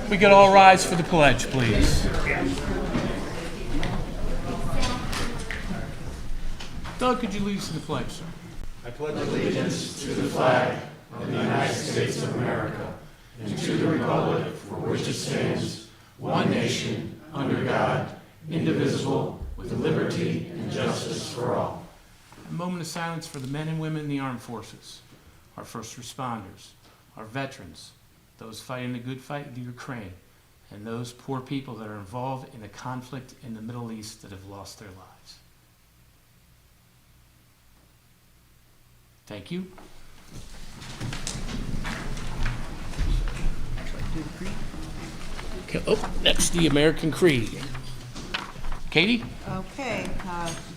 We could all rise for the pledge, please. Doug, could you lead us in the pledge, sir? I pledge allegiance to the flag of the United States of America and to the republic for which it stands, one nation, under God, indivisible, with liberty and justice for all. A moment of silence for the men and women in the armed forces, our first responders, our veterans, those fighting the good fight of Ukraine, and those poor people that are involved in the conflict in the Middle East that have lost their lives. Thank you. Okay, next, the American Creed. Katie? Okay,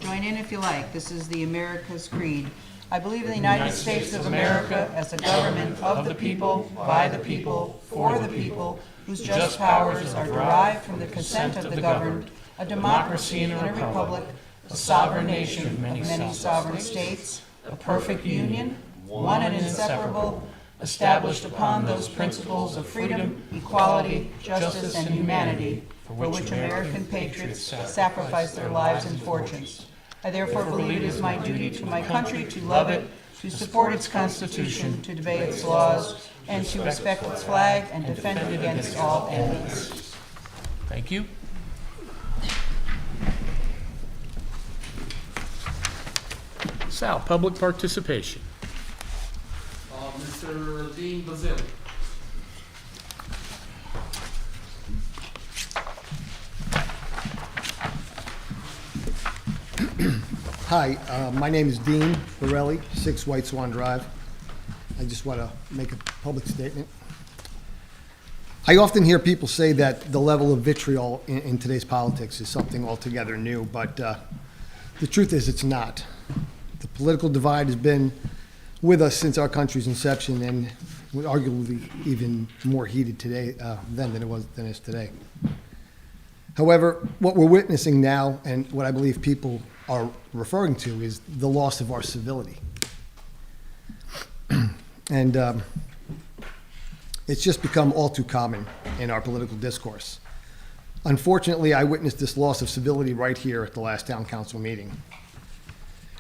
join in if you like. This is the America's Creed. I believe in the United States of America as a government of the people, by the people, for the people, whose just powers are derived from the consent of the governed, a democracy and a republic, a sovereign nation of many sovereign states, a perfect union, one and inseparable, established upon those principles of freedom, equality, justice, and humanity, for which American patriots sacrificed their lives and fortunes. I therefore believe it is my duty to my country to love it, to support its Constitution, to obey its laws, and to respect its flag and defend it against all enemies. Thank you. Sal, public participation. Mr. Dean Bazili. Hi, my name is Dean Borelli, 6 White Swan Drive. I just want to make a public statement. I often hear people say that the level of vitriol in today's politics is something altogether new, but the truth is it's not. The political divide has been with us since our country's inception, and arguably even more heated today than it is today. However, what we're witnessing now, and what I believe people are referring to, is the loss of our civility. And it's just become all too common in our political discourse. Unfortunately, I witnessed this loss of civility right here at the last town council meeting.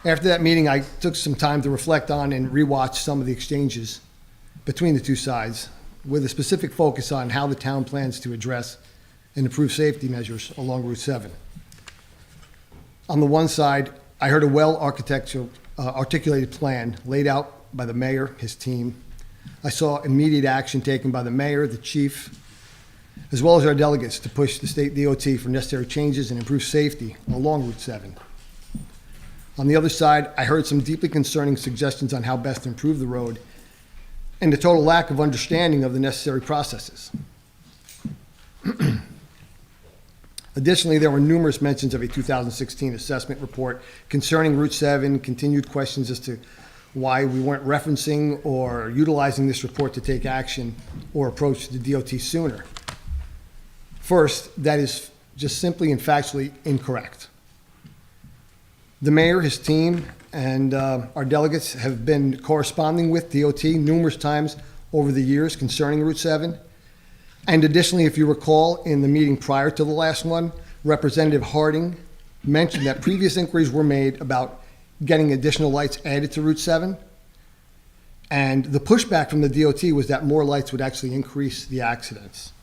After that meeting, I took some time to reflect on and rewatch some of the exchanges between the two sides, with a specific focus on how the town plans to address and improve safety measures along Route 7. On the one side, I heard a well-articulated plan laid out by the mayor, his team. I saw immediate action taken by the mayor, the chief, as well as our delegates to push the state DOT for necessary changes and improve safety along Route 7. On the other side, I heard some deeply concerning suggestions on how best to improve the road and the total lack of understanding of the necessary processes. Additionally, there were numerous mentions of a 2016 assessment report concerning Route 7, continued questions as to why we weren't referencing or utilizing this report to take action or approach the DOT sooner. First, that is just simply and factually incorrect. The mayor, his team, and our delegates have been corresponding with DOT numerous times over the years concerning Route 7. And additionally, if you recall, in the meeting prior to the last one, Representative Harding mentioned that previous inquiries were made about getting additional lights added to Route 7. And the pushback from the DOT was that more lights would actually increase the accidents.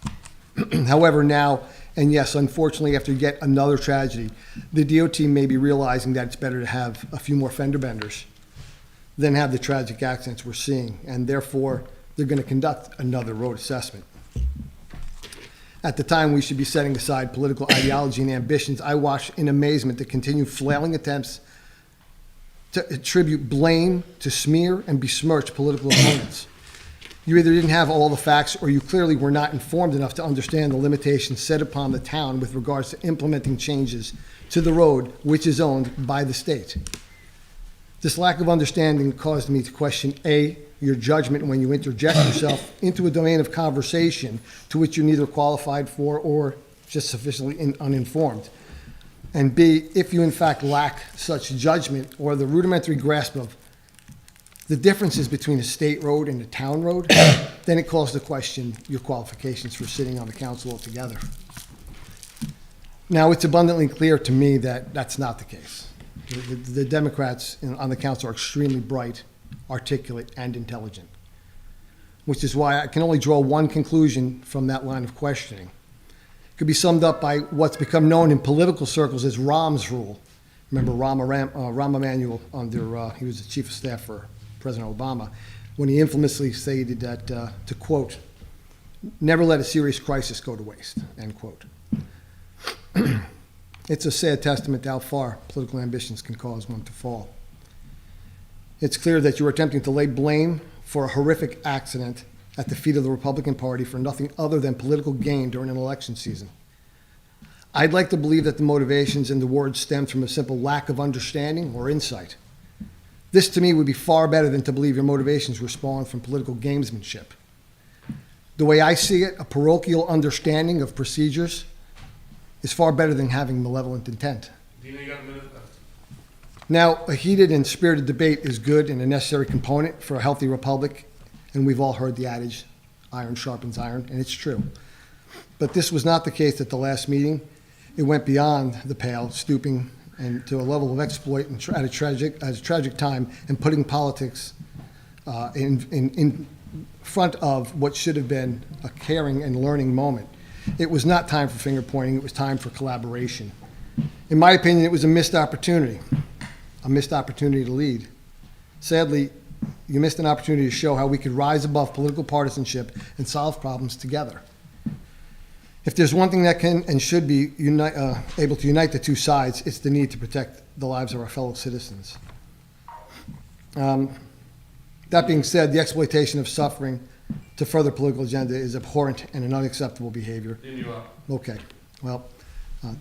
However, now, and yes, unfortunately, after yet another tragedy, the DOT may be realizing that it's better to have a few more fender benders than have the tragic accidents we're seeing, and therefore, they're going to conduct another road assessment. At the time we should be setting aside political ideology and ambitions, I watch in amazement the continued flailing attempts to attribute blame, to smear, and besmirch political opponents. You either didn't have all the facts, or you clearly were not informed enough to understand the limitations set upon the town with regards to implementing changes to the road, which is owned by the state. This lack of understanding caused me to question A, your judgment when you interject yourself into a domain of conversation to which you're neither qualified for or just sufficiently uninformed. And B, if you in fact lack such judgment or the rudimentary grasp of the differences between a state road and a town road, then it calls to question your qualifications for sitting on the council altogether. Now, it's abundantly clear to me that that's not the case. The Democrats on the council are extremely bright, articulate, and intelligent, which is why I can only draw one conclusion from that line of questioning. It could be summed up by what's become known in political circles as Rahm's rule. Remember Rahm Emanuel he was the chief of staff for President Obama, when he infamously stated that, to quote, "Never let a serious crisis go to waste," end quote. It's a sad testament to how far political ambitions can cause one to fall. It's clear that you're attempting to lay blame for a horrific accident at the feet of the Republican Party for nothing other than political gain during an election season. I'd like to believe that the motivations in the words stem from a simple lack of understanding or insight. This, to me, would be far better than to believe your motivations were spawned from political gamesmanship. The way I see it, a parochial understanding of procedures is far better than having malevolent intent. Dina, you got a minute? Now, a heated and spirited debate is good and a necessary component for a healthy republic, and we've all heard the adage, iron sharpens iron, and it's true. But this was not the case at the last meeting. It went beyond the pale, stooping and to a level of exploit and at a tragic time, and putting politics in front of what should have been a caring and learning moment. It was not time for finger pointing, it was time for collaboration. In my opinion, it was a missed opportunity to lead. Sadly, you missed an opportunity to show how we could rise above political partisanship and solve problems together. If there's one thing that can and should be able to unite the two sides, it's the need to protect the lives of our fellow citizens. That being said, the exploitation of suffering to further political agenda is abhorrent and an unacceptable behavior. Dina, you up? Okay, well,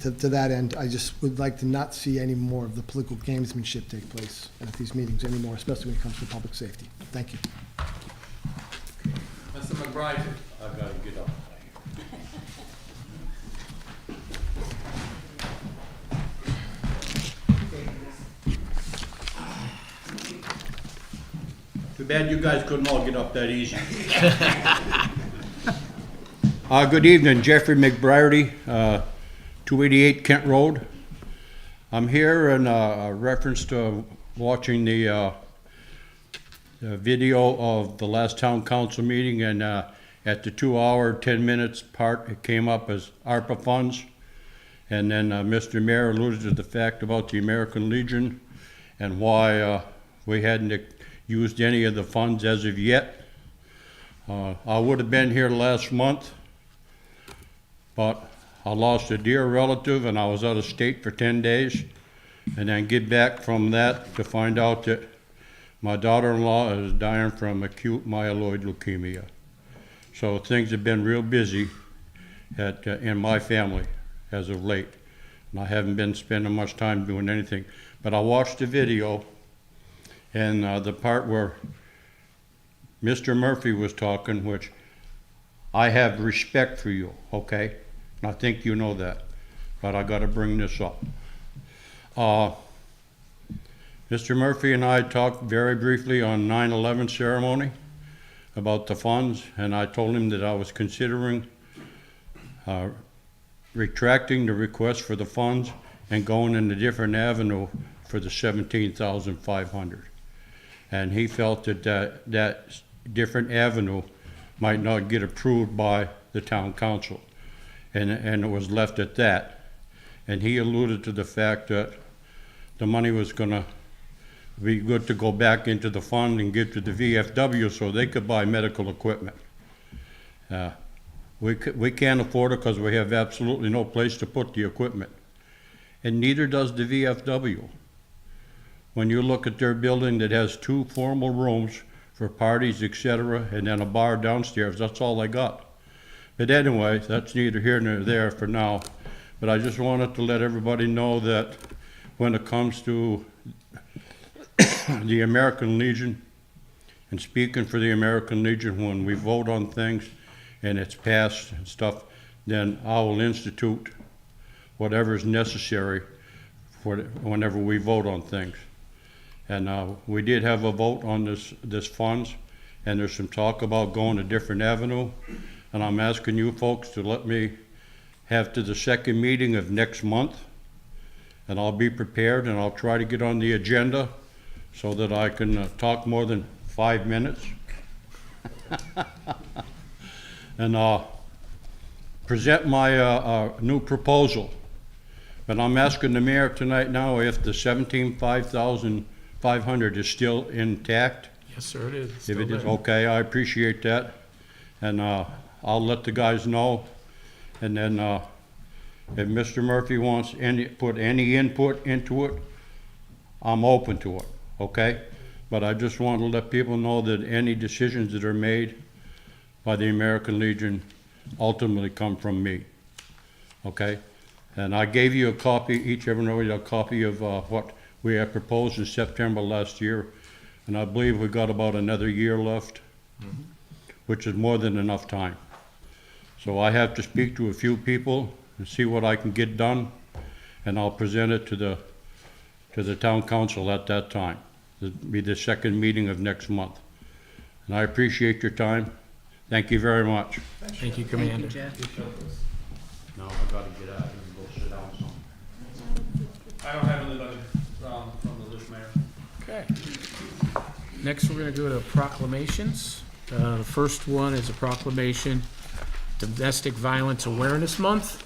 to that end, I just would like to not see any more of the political gamesmanship take place at these meetings anymore, especially when it comes to public safety. Thank you. Mr. McBride? I've got to get up. Too bad you guys couldn't all get up that easy. Good evening, Jeffrey McBride, 288 Kent Road. I'm here in reference to watching the video of the last town council meeting, and at the 2 hour, 10 minutes part, it came up as ARPA funds. And then Mr. Mayor alluded to the fact about the American Legion and why we hadn't used any of the funds as of yet. I would have been here last month, but I lost a dear relative and I was out of state for 10 days. And then get back from that to find out that my daughter-in-law is dying from acute myeloid leukemia. So things have been real busy in my family as of late. And I haven't been spending much time doing anything. But I watched the video, and the part where Mr. Murphy was talking, which I have respect for you, okay? And I think you know that, but I gotta bring this up. Mr. Murphy and I talked very briefly on 9/11 ceremony about the funds, and I told him that I was considering retracting the request for the funds and going in a different avenue for the $17,500. And he felt that that different avenue might not get approved by the town council. And it was left at that. And he alluded to the fact that the money was gonna be good to go back into the fund and give to the VFW so they could buy medical equipment. We can't afford it because we have absolutely no place to put the equipment. And neither does the VFW. When you look at their building that has 2 formal rooms for parties, etc., and then a bar downstairs, that's all they got. But anyway, that's neither here nor there for now. But I just wanted to let everybody know that when it comes to the American Legion, and speaking for the American Legion, when we vote on things and it's passed and stuff, then I will institute whatever is necessary for whenever we vote on things. And we did have a vote on this funds, and there's some talk about going a different avenue. And I'm asking you folks to let me have to the second meeting of next month, and I'll be prepared, and I'll try to get on the agenda so that I can talk more than 5 minutes. And present my new proposal. But I'm asking the mayor tonight now if the 17,500 is still intact. Yes, sir, it is. If it is, okay, I appreciate that. And I'll let the guys know. And then if Mr. Murphy wants put any input into it, I'm open to it, okay? But I just want to let people know that any decisions that are made by the American Legion ultimately come from me, okay? And I gave you a copy, each and every one, a copy of what we had proposed in September last year. And I believe we got about another year left, which is more than enough time. So I have to speak to a few people and see what I can get done, and I'll present it to the town council at that time. It'll be the second meeting of next month. And I appreciate your time. Thank you very much. Thank you, Thank Commander. you, Jeff. Now I gotta get out here and go sit down some. I don't have anybody from the list, Mayor. Okay. Next, we're going to go to proclamations. The first one is a proclamation, Domestic Violence Awareness Month.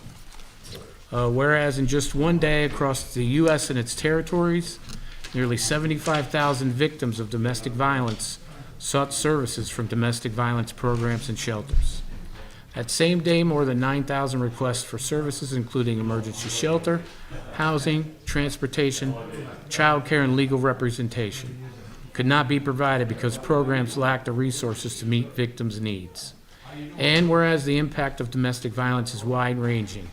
Whereas in just one day across the U.S. and its territories, nearly 75,000 victims of domestic violence sought services from domestic violence programs and shelters. That same day, more than 9,000 requests for services, including emergency shelter, housing, transportation, child care, and legal representation, could not be provided because programs lacked the resources to meet victims' needs. And whereas the impact of domestic violence is wide-ranging,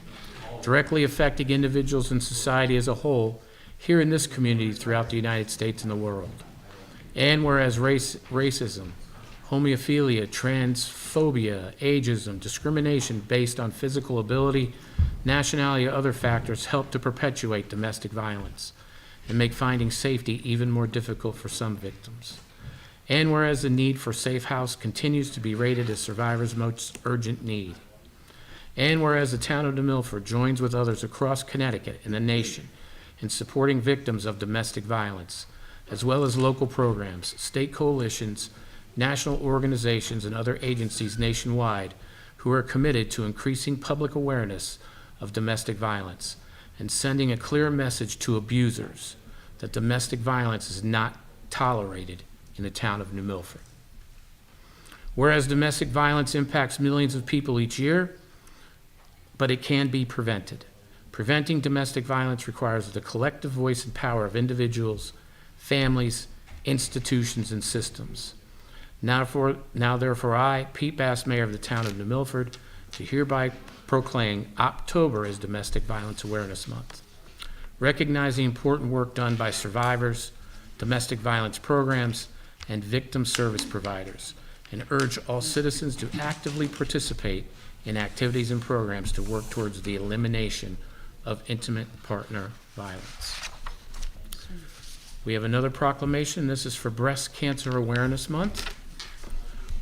directly affecting individuals and society as a whole, here in this community throughout the United States and the world. And whereas racism, homophobia, transphobia, ageism, discrimination based on physical ability, nationality, or other factors help to perpetuate domestic violence and make finding safety even more difficult for some victims. And whereas the need for safe house continues to be rated as survivors' most urgent need. And whereas the town of New Milford joins with others across Connecticut and the nation in supporting victims of domestic violence, as well as local programs, state coalitions, national organizations, and other agencies nationwide who are committed to increasing public awareness of domestic violence and sending a clear message to abusers that domestic violence is not tolerated in the town of New Milford. Whereas domestic violence impacts millions of people each year, but it can be prevented. Preventing domestic violence requires the collective voice and power of individuals, families, institutions, and systems. Now therefore I, Pete Bass, Mayor of the town of New Milford, do hereby proclaim October as Domestic Violence Awareness Month. Recognize the important work done by survivors, domestic violence programs, and victim service providers, and urge all citizens to actively participate in activities and programs to work towards the elimination of intimate partner violence. We have another proclamation. This is for Breast Cancer Awareness Month.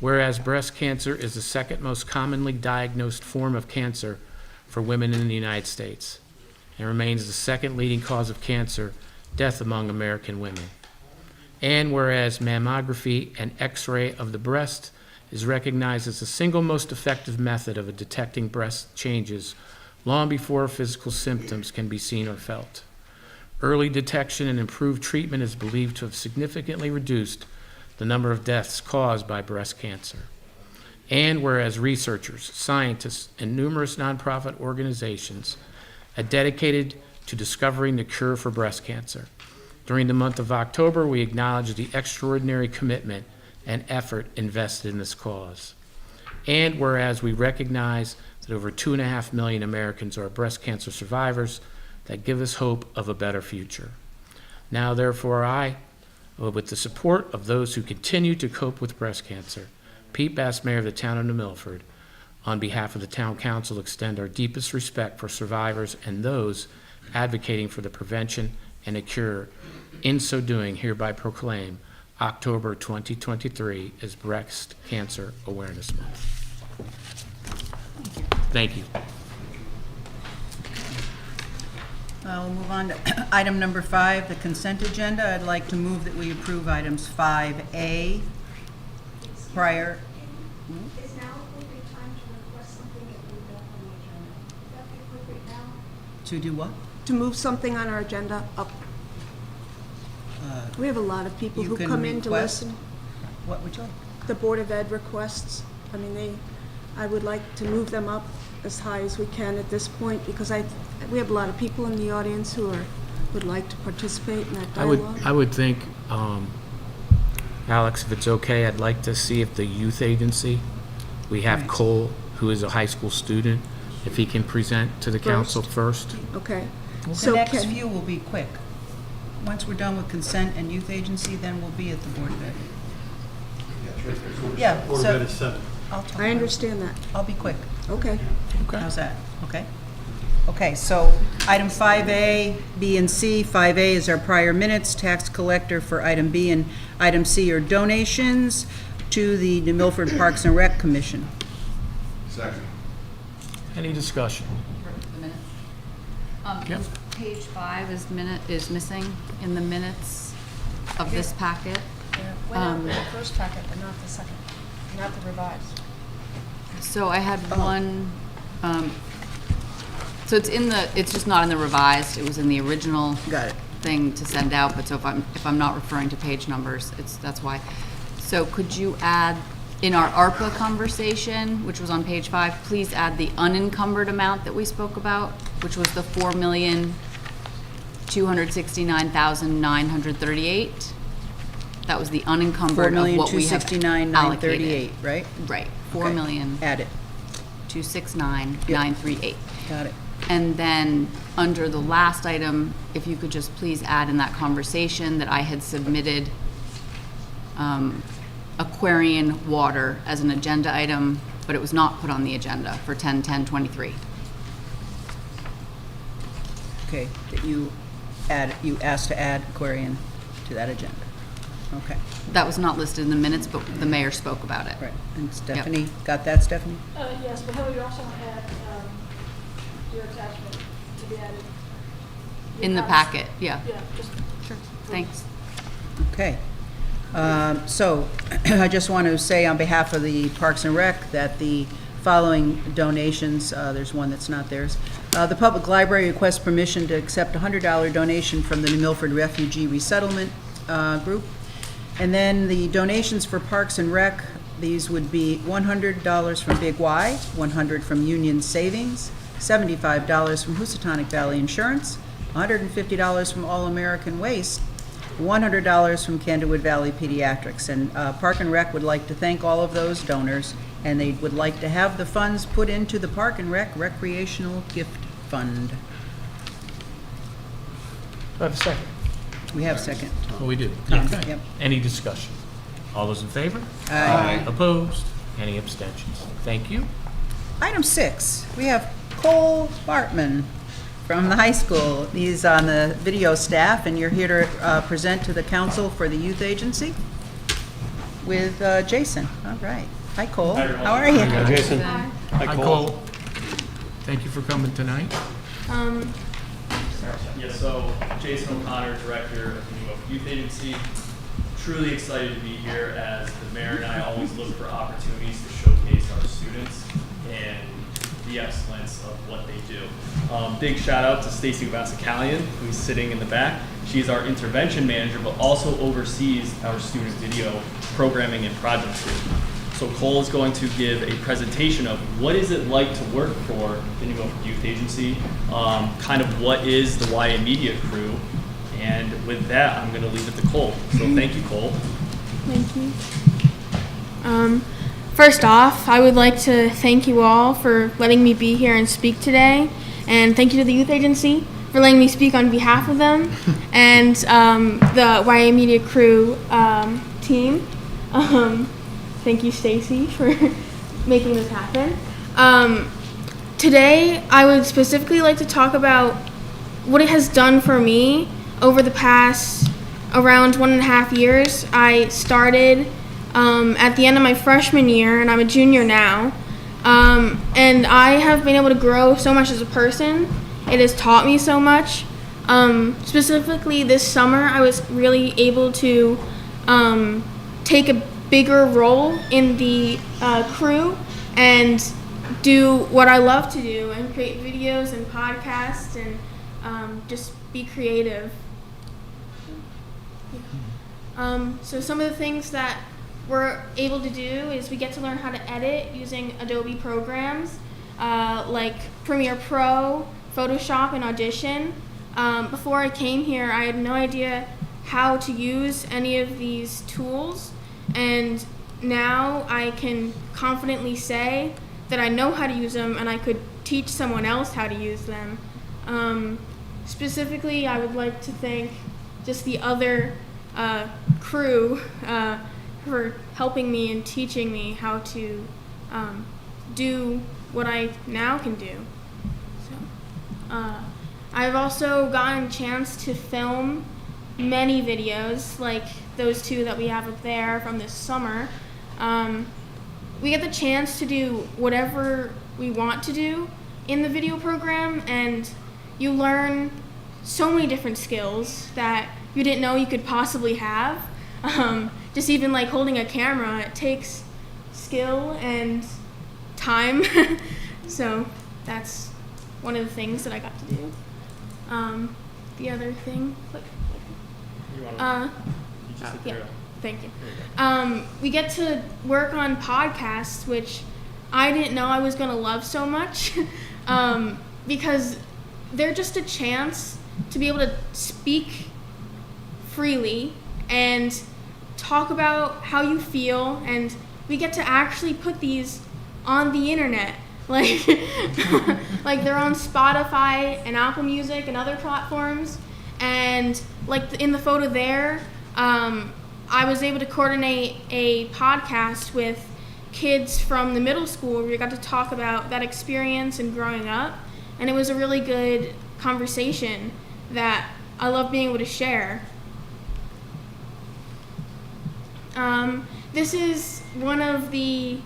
Whereas breast cancer is the second most commonly diagnosed form of cancer for women in the United States and remains the second leading cause of cancer death among American women. And whereas mammography and X-ray of the breast is recognized as the single most effective method of detecting breast changes long before physical symptoms can be seen or felt. Early detection and improved treatment is believed to have significantly reduced the number of deaths caused by breast cancer. And whereas researchers, scientists, and numerous nonprofit organizations are dedicated to discovering the cure for breast cancer. During the month of October, we acknowledge the extraordinary commitment and effort invested in this cause. And whereas we recognize that over 2.5 million Americans are breast cancer survivors that give us hope of a better future. Now, therefore, I, with the support of those who continue to cope with breast cancer, Pete Bass, Mayor of the town of New Milford, on behalf of the town council, extend our deepest respect for survivors and those advocating for the prevention and a cure. In so doing, hereby proclaim October 2023 as Breast Cancer Awareness Month. Thank you. We'll move on to item number 5, the consent agenda. I'd like to move that we approve items 5A prior. Is now appropriate time to request something that we don't on the agenda? Would that be appropriate now? To do what? To move something on our agenda up. We have a lot of people You who can come in to request. listen. What would you like? The Board of Ed requests, I mean, I would like to move them up as high as we can at this point, because we have a lot of people in the audience who would like to participate in that I would, dialogue. I would think, Alex, if it's okay, I'd like to see if the youth agency, we have Right. Cole, who is a high school student, if he can present to the council first. Okay. The So next can- few will be quick. Once we're done with consent and youth agency, then we'll be at the Board of Ed. Yeah, so I'll talk. I understand that. I'll be quick. Okay. How's that? Okay? Okay, so item 5A, B, and C. 5A is our prior minutes, tax collector for item B, and item C are donations to the New Milford Parks and Rec Commission. Second. Any discussion? The minutes. Yep. Page 5 is missing in the minutes of this packet. Went out with the first packet, but not the second, not the revised. So I had one, so it's just not in the revised, it was in the original Got it. thing to send out, but so if I'm not referring to page numbers, that's why. So could you add, in our ARPA conversation, which was on page 5, please add the unencumbered amount that we spoke about, which was the $4,269,938. That was the unencumbered of what we have allocated. 4,269,938, right? Right, Okay. Add it. 4,269,938. Got it. And then, under the last item, if you could just please add in that conversation that I had submitted Aquarian water as an agenda item, but it was not put on the agenda for 10/10/23. Okay, that you asked to add Aquarian to that agenda. Okay, That was not listed in the minutes, but the mayor spoke about it. right. And Stephanie, got that, Stephanie? Yes, but Hillary, you also want to add your attachment to be added. In the packet, yeah. Yeah, just. Sure. Thanks. Okay. So, I just want to say on behalf of the Parks and Rec that the following donations, there's one that's not theirs. The Public Library requests permission to accept a $100 donation from the New Milford Refugee Resettlement Group. And then the donations for Parks and Rec, these would be $100 from Big Y, $100 from Union Savings, $75 from Housatonic Valley Insurance, $150 from All American Waste, $100 from Candlewood Valley Pediatrics. And Park and Rec would like to thank all of those donors, and they would like to have the funds put into the Park and Rec Recreational Gift Fund. Do I have a second? We have second. Oh, we do. Yep. Okay. Any discussion? All those in favor? Aye. Opposed? Any abstentions? Thank you. Item 6, we have Cole Bartman from the high school. He's on the video staff, and you're here to present to the council for the youth agency with Jason. All right. Hi, Cole. How are you? Jason? Hi, Cole. Thank you for coming tonight. Yeah, so Jason O'Connor, Director of the New Milford Youth Agency. Truly excited to be here as the mayor and I always look for opportunities to showcase our students and the excellence of what they do. Big shout out to Stacy Gubasicalian, who's sitting in the back. She's our intervention manager, but also oversees our student video programming and projects group. So Cole is going to give a presentation of what is it like to work for the New Milford Youth Agency, kind of what is the YA Media crew, and with that, I'm going to leave it to Cole. So thank you, Cole. Thank you. First off, I would like to thank you all for letting me be here and speak today, and thank you to the youth agency for letting me speak on behalf of them, and the YA Media crew team. Thank you, Stacy, for making this happen. Today, I would specifically like to talk about what it has done for me over the past around 1.5 years. I started at the end of my freshman year, and I'm a junior now. And I have been able to grow so much as a person. It has taught me so much. Specifically this summer, I was really able to take a bigger role in the crew and do what I love to do and create videos and podcasts and just be creative. So some of the things that we're able to do is we get to learn how to edit using Adobe programs like Premiere Pro, Photoshop, and Audition. Before I came here, I had no idea how to use any of these tools, and now I can confidently say that I know how to use them and I could teach someone else how to use them. Specifically, I would like to thank just the other crew for helping me and teaching me how to do what I now can do. So, I've also gotten a chance to film many videos, like those two that we have up there from this summer. We get the chance to do whatever we want to do in the video program, and you learn so many different skills that you didn't know you could possibly have. Just even like holding a camera, it takes skill and time. So that's one of the things that I got to do. The other thing, You want to? You just hit yeah, zero. thank you. We get to work on podcasts, which I didn't know I was going to love so much, because they're just a chance to be able to speak freely and talk about how you feel, and we get to actually put these on the internet. Like, like they're on Spotify and Apple Music and other platforms, and like in the photo there, I was able to coordinate a podcast with kids from the middle school where we got to talk about that experience and growing up, and it was a really good conversation that I love being able to share. This is one of the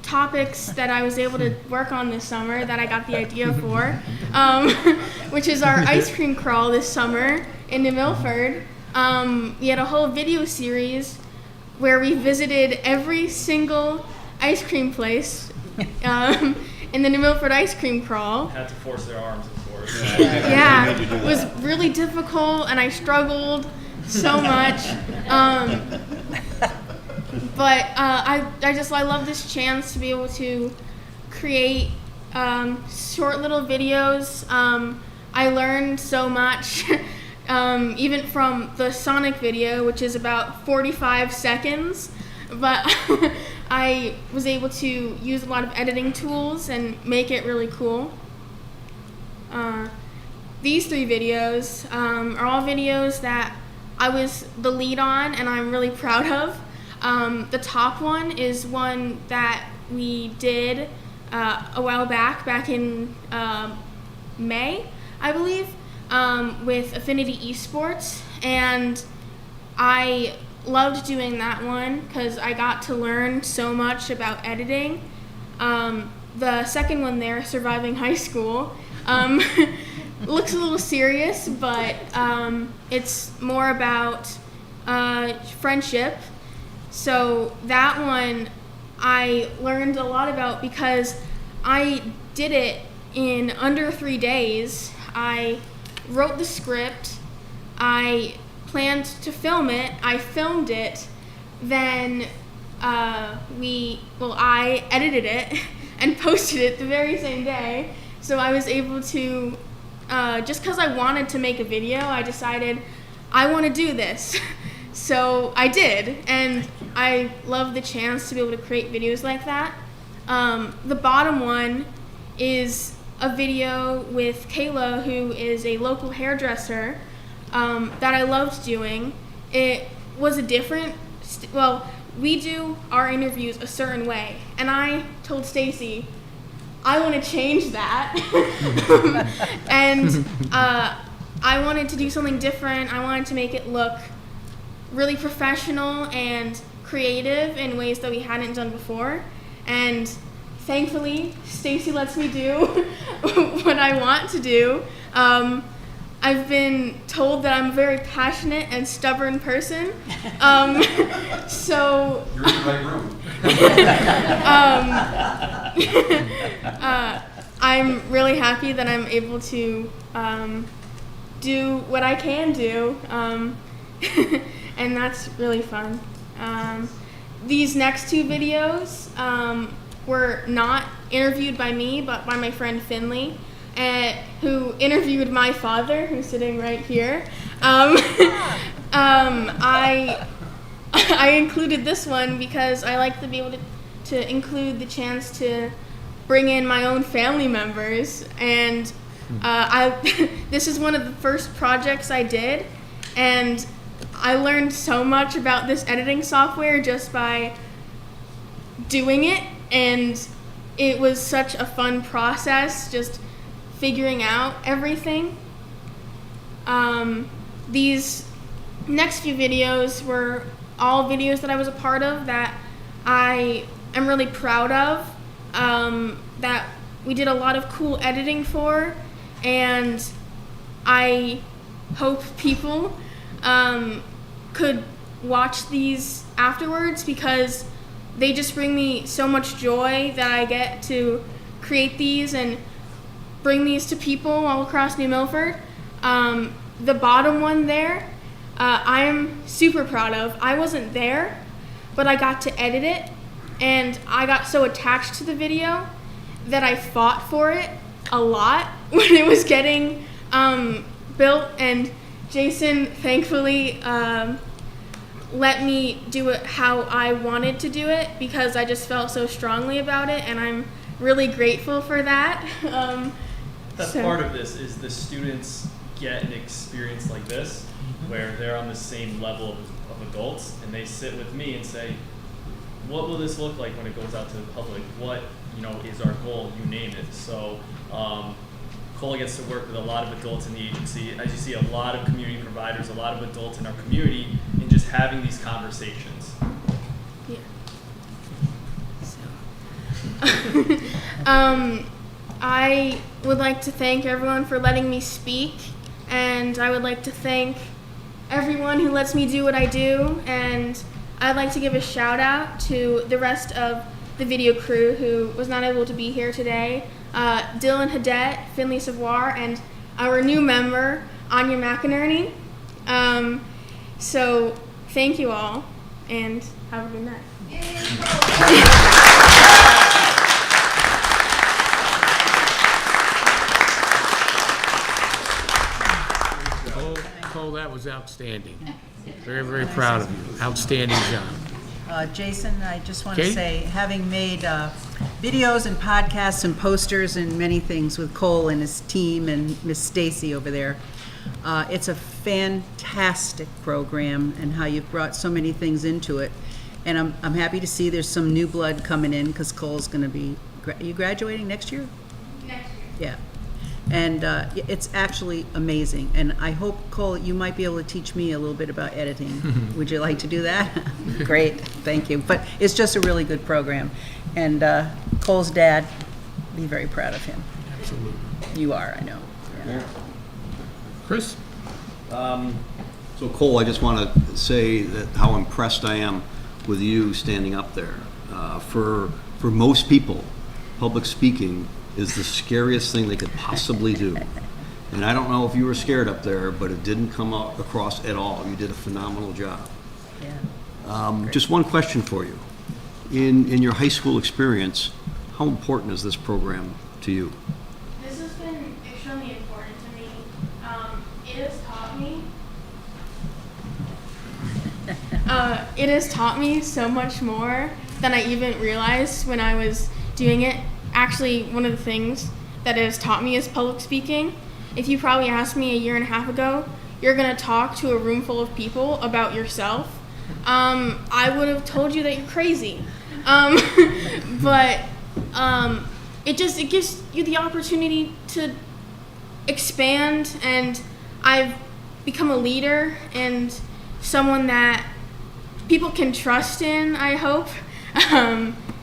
topics that I was able to work on this summer that I got the idea for, which is our ice cream crawl this summer in New Milford. We had a whole video series where we visited every single ice cream place in the New Milford ice cream crawl. Had to force their arms, of course. Yeah, it was really difficult and I struggled so much. But I love this chance to be able to create short little videos. I learned so much, even from the Sonic video, which is about 45 seconds. But I was able to use a lot of editing tools and make it really cool. These 3 videos are all videos that I was the lead on and I'm really proud of. The top one is one that we did a while back in May, I believe, with Affinity Esports, and I loved doing that one because I got to learn so much about editing. The second one there, Surviving High School, looks a little serious, but it's more about friendship. So that one I learned a lot about because I did it in under 3 days. I wrote the script, I planned to film it, I filmed it, then I edited it and posted it the very same day. So I was able to, just because I wanted to make a video, I decided I want to do this. So I did, and I love the chance to be able to create videos like that. The bottom one is a video with Kayla, who is a local hairdresser, that I loved doing. It was a different, we do our interviews a certain way, and I told Stacy, I want to change that. And I wanted to do something different. I wanted to make it look really professional and creative in ways that we hadn't done before. And thankfully, Stacy lets me do what I want to do. I've been told that I'm a very passionate and stubborn person. So You're in the right room. I'm really happy that I'm able to do what I can do, and that's really fun. These next two videos were not interviewed by me, but by my friend Finley, who interviewed my father, who's sitting right here. I included this one because I like to be able to include the chance to bring in my own family members, and this is one of the first projects I did, and I learned so much about this editing software just by doing it, and it was such a fun process just figuring out everything. These next few videos were all videos that I was a part of that I am really proud of, that we did a lot of cool editing for, and I hope people could watch these afterwards because they just bring me so much joy that I get to create these and bring these to people all across New Milford. The bottom one there, I'm super proud of. I wasn't there, but I got to edit it, and I got so attached to the video that I fought for it a lot when it was getting built, and Jason thankfully let me do it how I wanted to do it because I just felt so strongly about it, and I'm really grateful for that. That's part of this is the students get an experience like this where they're on the same level of adults, and they sit with me and say, what will this look like when it goes out to the public? What is our goal? You name it. So Cole gets to work with a lot of adults in the agency. As you see, a lot of community providers, a lot of adults in our community, and just having these conversations. Yeah. I would like to thank everyone for letting me speak, and I would like to thank everyone who lets me do what I do, and I'd like to give a shout out to the rest of the video crew who was not able to be here today. Dylan Hadet, Finley Reservoir, and our new member, Anya McInerney. So thank you all, and have a good night. Cole, that was outstanding. Very, very proud of you. Outstanding job. Jason, I just want to Katie? say, having made videos and podcasts and posters and many things with Cole and his team and Miss Stacy over there, it's a fantastic program and how you've brought so many things into it. And I'm happy to see there's some new blood coming in because Cole's going to be, are you graduating next year? Next year. Yeah. And it's actually amazing. And I hope, Cole, you might be able to teach me a little bit about editing. Would you like to do that? Great, thank you. But it's just a really good program. And Cole's dad, be very proud of him. Absolutely. You are, I know. Yeah. Chris? So Cole, I just want to say that how impressed I am with you standing up there. For most people, public speaking is the scariest thing they could possibly do. And I don't know if you were scared up there, but it didn't come across at all. You did a phenomenal job. Yeah. Just one question for you. In your high school experience, how important is this program to you? This has been extremely important to me. It has taught me so much more than I even realized when I was doing it. Actually, one of the things that it has taught me is public speaking. If you probably asked me a year and a half ago, you're going to talk to a room full of people about yourself, I would have told you that you're crazy. But it gives you the opportunity to expand and I've become a leader and someone that people can trust in, I hope.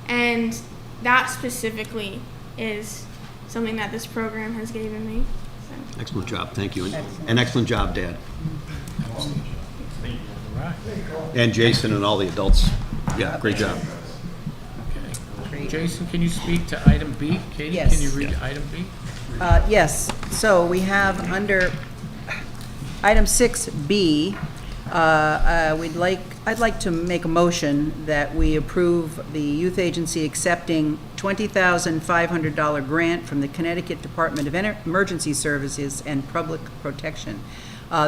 And that specifically is something that this program has given me. So. Excellent job, thank you. And excellent job, Dad. And Jason and all the adults. Yeah, great job. Okay. Jason, can you speak to item B? Katie, Yes. can you read item B? Yes, so we have under item 6B, I'd like to make a motion that we approve the youth agency accepting $20,500 grant from the Connecticut Department of Emergency Services and Public Protection.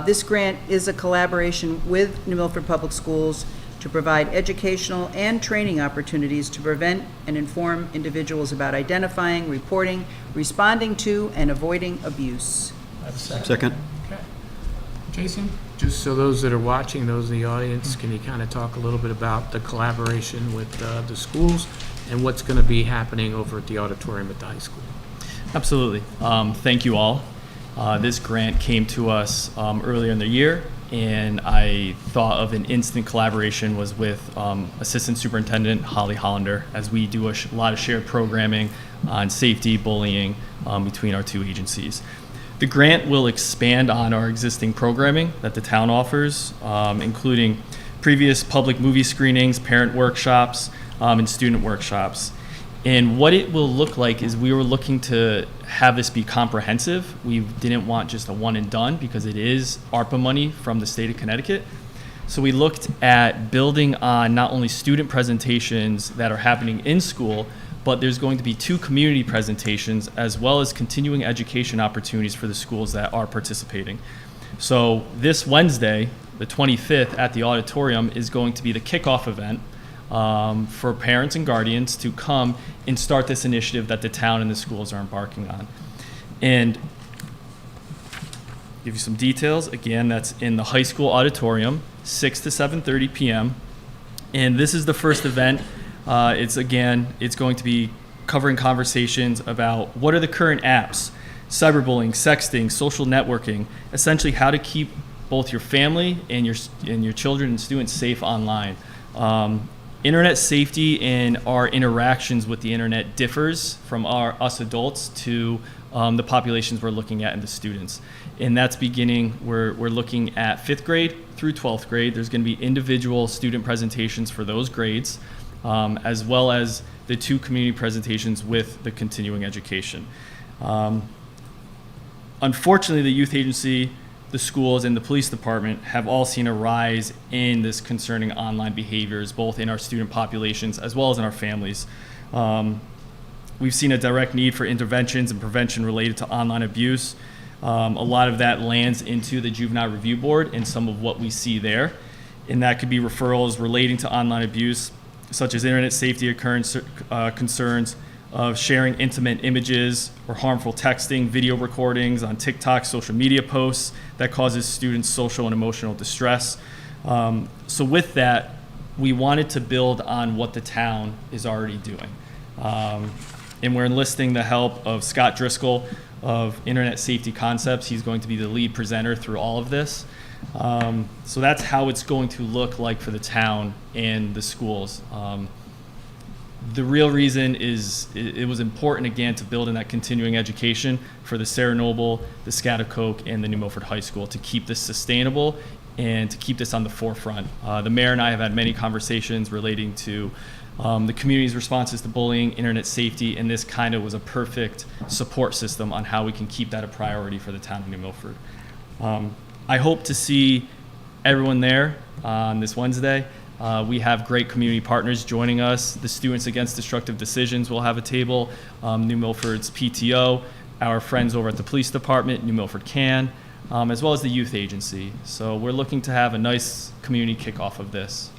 This grant is a collaboration with New Milford Public Schools to provide educational and training opportunities to prevent and inform individuals about identifying, reporting, responding to, and avoiding abuse. Second? Okay. Jason, just so those that are watching, those in the audience, can you kind of talk a little bit about the collaboration with the schools and what's going to be happening over at the auditorium at the high school? Absolutely. Thank you all. This grant came to us earlier in the year, and I thought of an instant collaboration was with Assistant Superintendent Holly Hollander, as we do a lot of shared programming on safety, bullying between our two agencies. The grant will expand on our existing programming that the town offers, including previous public movie screenings, parent workshops, and student workshops. And what it will look like is we were looking to have this be comprehensive. We didn't want just a one and done because it is ARPA money from the state of Connecticut. So we looked at building on not only student presentations that are happening in school, but there's going to be 2 community presentations as well as continuing education opportunities for the schools that are participating. So this Wednesday, the 25th, at the auditorium is going to be the kickoff event for parents and guardians to come and start this initiative that the town and the schools are embarking on. And give you some details. Again, that's in the high school auditorium, 6 to 7:30 p.m. And this is the first event. It's going to be covering conversations about what are the current apps, cyberbullying, sexting, social networking, essentially how to keep both your family and your children and students safe online. Internet safety and our interactions with the internet differs from us adults to the populations we're looking at and the students. And that's beginning, we're looking at 5th grade through 12th grade. There's going to be individual student presentations for those grades, as well as the 2 community presentations with the continuing education. Unfortunately, the youth agency, the schools, and the police department have all seen a rise in this concerning online behaviors, both in our student populations as well as in our families. We've seen a direct need for interventions and prevention related to online abuse. A lot of that lands into the Juvenile Review Board and some of what we see there. And that could be referrals relating to online abuse, such as internet safety concerns of sharing intimate images or harmful texting, video recordings on TikTok, social media posts that causes students social and emotional distress. So with that, we wanted to build on what the town is already doing. And we're enlisting the help of Scott Driscoll of Internet Safety Concepts. He's going to be the lead presenter through all of this. So that's how it's going to look like for the town and the schools. The real reason is it was important, again, to build in that continuing education for the Sarah Noble, the Scotticoke, and the New Milford High School to keep this sustainable and to keep this on the forefront. The mayor and I have had many conversations relating to the community's responses to bullying, internet safety, and this kind of was a perfect support system on how we can keep that a priority for the town of New Milford. I hope to see everyone there on this Wednesday. We have great community partners joining us. The Students Against Destructive Decisions will have a table, New Milford's PTO, our friends over at the police department, New Milford Can, as well as the youth agency. So we're looking to have a nice community kickoff of this.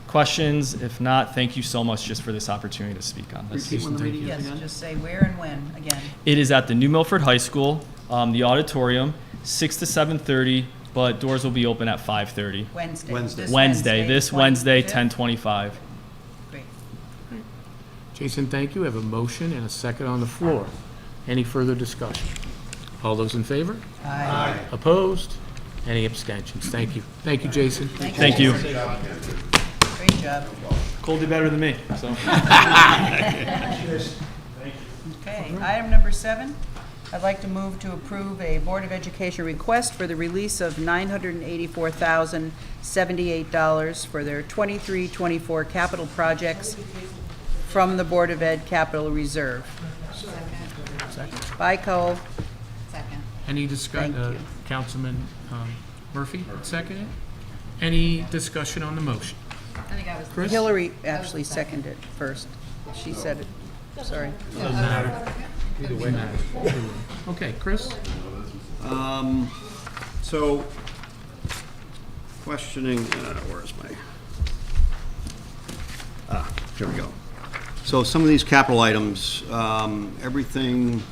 Questions? If not, thank you so much just for this opportunity to speak on this. Yes, just say where and when, again. It is at the New Milford High School, the auditorium, 6 to 7:30, but doors will be open at 5:30. Wednesday. This Wednesday, 25th. 10:25. Great. Jason, thank you. We have a motion and a second on the floor. Any further discussion? All those in favor? Aye. Opposed? Any abstentions? Thank you. Thank you, Jason. Thank you. Great job. Cole did better than me, so. Okay, item number 7, I'd like to move to approve a Board of Education request for the release of $984,078 for their 23-24 capital projects from the Board of Ed Capital Reserve. Second. By Cole. Second. Any Thank discussion, you. Councilman Murphy, seconded? Any discussion on the motion? I think I was. Chris? Hillary actually seconded it first. She said it. Sorry. Doesn't matter. Either way matters. Okay, Chris? So, questioning, where's my, here we go. So some of these capital items, everything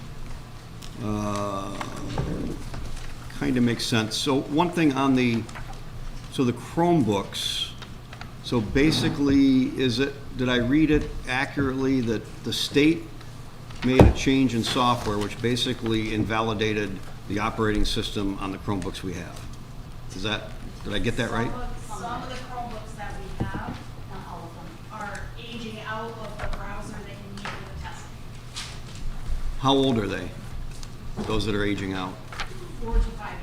kind of makes sense. So one thing on the Chromebooks, so basically, did I read it accurately that the state made a change in software which basically invalidated the operating system on the Chromebooks we have? Did I get that right? Some of the Chromebooks that we have, not all of them, are aging out of the browser that you need for the testing. How old are they? Those that are aging out? 4 to 5,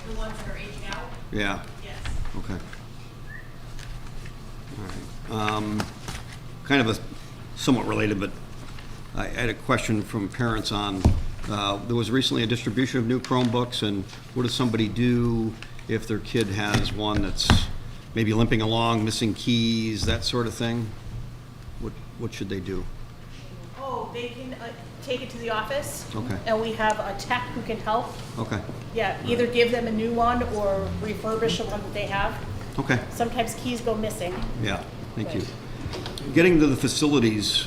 the ones that are aging out, Yeah, yes. okay. All right. Kind of a somewhat related, but I had a question from parents on, there was recently a distribution of new Chromebooks, and what does somebody do if their kid has one that's maybe limping along, missing keys, that sort of thing? What should they do? Oh, they can take it to the office. Okay. And we have a tech who can help. Okay, Yeah, either give them a new one or refurbish the one that they have. okay, Sometimes keys go missing. yeah, thank you. Getting to the facilities,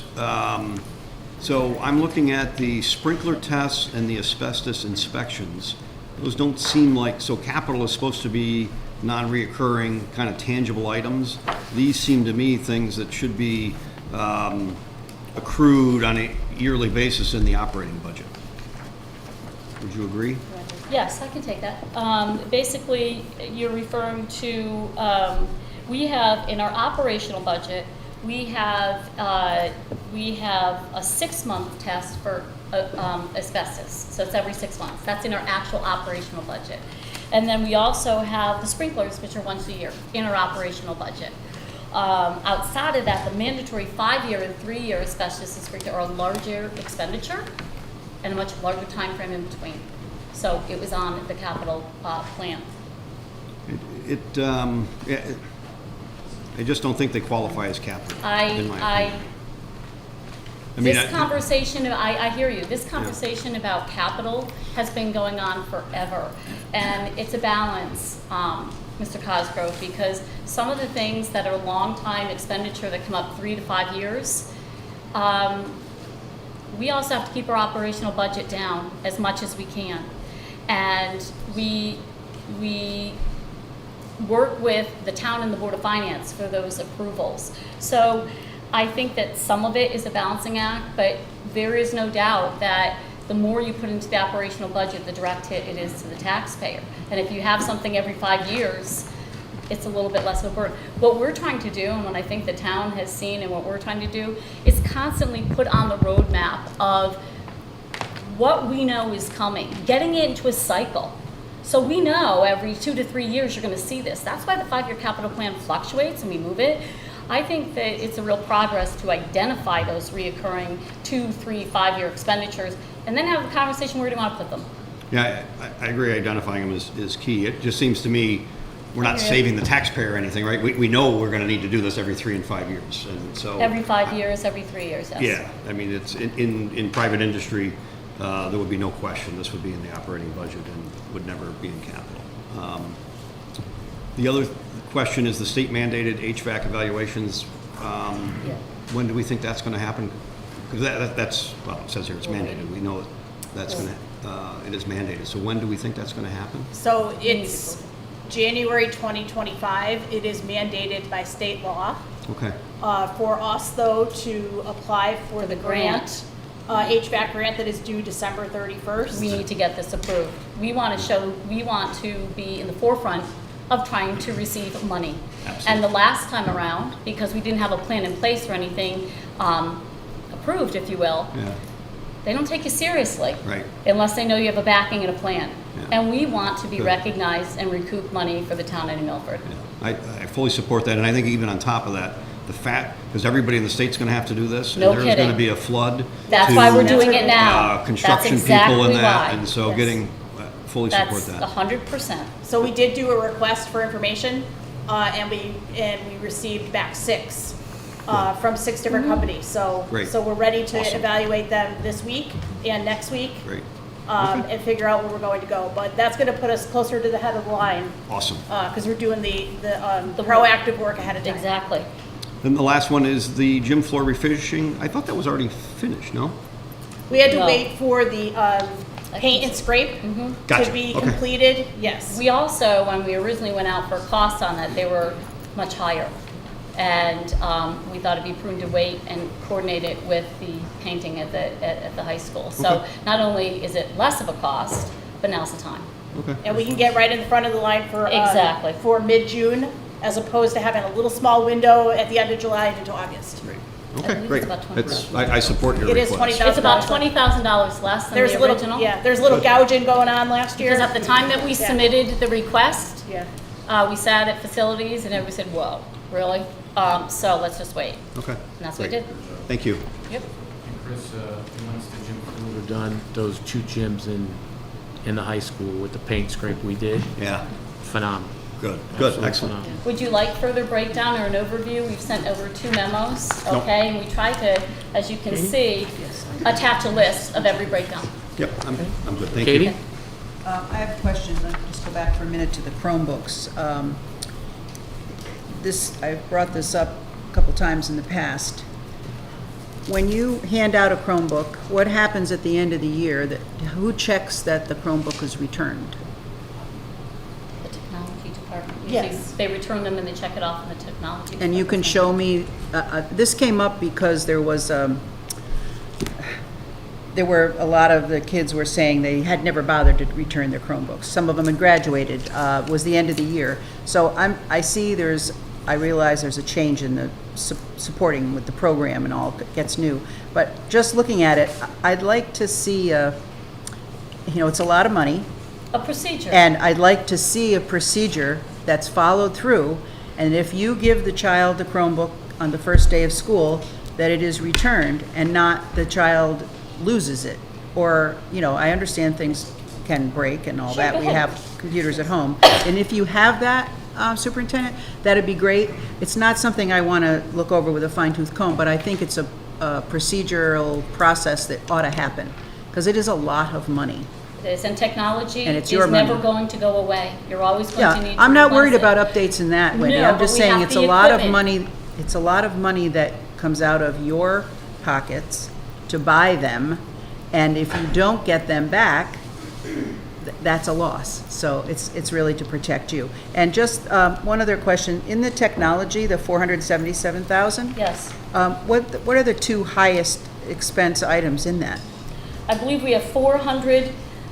so I'm looking at the sprinkler tests and the asbestos inspections. Those don't seem like, so capital is supposed to be non-reoccurring, kind of tangible items. These seem to me things that should be accrued on a yearly basis in the operating budget. Would you agree? Yes, I can take that. Basically, you're referring to, we have, in our operational budget, we have a 6-month test for asbestos. So it's every 6 months. That's in our actual operational budget. And then we also have the sprinklers, which are once a year, in our operational budget. Outside of that, the mandatory 5-year and 3-year asbestos and sprinkler are a larger expenditure and a much larger time frame in between. So it was on the capital plan. I just don't think they qualify as capital, in my opinion. This conversation, I hear you, this conversation about capital has been going on forever. And it's a balance, Mr. Cosgrove, because some of the things that are long time expenditure that come up 3 to 5 years, we also have to keep our operational budget down as much as we can. And we work with the town and the Board of Finance for those approvals. So I think that some of it is a balancing act, but there is no doubt that the more you put into the operational budget, the direct hit it is to the taxpayer. And if you have something every 5 years, it's a little bit less of a burden. What we're trying to do, and what I think the town has seen and what we're trying to do, is constantly put on the roadmap of what we know is coming, getting it into a cycle. So we know every 2 to 3 years you're going to see this. That's why the 5-year capital plan fluctuates and we move it. I think that it's a real progress to identify those reoccurring 2, 3, 5-year expenditures and then have a conversation where do you want to put them. Yeah, I agree identifying them is key. It just seems to me we're not saving the taxpayer anything, right? We know we're going to need to do this every 3 and 5 years. And so Every 5 years, every 3 years, yes. Yeah, I mean, it's in private industry, there would be no question this would be in the operating budget and would never be in capital. The other question is the state mandated HVAC evaluations. When do we think that's going to happen? Because that's, well, it says here it's mandated. We know that's going to, it is mandated. So when do we think that's going to happen? So it's January 2025. It is mandated by state law. Okay. For us, though, to apply for the grant, HVAC grant that is due December 31st. We need to get this approved. We want to be in the forefront of trying to receive money. And the last time around, because we didn't have a plan in place or anything approved, if you will, they don't take you seriously. Right. Unless they know you have a backing and a plan. Yeah. And we want to be Good. recognized and recoup money for the town of New Milford. I fully support that, and I think even on top of that, the fact, because everybody in the state's gonna have to do this. No And there's kidding. gonna be a flood. That's to, why we're doing it now. Construction That's people and exactly that, why. and so Yes. getting, fully support That's that. 100%. So we did do a request for information, and we received back 6 from 6 different companies. So Great. so we're ready to Awesome. evaluate them this week and next week, Great, and figure out where we're going to go. But that's going to put us closer to the head of the line awesome. because we're doing the proactive work ahead of time. Exactly. Then the last one is the gym floor refinishing. I thought that was already finished, no? We had to No. wait for the paint and scrape Gotcha. to be Okay. completed. Yes. We also, when we originally went out for costs on that, they were much higher. And we thought it'd be prudent to wait and coordinate it with the painting at the high school. So not only is it less of a cost, but now's the time. Okay. And we can get right in the front of the line for Exactly. for mid-June, as opposed to having a little small window at the end of July into August. Okay, believe great. it's about 20. That's, I support your It is request. $20,000. It's about $20,000 less than There's the a little, original. yeah, there's a little gouging going on last year. Because at the time that we Yeah. submitted the request, Yeah. we sat at facilities and everybody said, whoa, really? So let's just wait. Okay. And that's what we Great. did. Thank you. Yep. And Chris, once the gym floor were done, those 2 gyms in the high school with the paint scrape we did, Yeah, phenomenal. good, good, Absolutely excellent. phenomenal. Would you like further breakdown or an overview? We've sent over 2 memos, Nope. okay? And we tried to, as you can see, attach a list of every breakdown. Yep, I'm good, thank you. Katie? I have a question. Let's just go back for a minute to the Chromebooks. I've brought this up a couple times in the past. When you hand out a Chromebook, what happens at the end of the year? Who checks that the Chromebook is returned? The technology department. Yes. Usually They return them and they check it off in the technology department. And you can show me, this came up because there were a lot of the kids were saying they had never bothered to return their Chromebooks. Some of them had graduated, was the end of the year. So I realize there's a change in the supporting with the program and all gets new. But just looking at it, I'd like to see, it's a lot of money. A procedure. And I'd like to see a procedure that's followed through, and if you give the child the Chromebook on the first day of school, that it is returned and not the child loses it. Or, I understand things can break and all Sure, that. go We ahead. have computers at home. And if you have that, Superintendent, that'd be great. It's not something I want to look over with a fine-tooth comb, but I think it's a procedural process that ought to happen, because it is a lot of money. It is, and technology And it's is your never money. going to go away. You're always going to need Yeah, to I'm not worried replace it. about updates in that, Wendy. No, I'm just but we saying have it's the a lot of equipment. money, it's a lot of money that comes out of your pockets to buy them, and if you don't get them back, that's a loss. So it's really to protect you. And just one other question, in the technology, the $477,000? Yes. What are the 2 highest expense items in that? I believe we have 400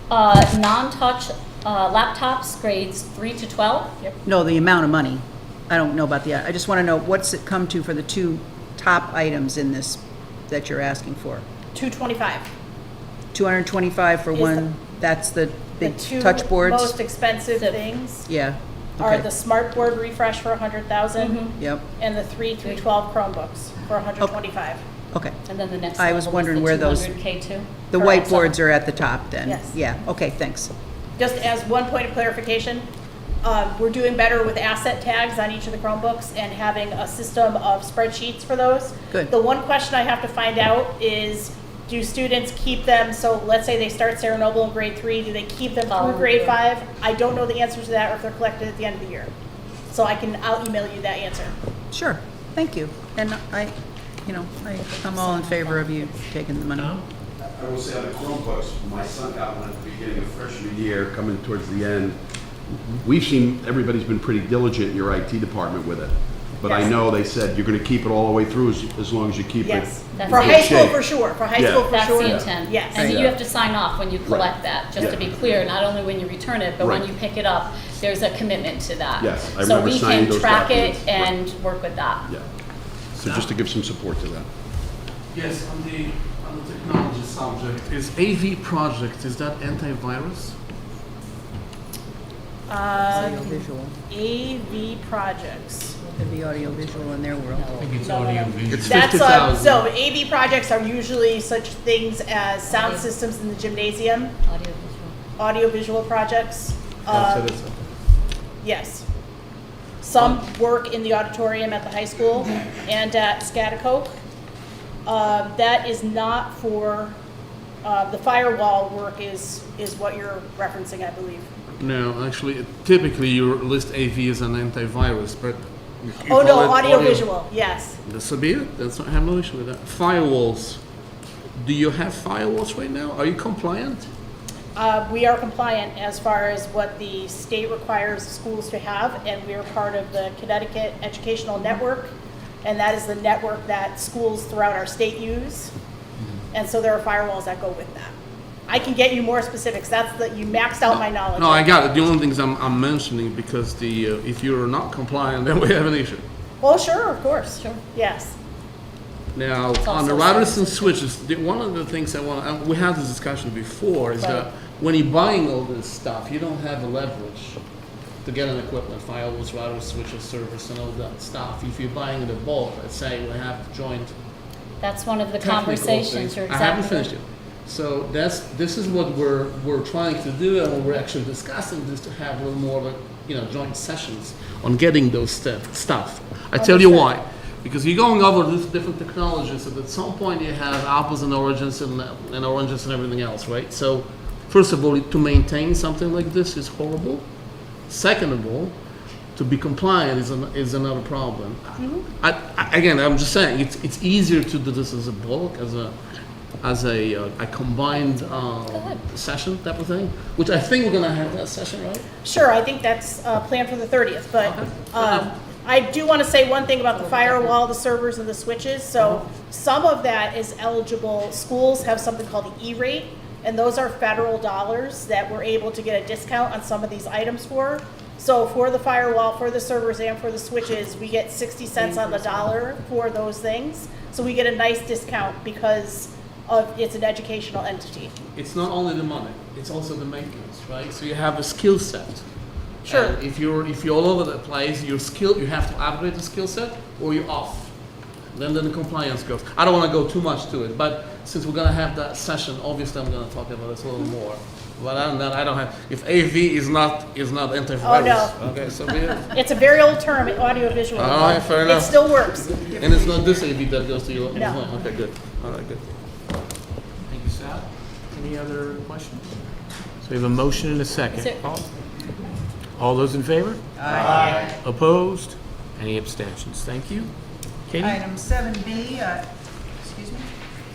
non-touch laptops, grades 3 to 12. No, the amount of money. I don't know about I just want to know, what's it come to for the 2 top items in this that you're asking for? $225. 225 for Is one, that's the The big 2 touch boards? most expensive things Yeah, are okay, the smart board refresh for $100,000 yep, and the 3 through 12 Chromebooks for $125. okay. And then the next I was level wondering is where the those- 200K2. The Correct. whiteboards are at the top then? Yes. Yeah, okay, thanks. Just as one point of clarification, we're doing better with asset tags on each of the Chromebooks and having a system of spreadsheets for those. Good. The one question I have to find out is, do students keep them, so let's say they start Sarah Noble in grade 3, do they keep them Oh, through grade yeah. 5? I don't know the answer to that, or if they're collected at the end of the year. So I'll email you that answer. Sure, thank you. And I'm all in favor of you taking the money. I will say on the Chromebooks, my son got one at the beginning of freshman year, coming towards the end. We've seen, everybody's been pretty diligent in your IT department with it. but I Yes. know they said you're gonna keep it all the way through as long as you keep it. Yes, That's for it. high school shape. for sure, for high Yeah. school for That's sure. the intent. Yes. And Yeah. you have to sign off when you collect that, just to Yeah. be clear, not only when you return it, but when Right. you pick it up, there's a commitment to that. Yes, I remember signing So we those can track it documents. Right. and work with that. Yeah, so just to give some support to that. Yes, on the technology subject, is AV project, is that antivirus? Audio-visual. AV projects. Could be audio-visual in their world. I think it's No, no, no. audio visual. It's That's, 50,000. so AV projects are usually such things as sound systems in the gymnasium, audio-visual projects. That's it, it's- Yes. Some work in the auditorium at the high school and at Scotticoke. That is not for, the firewall work is what you're referencing, I believe. No, actually, typically you list AV as an antivirus, but. you Oh, no, call it audio-visual, yes. This will be it, that's not, I have no issue with that. Firewalls, do you have firewalls right now? Are you compliant? We are compliant as far as what the state requires schools to have, and we are part of the Connecticut Educational Network, and that is the network that schools throughout our state use. And so there are firewalls that go with that. I can get you more specifics. You maxed out my knowledge. No, I got it. The only things I'm mentioning because if you're not compliant, then we have an issue. Well, sure, of course. Sure. Yes. Now, It's on the also routers and switches, one of the things we had this discussion before, is Right. that when you're buying all this stuff, you don't have the leverage to get an equipment, firewalls, routers, switches, servers, and all that stuff. If you're buying it in bulk, let's say we have joint That's one of the technical conversations, things. you're I haven't exactly finished it. So this is what we're trying to do, and what we're actually discussing is to have a little more like, joint sessions on getting those stuff. I tell you why. Because you're going over these different technologies, and at some point you have apples and oranges and oranges and everything else, right? So, first of all, to maintain something like this is horrible. Second of all, to be compliant is another problem. Again, I'm just saying it's easier to do this as a bulk, as a combined session type of thing, which I think we're gonna have that session, right? Sure, I think that's planned for the 30th, but I do want to say one thing about the firewall, the servers, and the switches. So some of that is eligible. Schools have something called the E-rate, and those are federal dollars that we're able to get a discount on some of these items for. So for the firewall, for the servers, and for the switches, we get 60 cents on the dollar for those things. So we get a nice discount because it's an educational entity. It's not only the money; it's also the maintenance, right? So you have a skill set. Sure. And if you're all over the place, you have to upgrade the skill set, or you're off. Then the compliance goes. I don't want to go too much to it, but since we're gonna have that session, obviously I'm gonna talk about this a little more. But other than that, I don't have. If AV is not antivirus, Oh, no. okay, so be it. It's a very old term, audiovisual. All right, fair It enough. still works. And it's not this AV that goes to your. No. Okay, good. All right, good. Thank you, Sal. Any other questions? So we have a motion and a second. Is it- All those in favor? Aye. Opposed? Any abstentions? Thank you. Katie? Item 7B, excuse me?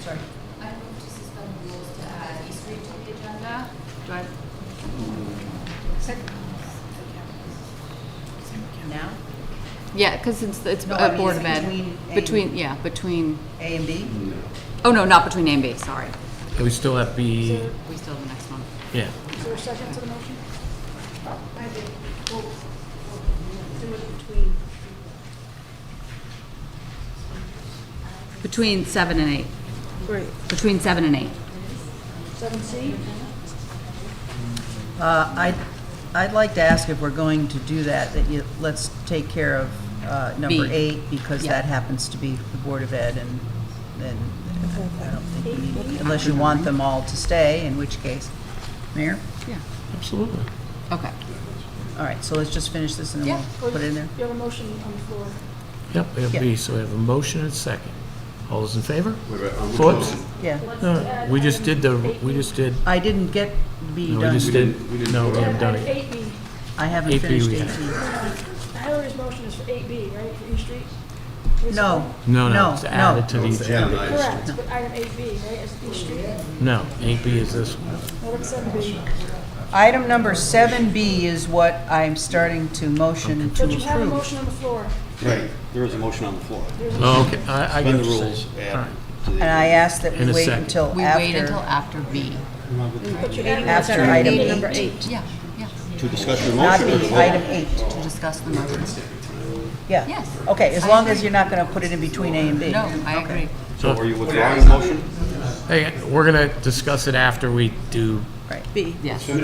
Sorry. I move to suspend the rules to add East Street to the agenda. Do I? Now? Yeah, because it's No, a I mean, Board it's of Ed. Between, A and B? oh, no, not between A and B, sorry. And we still have B, We still have the next one. yeah. Is there a second to the motion? I did. We'll do it between. Between 7 and 8. Great. Between 7 and 8. 7C? I'd like to ask if we're going to do that, let's take care of number B. 8, because Yeah. that happens to be the Board of Ed, and then I don't think we need, unless you want them all to stay, in which case, Mayor? Yeah. Absolutely. Okay. All right, so let's just finish this and then Yeah. we'll put it in there. You have a motion on the floor. Yep, we have Yeah. B, so we have a motion and a second. All those in favor? Wait, on which Thoughts? one? Yeah, No, we just did, I didn't get B no, we done. just did, no, we haven't done it. 8B. I haven't 8B finished we 18. have. Hillary's motion is for 8B, right, for East Street? No, No, it's no. added to No, the it's agenda. added. Correct, but item 8B, right, is East Street? No, 8B is this one. No, it's 7B. Item number 7B is what I'm starting to motion to But you have a approve. motion on the floor. Right, there is a motion on the floor. Oh, okay, I get Suspend what the you're rules, saying. add All right. to the. And I ask that In we a wait second. until We wait until after B. after item number 8. 8. Yeah, yeah, To discuss your Not motion or to B, vote? item 8. to discuss the motion. Yeah. Yes. Okay, as I long as agree. you're not going to put it in between A and B. No, I agree. So are you withdrawing the motion? Hey, we're gonna discuss it after we do, Right. B. Yes. And,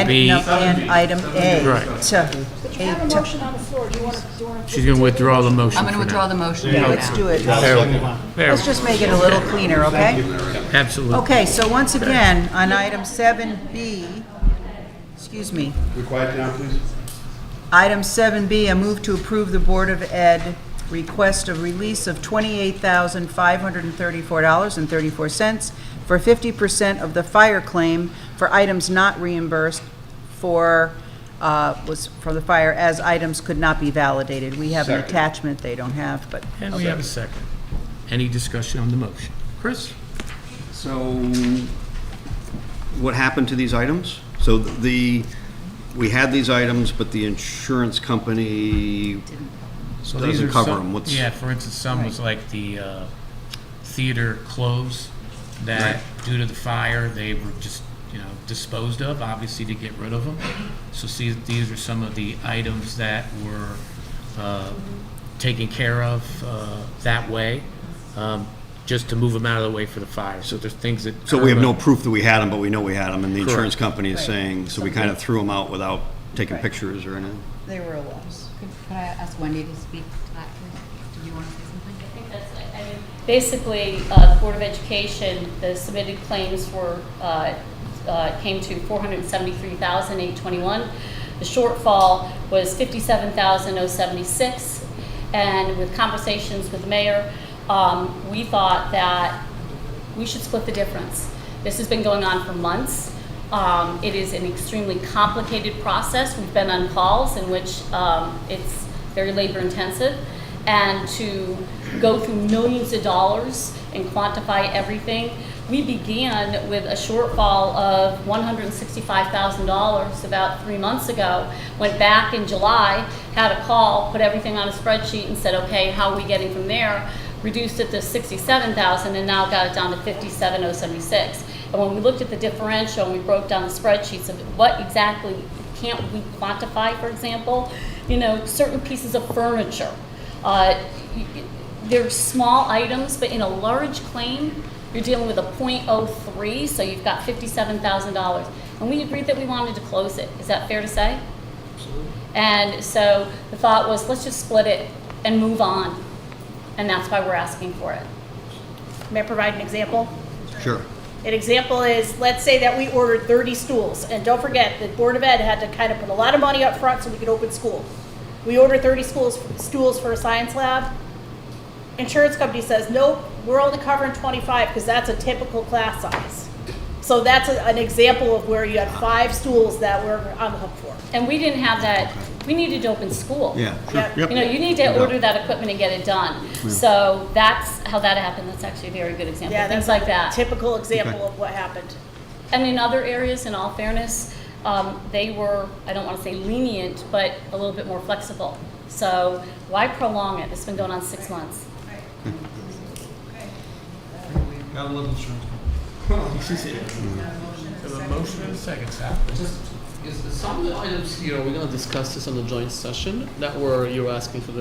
B. no, and item A. Right. To, But you have a A to, motion on the floor, do you want to? she's gonna withdraw the motion I'm going to for withdraw now. the motion yeah, right let's now. do it. There we go. There Let's we just make it a little cleaner, okay? go. Absolutely. Okay, so once again, on item 7B, excuse me, Be quiet down, please. item 7B, I move to approve the Board of Ed request of release of $28,534.34 for 50% of the fire claim for items not reimbursed was for the fire, as items could not be validated. We have an Second. attachment they don't have, but And we have a second. Any discussion on the motion? Chris? So what happened to these items? So we had these items, but the insurance company So doesn't these are cover some- them. What's? Yeah, for instance, some was like the theater clothes that, due to the fire, they were just, disposed of, obviously to get rid of them. So see, these are some of the items that were taken care of that way, just to move them out of the way for the fire. So there's things that. So we have no proof that we had them, but we know we had them, and the insurance Correct. company is saying, so we kind of threw them out without taking pictures or anything. they were a loss. Could I ask Wendy to speak to that, please? Did you want to say something? I think that's, I mean, basically, the Board of Education, the submitted claims were, came to $473,821. The shortfall was $57,076. And with conversations with the mayor, we thought that we should split the difference. This has been going on for months. It is an extremely complicated process. We've been on calls in which it's very labor intensive. And to go through millions of dollars and quantify everything, we began with a shortfall of $165,000 about 3 months ago, went back in July, had a call, put everything on a spreadsheet and said, okay, how are we getting from there? Reduced it to $67,000 and now got it down to $57,076. And when we looked at the differential and we broke down the spreadsheets of what exactly can't we quantify, for example, certain pieces of furniture. They're small items, but in a large claim, you're dealing with a .03, so you've got $57,000. And we agreed that we wanted to close it. Is that fair to say? Absolutely. And so the thought was, let's just split it and move on. And that's why we're asking for it. May I provide an example? Sure. An example is, let's say that we ordered 30 stools, and don't forget, the Board of Ed had to kind of put a lot of money up front so we could open school. We ordered 30 stools for a science lab. Insurance company says, nope, we're only covering 25 because that's a typical class size. So that's an example of where you had 5 stools that we're on the hook for. And we didn't have that, we needed to open school. Yeah, Yep. sure. Yep. You need to order that equipment and get it done. So that's how that happened. That's actually a very good example. Yeah, Things that's like that. typical example of what happened. And in other areas, in all fairness, they were, I don't want to say lenient, but a little bit more flexible. So why prolong it? It's been going on 6 months. Got a little insurance. We have a motion and a second, Sal. Some of the items here, we're gonna discuss this on the joint session, that were, you're asking for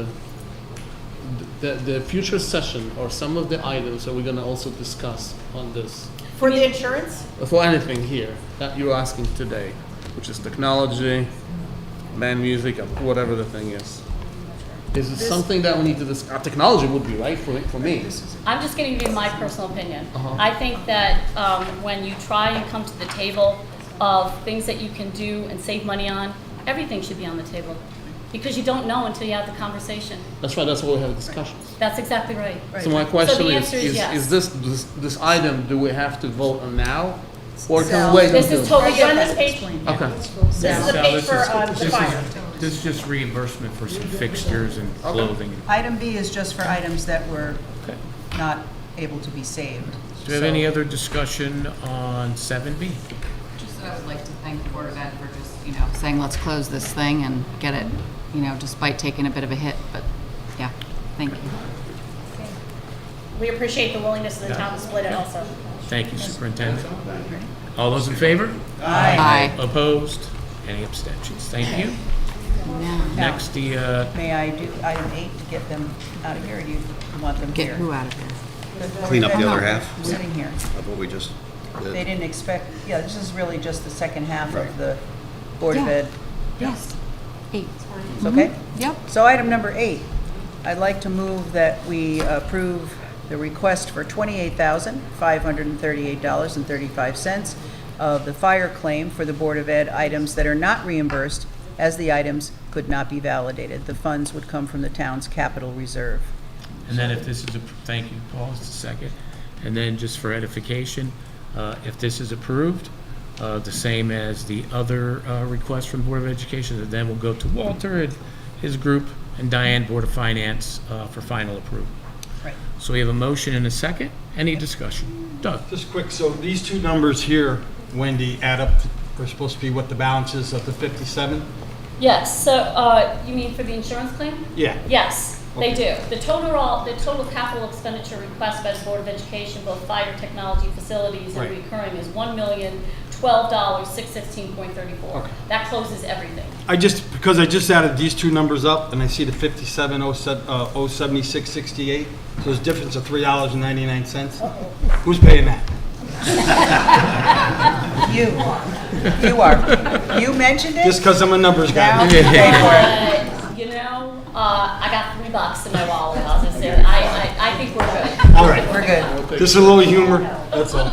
the future session, or some of the items that we're gonna also discuss on this. For the insurance? For anything here, that you're asking today, which is technology, band music, whatever the thing is. Is it something that we need to discuss? Technology would be, right, for me. I'm just going to give you my personal opinion. Uh-huh. I think that when you try and come to the table of things that you can do and save money on, everything should be on the table. Because you don't know until you have the conversation. That's right, that's why we have discussions. That's exactly right. So my question So the is, answer is yes. this item, do we have to vote on now? Or can So- we wait This until? is totally Are you on this different. page? Okay. This is the Sal, page for the fire. This is just reimbursement for some fixtures and clothing. Item B is just for items that were not able to be saved. Do you have any other discussion on 7B? Just that I would like to thank the Board of Ed for just, saying, let's close this thing and get it, despite taking a bit of a hit, but, yeah, thank you. We appreciate the willingness of the town to split it also. Thank you, Superintendent. All those in favor? Aye. Opposed? Any abstentions? Thank you. Now, Next, the, May I do item 8 to get them out of here, or do you want them get here? who out of here? Clean up the other half Sitting here. of what we just They did. didn't expect, yeah, this is really just the second half of the Board of Yeah. Ed. Yes. 8. It's okay? Yep. So item number 8, I'd like to move that we approve the request for $28,538.35 of the fire claim for the Board of Ed items that are not reimbursed, as the items could not be validated. The funds would come from the town's capital reserve. and then if this is, thank you, Paul, it's the second. And then just for edification, if this is approved, the same as the other request from the Board of Education, then we'll go to Walter and his group and Diane, Board of Finance, for final approval. Right. So we have a motion and a second. Any discussion? Doug? Just quick, so these two numbers here, Wendy, add up, are supposed to be what the balance is of the 57? Yes, so, you mean for the insurance claim? Yeah. Yes, they Okay. do. The total capital expenditure request by the Board of Education, both fire technology facilities and Right. recurring, is $1,012,616.34. Okay. That closes everything. Because I just added these two numbers up, and I see the 57,076.68, so there's a difference of $3.99. Who's paying that? You are. You mentioned it? Just because I'm a numbers Now, guy. pay for it. I got $3 in my wallet. I'll just say, I think we're good. All right. We're good. Just a little humor, that's all.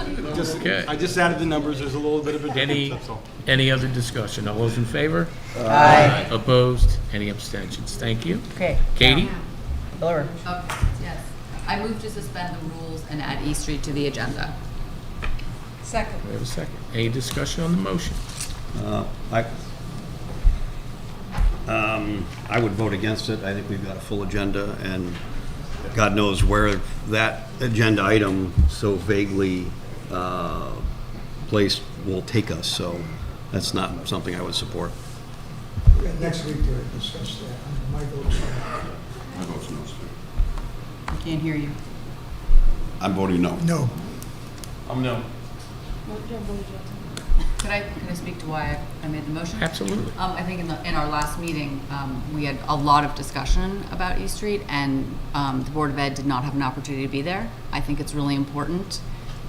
Okay. I just added the numbers, there's a little bit of a difference, that's all. Any other discussion? All those in favor? Aye. Opposed? Any abstentions? Thank you. Okay. Katie? Laura. Yes. I move to suspend the rules and add E Street to the agenda. Second. We have a second. Any discussion on the motion? I would vote against it. I think we've got a full agenda, and God knows where that agenda item so vaguely placed will take us, so that's not something I would support. Next week to discuss that. My vote's My vote's no, sir. I can't hear you. I'm voting no. no. I'm no. Could I speak to why I made the motion? Absolutely. I think in our last meeting, we had a lot of discussion about East Street, and the Board of Ed did not have an opportunity to be there. I think it's really important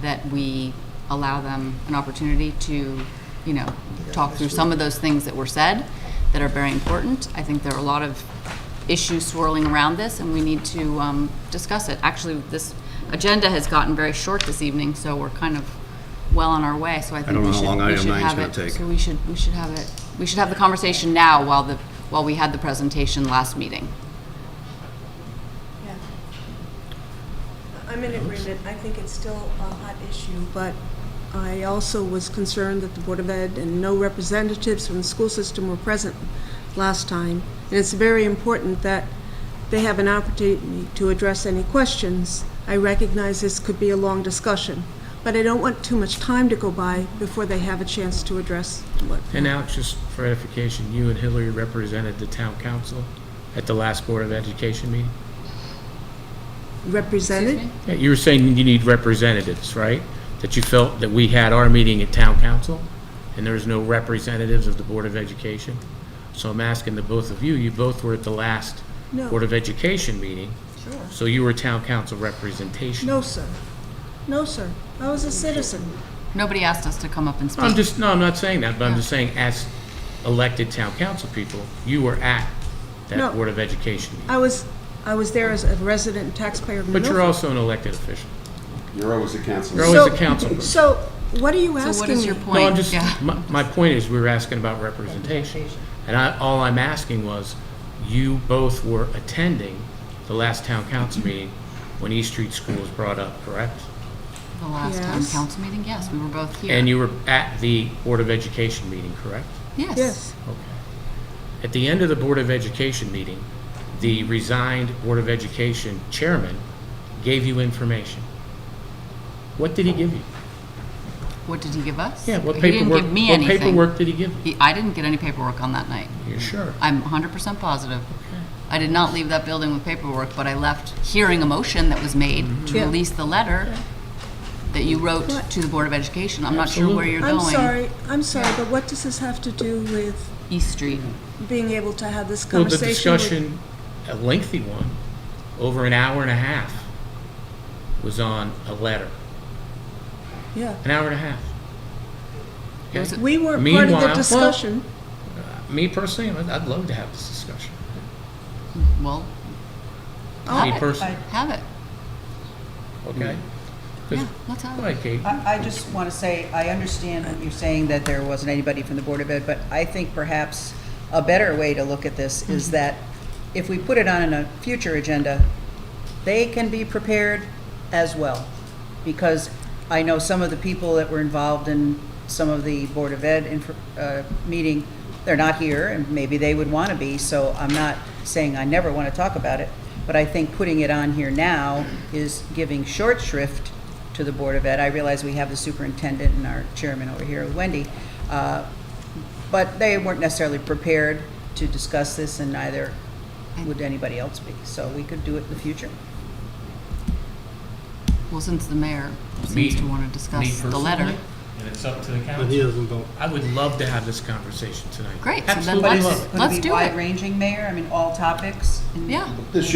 that we allow them an opportunity to, talk through some of those things that were said that are very important. I think there are a lot of issues swirling around this, and we need to discuss it. Actually, this agenda has gotten very short this evening, so we're kind of well on our way. So I think don't know we how should, long we item should 9 is have gonna it. take. So we should have it. We should have the conversation now while we had the presentation last meeting. Yeah. I'm in agreement. I think it's still a hot issue, but I also was concerned that the Board of Ed and no representatives from the school system were present last time. And it's very important that they have an opportunity to address any questions. I recognize this could be a long discussion, but I don't want too much time to go by before they have a chance to address what. And Alex, just for edification, you and Hillary represented the town council at the last Board of Education meeting? Represented? Yeah, you were saying you need representatives, right? That you felt that we had our meeting at town council, and there was no representatives of the Board of Education. So I'm asking the both of you, you both were at the last No. Board of Education meeting, Sure. so you were town council representation. No, sir. No, sir. I was a citizen. Nobody asked us to come up and speak. I'm not saying that, but I'm just saying as elected town council people, you were at that No. Board of Education meeting. I was there as a resident taxpayer of But you're Milford. also an elected official. You're always a council. You're always a council person. So, what are you asking me? So what is your point? No, I'm just, Yeah. my point is, we were asking about representation. And all I'm asking was, you both were attending the last town council meeting when East Street School was brought up, correct? The last town Yes. council meeting, yes, we were both here. And you were at the Board of Education meeting, correct? Yes. Yes. Okay. At the end of the Board of Education meeting, the resigned Board of Education chairman gave you information. What did he give you? What did he give us? Yeah, what He didn't paperwork, give me what anything. paperwork did he give you? I didn't get any paperwork on that night. You're sure? I'm 100% positive. I did not leave that building with paperwork, but I left hearing a motion that was made to Yeah. release the letter that you wrote What? to the Board of Education. I'm not sure where you're I'm going. sorry, but what does this have to do with East Street. being able to have this Well, the conversation? with- discussion, a lengthy one, over an hour and a half, was on a letter. Yeah, An hour and a half. It was a- we were part of Meanwhile- the well, discussion. Me personally, I'd love to have this discussion. Well, Me have it. personally, Have it. okay? 'Cause- Yeah, let's have Go it. ahead, Kate. I just want to say, I understand what you're saying, that there wasn't anybody from the Board of Ed, but I think perhaps a better way to look at this is that if we put it on a future agenda, they can be prepared as well. Because I know some of the people that were involved in some of the Board of Ed meeting, they're not here, and maybe they would want to be, so I'm not saying I never want to talk about it, but I think putting it on here now is giving short shrift to the Board of Ed. I realize we have the superintendent and our chairman over here, Wendy, but they weren't necessarily prepared to discuss this, and neither would anybody else be, so we could do it in the future. Well, since the mayor Me- seems to want to Me discuss the letter. personally, and it's up to the council. But he doesn't vote. I would love to have this conversation tonight. Great, so then Absolutely let's- love it. Could let's it be do it. wide-ranging, Mayor? I mean, all topics? And Yeah,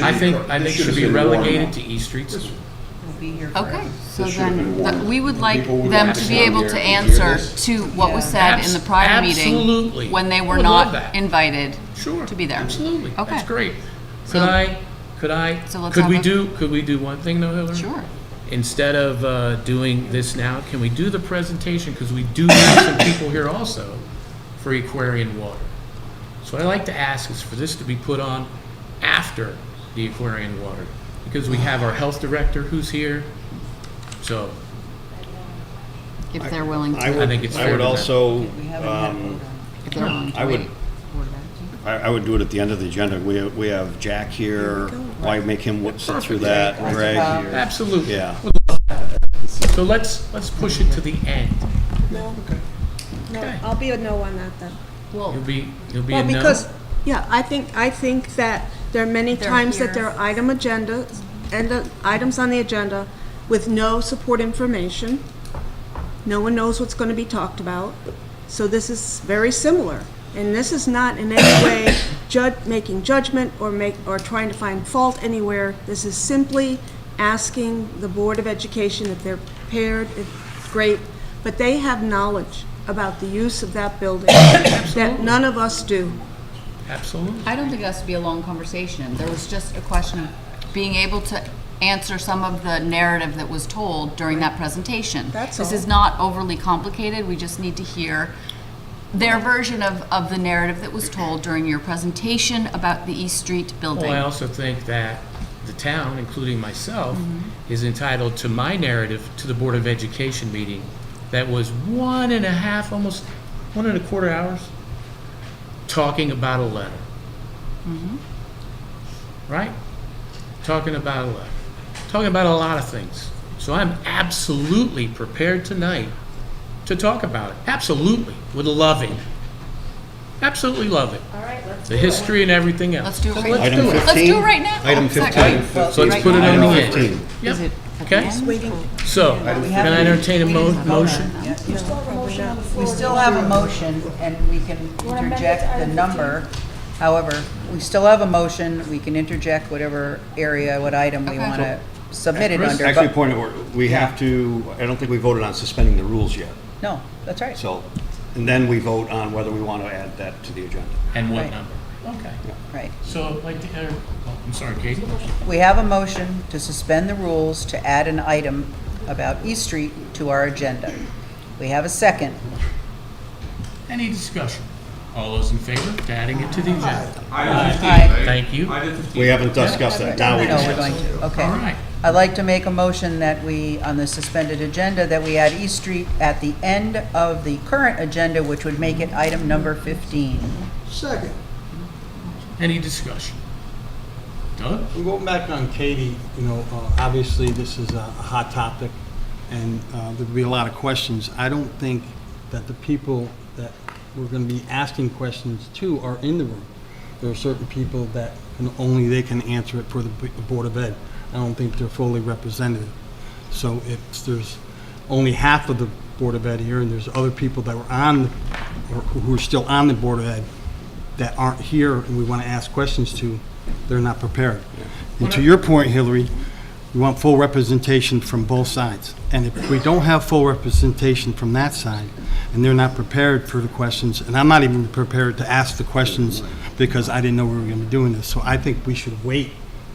I think it should be relegated to East Street. We'll be here for okay. it. So This should have been then, warned. we would like People would them have to to be come able here to and hear answer this. to what was said in the prior meeting. Absolutely. When they I were would love not that. invited Sure. to be there. Absolutely. Okay. That's great. So- Could I, So let's could have we a- do one thing though, Hillary? Sure. Instead of doing this now, can we do the presentation? Because we do have some people here also for Aquarian water. So what I'd like to ask is for this to be put on after the Aquarian water. Because we have our health director who's here. So If they're willing I to, would, think it's I fair would to them. also, We haven't had a vote on it. if they're willing to I would- wait. I would do it at the end of the agenda. We have Jack here. Why make him sit through that? Greg here. absolutely. Yeah. So let's push it to the end. No, no, Okay. I'll be a no on that then. You'll be Well, a no? because, yeah, I think that there are many They're times that here. there are items on the agenda with no support information. No one knows what's going to be talked about. So this is very similar. And this is not in any way making judgment or trying to find fault anywhere. This is simply asking the Board of Education if they're prepared, it's great, but they have knowledge about the use of that building that none of us do. Absolutely. I don't think it has to be a long conversation. There was just a question of being able to answer some of the narrative that was told during that presentation. That's This all. is not overly complicated. We just need to hear their version of the narrative that was told during your presentation about the East Street building. Well, I also think that the town, including myself, is entitled to my narrative to the Board of Education meeting that was 1.5, almost 1.25 hours, talking about a letter. Right? Talking about a letter. Talking about a lot of things. So I'm absolutely prepared tonight to talk about it. Absolutely. Would love it. Absolutely love it. All right, let's The history and everything else. Let's do it right now. Item 15? Let's do it right now. Item Is that 15. great? So let's put it on Item the end. 15. Yep. Is it Okay? Waiting. So, We can haven't- I entertain a we didn't vote on motion? it yet. We still have a motion on the floor. We still have a motion, and we can wanna amend it to interject the item number. However, we still have a motion, we can interject whatever area, what item we Okay. want to submit it Chris? under. Actually, but- point of order, we have to, I don't think we voted on suspending the rules yet. No, that's right. So, and then we vote on whether we want to add that to the agenda. And what Right. number? Okay. Right. So, I'd like to enter, oh, I'm sorry, Kate. We have a motion to suspend the rules to add an item about East Street to our agenda. We have a second. Any discussion? All those in favor of adding it to the agenda? Aye. Thank you. We haven't discussed that, now we No, we're discuss going it. to, okay. All right. I'd like to make a motion that we, on the suspended agenda, that we add East Street at the end of the current agenda, which would make it item number 15. Second. Any discussion? Doug? I'm going back on Katie, obviously this is a hot topic. and there'll be a lot of questions. I don't think that the people that we're going to be asking questions to are in the room. There are certain people that only they can answer it for the Board of Ed. I don't think they're fully represented. So if there's only half of the Board of Ed here, and there's other people that were on, or who are still on the Board of Ed that aren't here and we want to ask questions to, they're not prepared. And to your point, Hillary, we want full representation from both sides. And if we don't have full representation from that side, and they're not prepared for the questions, and I'm not even prepared to ask the questions because I didn't know we were going to be doing this. So I think we should wait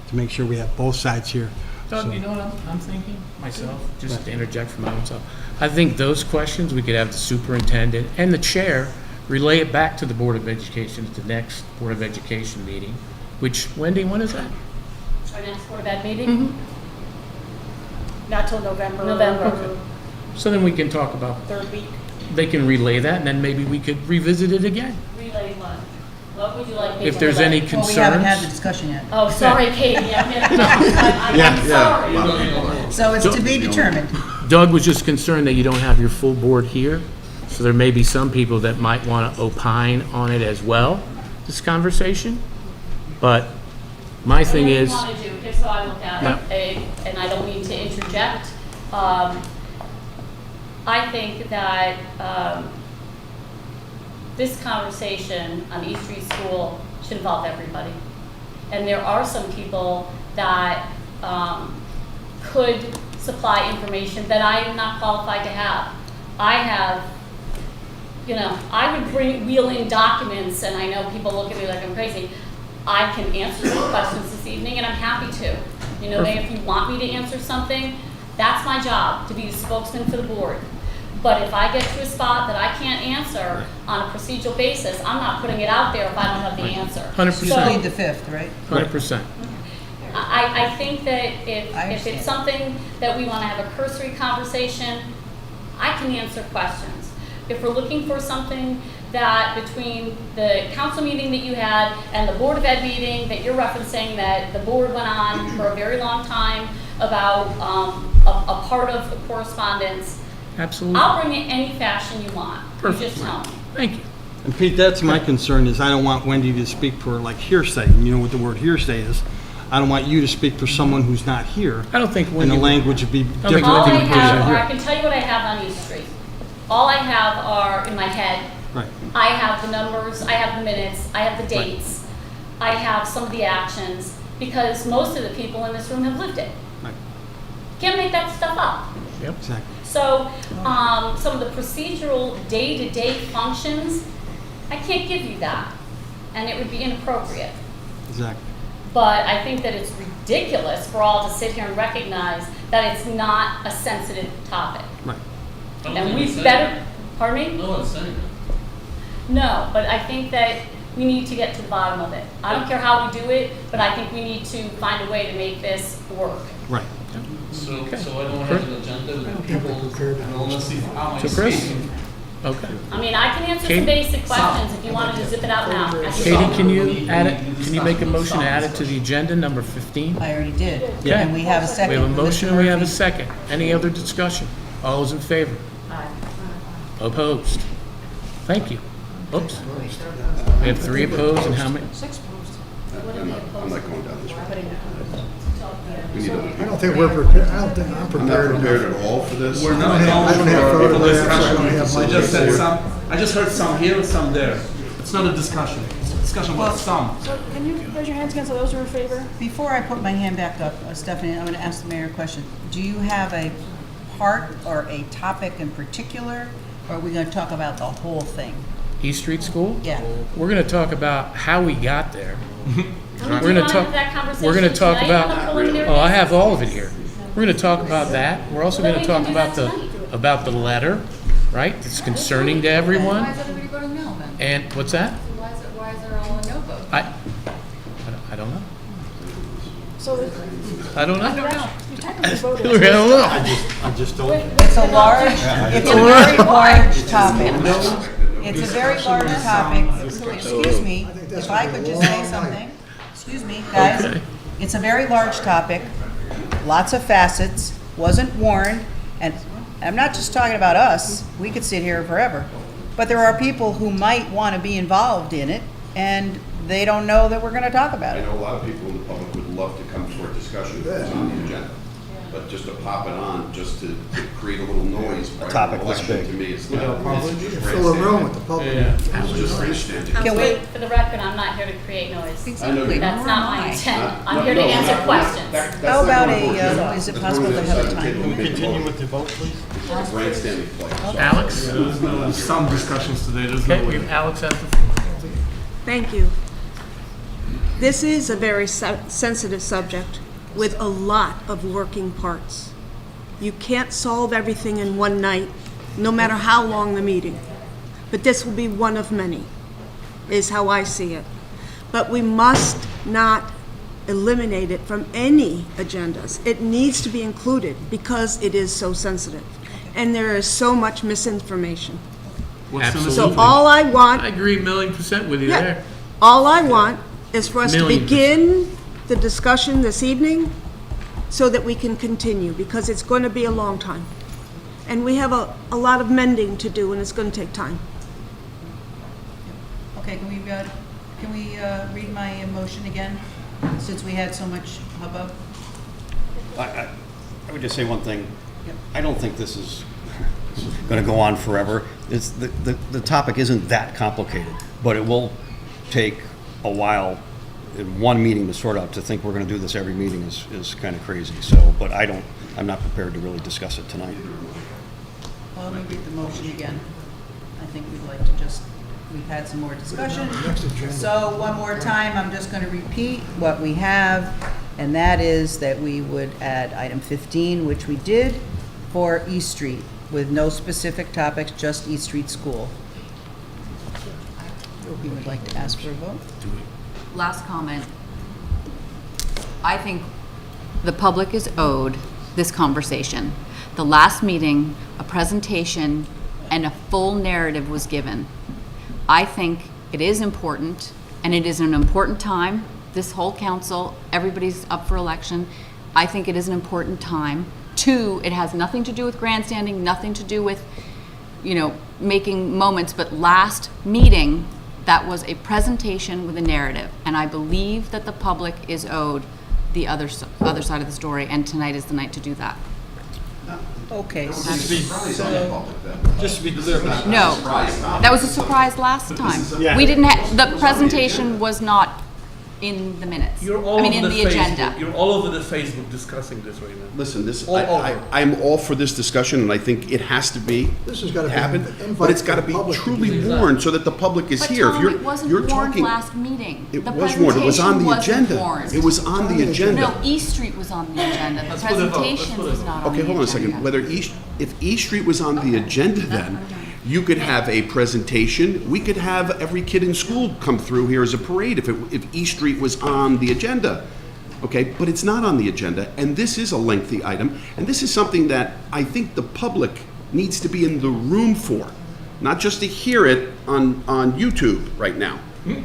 to make sure we have both sides here. Doug, you know what I'm thinking myself, just to interject for my own self. I think those questions, we could have the superintendent and the chair relay it back to the Board of Education at the next Board of Education meeting, which, Wendy, when is that? Our next Board of Ed meeting? Not till November. November. So then we can talk about, Third week. they can relay that, and then maybe we could revisit it again. Relay what? What would you like me to If there's relay? any concerns. Well, we haven't had the discussion yet. Oh, sorry, Katie, I'm sorry. So it's to be determined. Doug was just concerned that you don't have your full board here, so there may be some people that might want to opine on it as well, this conversation. But my thing is, What I want to do, here's how I look at it, and I don't mean to interject. I think that this conversation on East Street School should involve everybody. And there are some people that could supply information that I am not qualified to have. I have, you know, I would wheel in documents, and I know people look at me like I'm crazy. I can answer some questions this evening, and I'm happy to. You know, if you want me to answer something, that's my job, to be the spokesman for the board. But if I get to a spot that I can't answer on a procedural basis, I'm not putting it out there if I don't have the answer. 100%. You plead the fifth, right? 100%. I think that if understand. it's something that we want to have a cursory conversation, I can answer questions. If we're looking for something that between the council meeting that you had and the Board of Ed meeting that you're referencing, that the board went on for a very long time about a part of the correspondence, Absolutely. I'll bring it any fashion you want. Perfect. You just tell me. Thank you. And Pete, that's my concern, is I don't want Wendy to speak for like hearsay. You know what the word hearsay is. I don't want you to speak for someone who's not here. I don't think And Wendy the would- language would be think different All than I the person have, or I here. can tell you what I have on East Street. All I have are in my head. Right. I have the numbers, I have the minutes, I have the dates, I have some of the actions, because most of the people in this room have lived it. Right. Can't make that stuff up. Yep. Exactly. So, some of the procedural day-to-day functions, I can't give you that, and it would be inappropriate. Exactly. But I think that it's ridiculous for all to sit here and recognize that it's not a sensitive topic. Right. And we better, pardon me? No one's saying that. No, but I think that we need to get to the bottom of it. I don't care how we do it, but I think we need to find a way to make this work. Right. So, Okay. so I don't have an agenda with people, and honestly, how So I Chris? speak. Okay. I mean, I can answer Katie? some basic questions if you wanted to zip it out now. I can Katie, solve can you add it, can you make a motion to add it to the agenda, number 15? I already did. Okay. And we have a second. We have a from Mr. motion and we have a Murphy. second. Any other discussion? All those in favor? Opposed? Thank you. Oops. We have 3 opposed and how many? I'm not going down this road. We need to- I don't think we're prepared, I don't think I'm I'm not prepared prepared enough. at all for this. We're I not don't have going for photographs, people I don't have discussion. my I just said report. some, I just heard some here and some there. It's not a discussion. It's a discussion about some. So can you raise your hands again so those who are in favor? Before I put my hand back up, Stephanie, I'm going to ask the mayor a question. Do you have a part or a topic in particular, or are we going to talk about the whole thing? East Street School? Yeah. We're going to talk about how we got there. Do We're you going to want to talk. have that conversation We're going to talk tonight on the about. preliminary Oh, I basis? have all of it here. We're going to talk about that. We're also Well, going to then we talk can about do the that about the letter, right? It's concerning to Why everyone. is everybody voting no then? And what's that? Why is there all a no vote? I don't know. So I don't know. you technically voted. Hillary, I don't know. I just told you. It's a large, it's a very large topic. It's a very large topic. Excuse me, if I could just say something. Excuse me, guys. It's a very large topic, lots of facets, wasn't warned, and I'm not just talking about us, we could sit here forever, but there are people who might want to be involved in it, and they don't know that we're going to talk about I it. know a lot of people in the public would love to come for a discussion if it's on the agenda. But just to pop it on, just to create a little noise prior to topic the this election, big. to me, it's Fill not. the room with the public. It's just grandstanding. Can we, For the record, I'm not here to create noise. exactly, That's nor not am my I. intent. I'm here to answer questions. How about is it possible to have a time limit? Continue with the vote, please. Grandstanding play. Alex? There's no, some discussions today, there's Okay, no we way. have Alex has the floor. Thank you. This is a very sensitive subject with a lot of working parts. You can't solve everything in one night, no matter how long the meeting. But this will be one of many, is how I see it. But we must not eliminate it from any agendas. It needs to be included because it is so sensitive. And there is so much misinformation. So all I want, I agree 1,000,000% with you yeah, there. all I want is for us to 1,000,000%. begin the discussion this evening so that we can continue, because it's going to be a long time. And we have a lot of mending to do, and it's going to take time. Okay, can we read my motion again, since we had so much hubbub? I would just say one thing. Yep. I don't think this is going to go on forever. It's the topic isn't that complicated, but it will take a while in one meeting to sort out. To think we're going to do this every meeting is kind of crazy. So, but I'm not prepared to really discuss it tonight. Well, let me read the motion again. I think we'd like to we've had some more discussion. So one more time, I'm just going to repeat what we have, and that is that we would add item 15, which we did, for East Street, with no specific topics, just East Street School. We would like to ask for a vote. Last comment. I think the public is owed this conversation. The last meeting, a presentation and a full narrative was given. I think it is important, and it is an important time. This whole council, everybody's up for election. I think it is an important time. Two, it has nothing to do with grandstanding, nothing to do with, making moments, but last meeting, that was a presentation with a narrative, and I believe that the public is owed the other side of the story, and tonight is the night to do that. Okay, Just to be clear, No, that was a surprise last time. Yeah. We didn't the presentation was not in the minutes. You're all I mean, over in the agenda. You're all over the Facebook discussing this right now. Listen, All over. I'm all for this discussion, and I think it has to be This has got to be happen, an invite but it's to got to the be public to truly be warned so that the public is But here. Tom, it wasn't you're warned talking, last meeting. it The was warned. It was on the presentation wasn't agenda. warned. It was on the agenda. No, East Street was on the agenda. The Let's put a vote. Let's presentation put a was vote. not on the Okay, agenda. hold on a second. Whether if East Street was on the agenda then, you could have a presentation. We could have every kid in school come through here as a parade if East Street was on the agenda. Okay, but it's not on the agenda, and this is a lengthy item, and this is something that I think the public needs to be in the room for, not just to hear it on YouTube right now.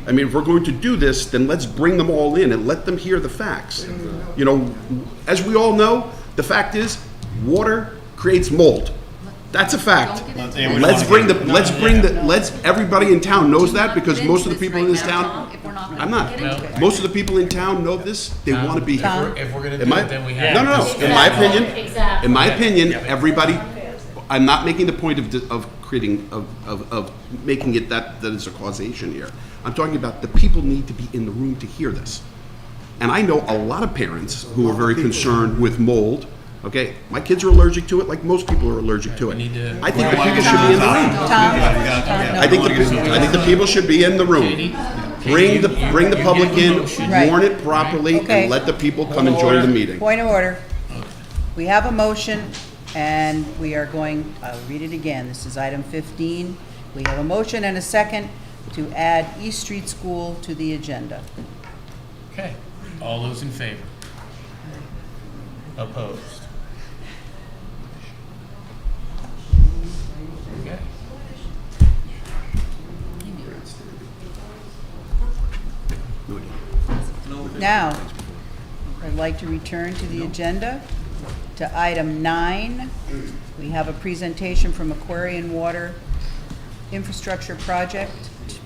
I mean, if we're going to do this, then let's bring them all in and let them hear the facts. As we all know, the fact is, water creates mold. That's a fact. Let's everybody in town knows that, because most of the people in this town, I'm not. Most of the people in town know this. They want to be here. If we're gonna do In my- it, then we have. No. In my opinion, Exactly. in my opinion, everybody, I'm not making the point of creating, of making it that it's a causation here. I'm talking about the people need to be in the room to hear this. And I know a lot of parents who are very concerned with mold. Okay, my kids are allergic to it, like most people are allergic to it. I think the people should be in the room. I think the people should be in the room. Bring the public in, warn it properly, Okay. and let the people come and join the meeting. Point of order. We have a motion, and we are I'll read it again. This is item 15. We have a motion and a second to add East Street School to the agenda. Okay, all those in favor? Opposed? Okay. Now, I'd like to return to the agenda, to item 9. We We have a presentation from Aquarian Water Infrastructure Project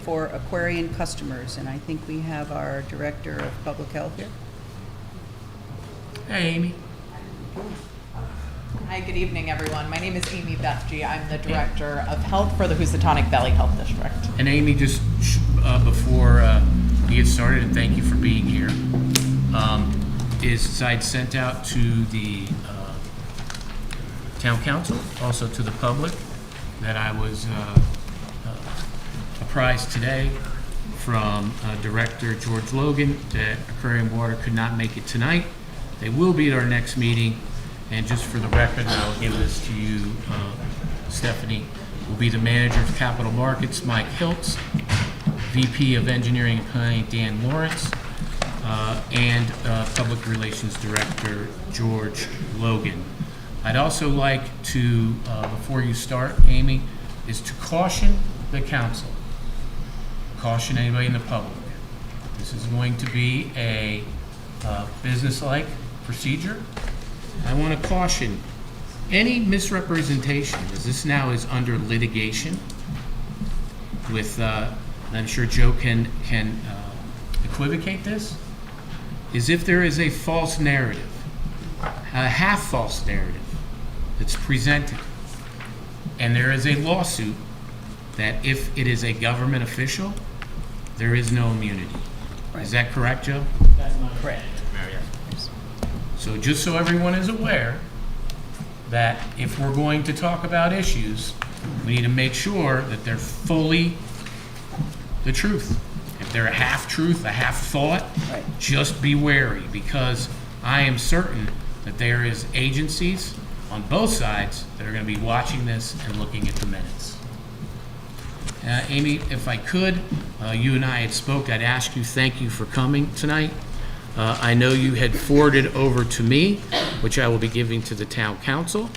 for Aquarian customers, and I think we have our Director of Public Health here. Hey, Amy. Hi, good evening, everyone. My name is Amy Bethge. I'm the Director of Health for the Housatonic Valley Health District. And Amy, just before we get started, and thank you for being here, is I'd sent out to the town council, also to the public, that I was apprised today from Director George Logan that Aquarian Water could not make it tonight. They will be at our next meeting, and just for the record, and I'll give this to you, Stephanie, will be the Manager of Capital Markets, Mike Hiltz, VP of Engineering and Planning, Dan Lawrence, and Public Relations Director, George Logan. I'd also like to, before you start, Amy, is to caution the council, caution anybody in the public. This is going to be a business-like procedure. I want to caution any misrepresentation, as this now is under litigation with, I'm sure Joe can equivocate this, is if there is a false narrative, a half-false narrative that's presented, and there is a lawsuit that if it is a government official, there is no immunity. Is that correct, Joe? That's not correct. So just so everyone is aware that if we're going to talk about issues, we need to make sure that they're fully the truth. If they're a half-truth, a half-thought, just be wary, because I am certain that there is agencies on both sides that are going to be watching this and looking at the minutes. Amy, if I could, you and I had spoke. I'd ask you, thank you for coming tonight. I know you had forwarded over to me, which I will be giving to the town council.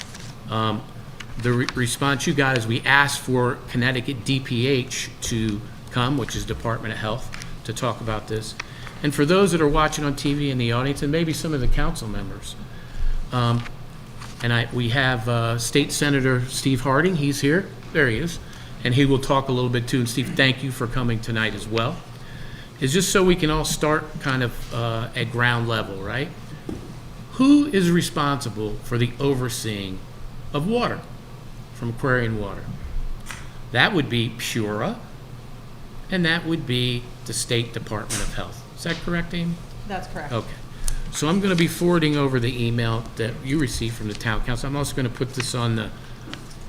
The response you got is we asked for Connecticut DPH to come, which is Department of Health, to talk about this. And for those that are watching on TV in the audience, and maybe some of the council members, we have State Senator Steve Harding. He's here. There he is. And he will talk a little bit too. And Steve, thank you for coming tonight as well. It's just so we can all start kind of at ground level, right? Who is responsible for the overseeing of water from Aquarian Water? That would be Pura, and that would be the State Department of Health. Is that correct, Amy? That's correct. Okay. So I'm going to be forwarding over the email that you received from the town council. I'm also going to put this on the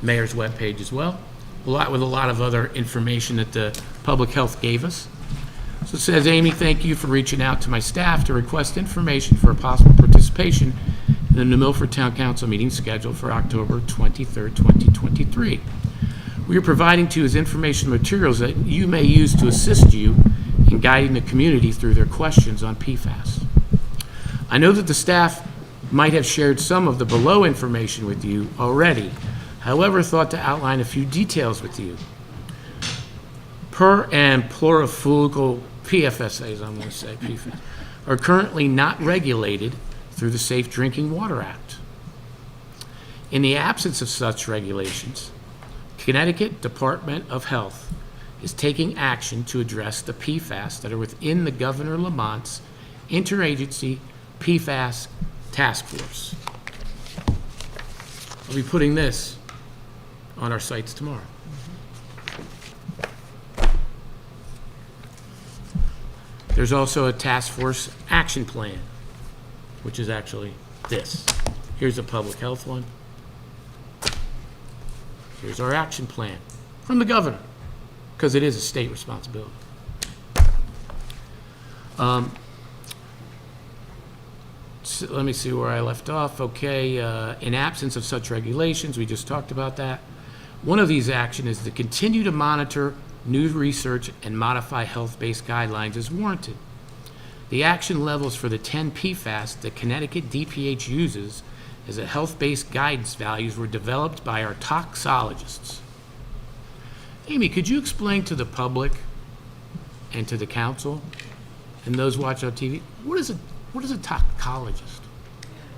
mayor's webpage as well, with a lot of other information that the public health gave us. So it says, Amy, thank you for reaching out to my staff to request information for a possible participation in the New Milford Town Council meeting scheduled for October 23rd, 2023. We are providing to you as information materials that you may use to assist you in guiding the community through their questions on PFAS. I know that the staff might have shared some of the below information with you already, however, thought to outline a few details with you. Per and plurifugal PFSAs, I'm going to say PFAS, are currently not regulated through the Safe Drinking Water Act. In the absence of such regulations, Connecticut Department of Health is taking action to address the PFAS that are within the Governor Lamont's Interagency PFAS Task Force. I'll be putting this on our sites tomorrow. There's also a task force action plan, which is actually this. Here's a public health one. Here's our action plan from the governor, because it is a state responsibility. So let me see where I left off. Okay, in absence of such regulations, we just talked about that. One of these actions is to continue to monitor new research and modify health-based guidelines as warranted. The action levels for the 10 PFAS that Connecticut DPH uses as a health-based guidance values were developed by our toxologists. Amy, could you explain to the public and to the council and those watching on TV, what is a toxicologist?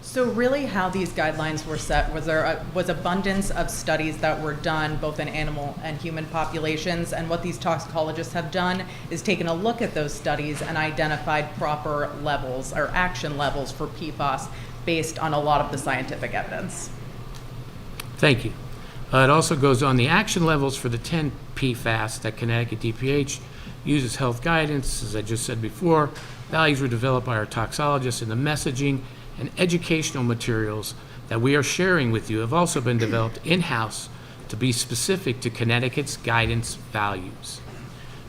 So really how these guidelines were set was was abundance of studies that were done both in animal and human populations, and what these toxicologists have done is taken a look at those studies and identified proper levels or action levels for PFAS based on a lot of the scientific evidence. Thank you. It also goes on the action levels for the 10 PFAS that Connecticut DPH uses health guidance, as I just said before. Values were developed by our toxicologists, and the messaging and educational materials that we are sharing with you have also been developed in-house to be specific to Connecticut's guidance values.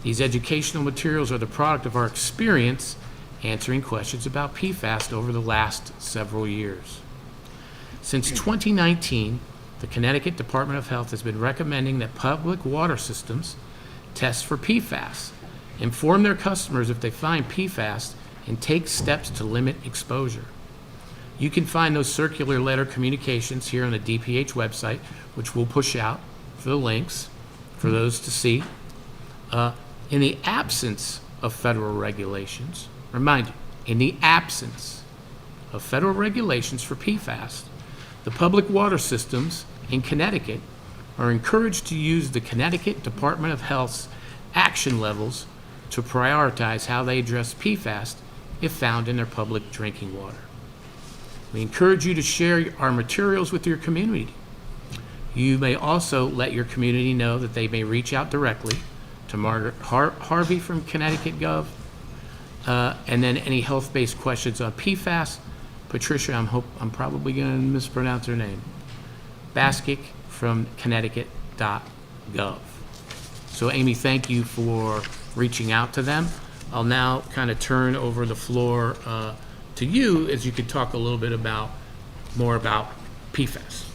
These educational materials are the product of our experience answering questions about PFAS over the last several years. Since 2019, the Connecticut Department of Health has been recommending that public water systems test for PFAS, inform their customers if they find PFAS, and take steps to limit exposure. You can find those circular letter communications here on the DPH website, which we'll push out for the links for those to see. In the absence of federal regulations, remind you, in the absence of federal regulations for PFAS, the public water systems in Connecticut are encouraged to use the Connecticut Department of Health's action levels to prioritize how they address PFAS if found in their public drinking water. We encourage you to share our materials with your community. You may also let your community know that they may reach out directly to Margaret Harvey from Connecticut Gov, and then any health-based questions on PFAS. Patricia, I'm probably going to mispronounce her name. Baskic from Connecticut.gov. So Amy, thank you for reaching out to them. I'll now kind of turn over the floor to you, as you could talk a little bit more about PFAS.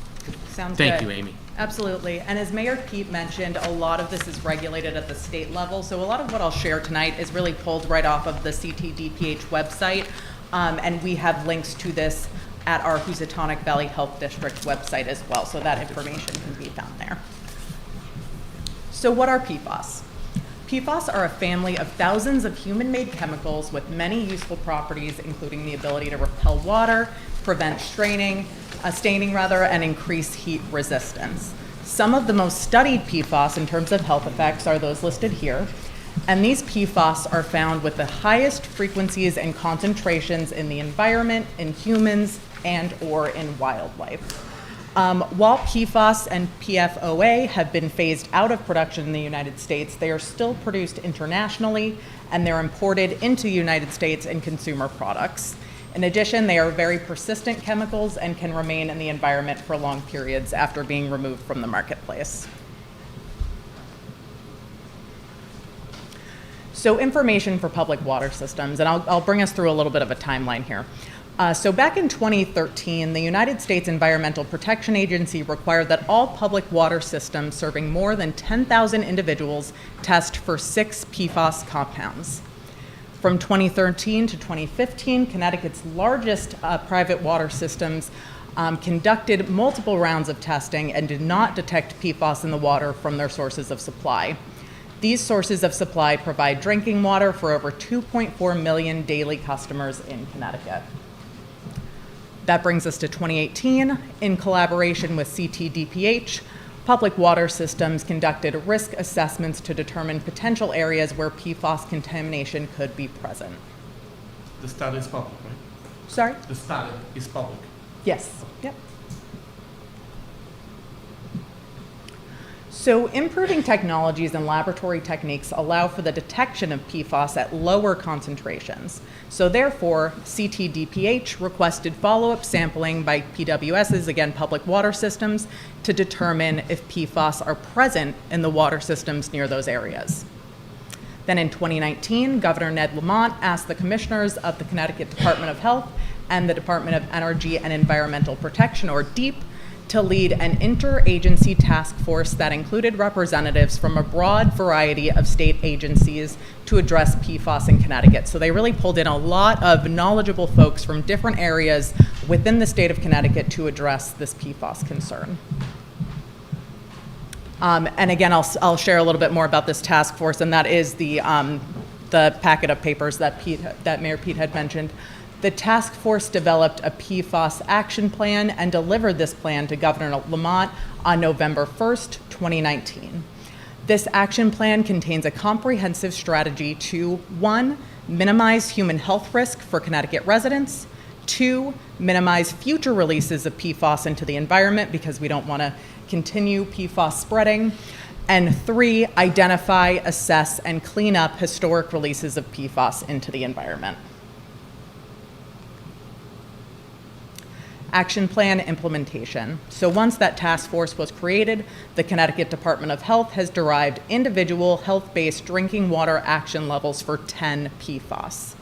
Sounds Thank good. you, Amy. Absolutely. And as Mayor Pete mentioned, a lot of this is regulated at the state level. So a lot of what I'll share tonight is really pulled right off of the CTDPH website. And we have links to this at our Housatonic Valley Health District website as well. So that information can be found there. So what are PFAS? PFAS are a family of thousands of human-made chemicals with many useful properties, including the ability to repel water, prevent staining, and increase heat resistance. Some of the most studied PFAS in terms of health effects are those listed here, and these PFAS are found with the highest frequencies and concentrations in the environment, in humans, and/or in wildlife. While PFAS and PFOA have been phased out of production in the United States, they are still produced internationally, and they're imported into the United States in consumer products. In addition, they are very persistent chemicals and can remain in the environment for long periods after being removed from the marketplace. So information for public water systems, and I'll bring us through a little bit of a timeline here. So back in 2013, the United States Environmental Protection Agency required that all public water systems serving more than 10,000 individuals test for 6 PFAS compounds. From 2013 to 2015, Connecticut's largest private water systems conducted multiple rounds of testing and did not detect PFAS in the water from their sources of supply. These sources of supply provide drinking water for over 2.4 million daily customers in Connecticut. That brings us to 2018. In collaboration with CTDPH, public water systems conducted risk assessments to determine potential areas where PFAS contamination could be present. The study is public, right? Sorry? The study is public. Yes. Yep. So improving technologies and laboratory techniques allow for the detection of PFAS at lower concentrations. So therefore, CTDPH requested follow-up sampling by PWS's, again, public water systems, to determine if PFAS are present in the water systems near those areas. Then in 2019, Governor Ned Lamont asked the commissioners of the Connecticut Department of Health and the Department of Energy and Environmental Protection, or DEEP, to lead an interagency task force that included representatives from a broad variety of state agencies to address PFAS in Connecticut. So they really pulled in a lot of knowledgeable folks from different areas within the state of Connecticut to address this PFAS concern. And again, I'll share a little bit more about this task force, and that is the packet of papers that Mayor Pete had mentioned. The task force developed a PFAS action plan and delivered this plan to Governor Lamont on November 1st, 2019. This action plan contains a comprehensive strategy to 1, minimize human health risk for Connecticut residents, 2, minimize future releases of PFAS into the environment because we don't want to continue PFAS spreading, and 3, identify, assess, and clean up historic releases of PFAS into the environment. Action plan implementation. So once that task force was created, the Connecticut Department of Health has derived individual health-based drinking water action levels for 10 PFAS.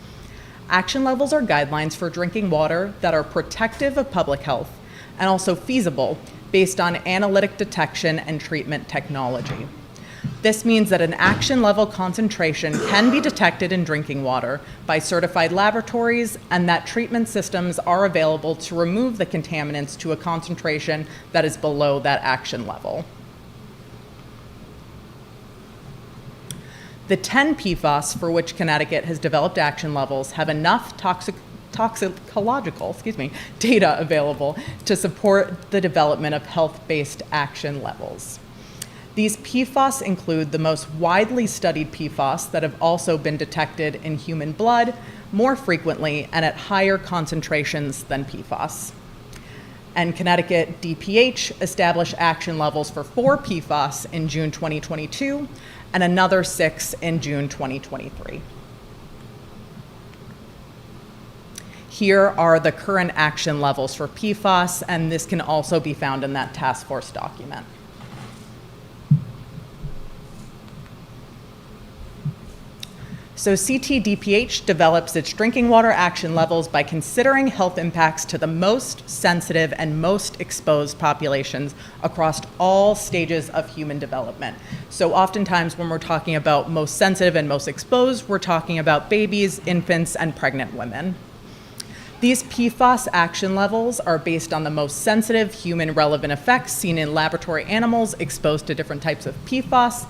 Action levels are guidelines for drinking water that are protective of public health and also feasible based on analytic detection and treatment technology. This means that an action level concentration can be detected in drinking water by certified laboratories and that treatment systems are available to remove the contaminants to a concentration that is below that action level. The 10 PFAS for which Connecticut has developed action levels have enough toxicological data available to support the development of health-based action levels. These PFAS include the most widely studied PFAS that have also been detected in human blood more frequently and at higher concentrations than PFAS. And Connecticut DPH established action levels for 4 PFAS in June 2022 and another 6 in June 2023. Here are the current action levels for PFAS, and this can also be found in that task force document. So CTDPH develops its drinking water action levels by considering health impacts to the most sensitive and most exposed populations across all stages of human development. So oftentimes when we're talking about most sensitive and most exposed, we're talking about babies, infants, and pregnant women. These PFAS action levels are based on the most sensitive human relevant effects seen in laboratory animals exposed to different types of PFAS.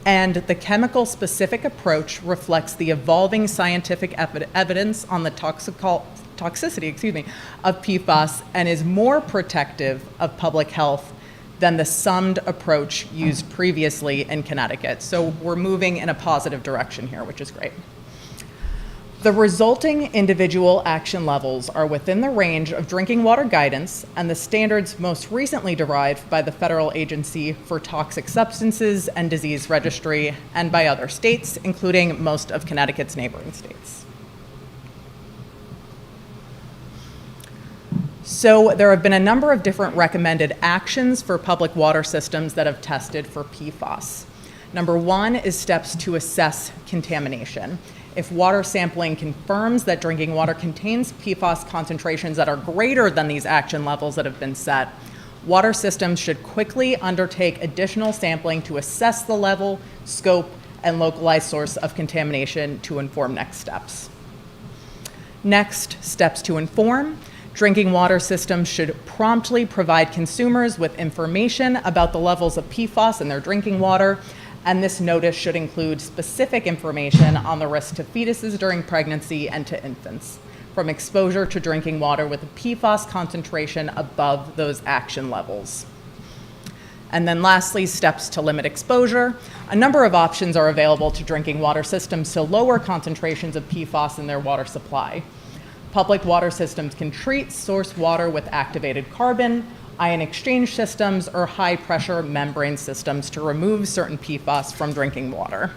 And the chemical-specific approach reflects the evolving scientific evidence on the toxicity of PFAS and is more protective of public health than the summed approach used previously in Connecticut. So we're moving in a positive direction here, which is great. The resulting individual action levels are within the range of drinking water guidance and the standards most recently derived by the Federal Agency for Toxic Substances and Disease Registry and by other states, including most of Connecticut's neighboring states. So there have been a number of different recommended actions for public water systems that have tested for PFAS. Number 1 is steps to assess contamination. If water sampling confirms that drinking water contains PFAS concentrations that are greater than these action levels that have been set, water systems should quickly undertake additional sampling to assess the level, scope, and localized source of contamination to inform next steps. Next, steps to inform. Drinking water systems should promptly provide consumers with information about the levels of PFAS in their drinking water, and this notice should include specific information on the risk to fetuses during pregnancy and to infants from exposure to drinking water with a PFAS concentration above those action levels. And then lastly, steps to limit exposure. A number of options are available to drinking water systems to lower concentrations of PFAS in their water supply. Public water systems can treat source water with activated carbon, ion exchange systems, or high-pressure membrane systems to remove certain PFAS from drinking water.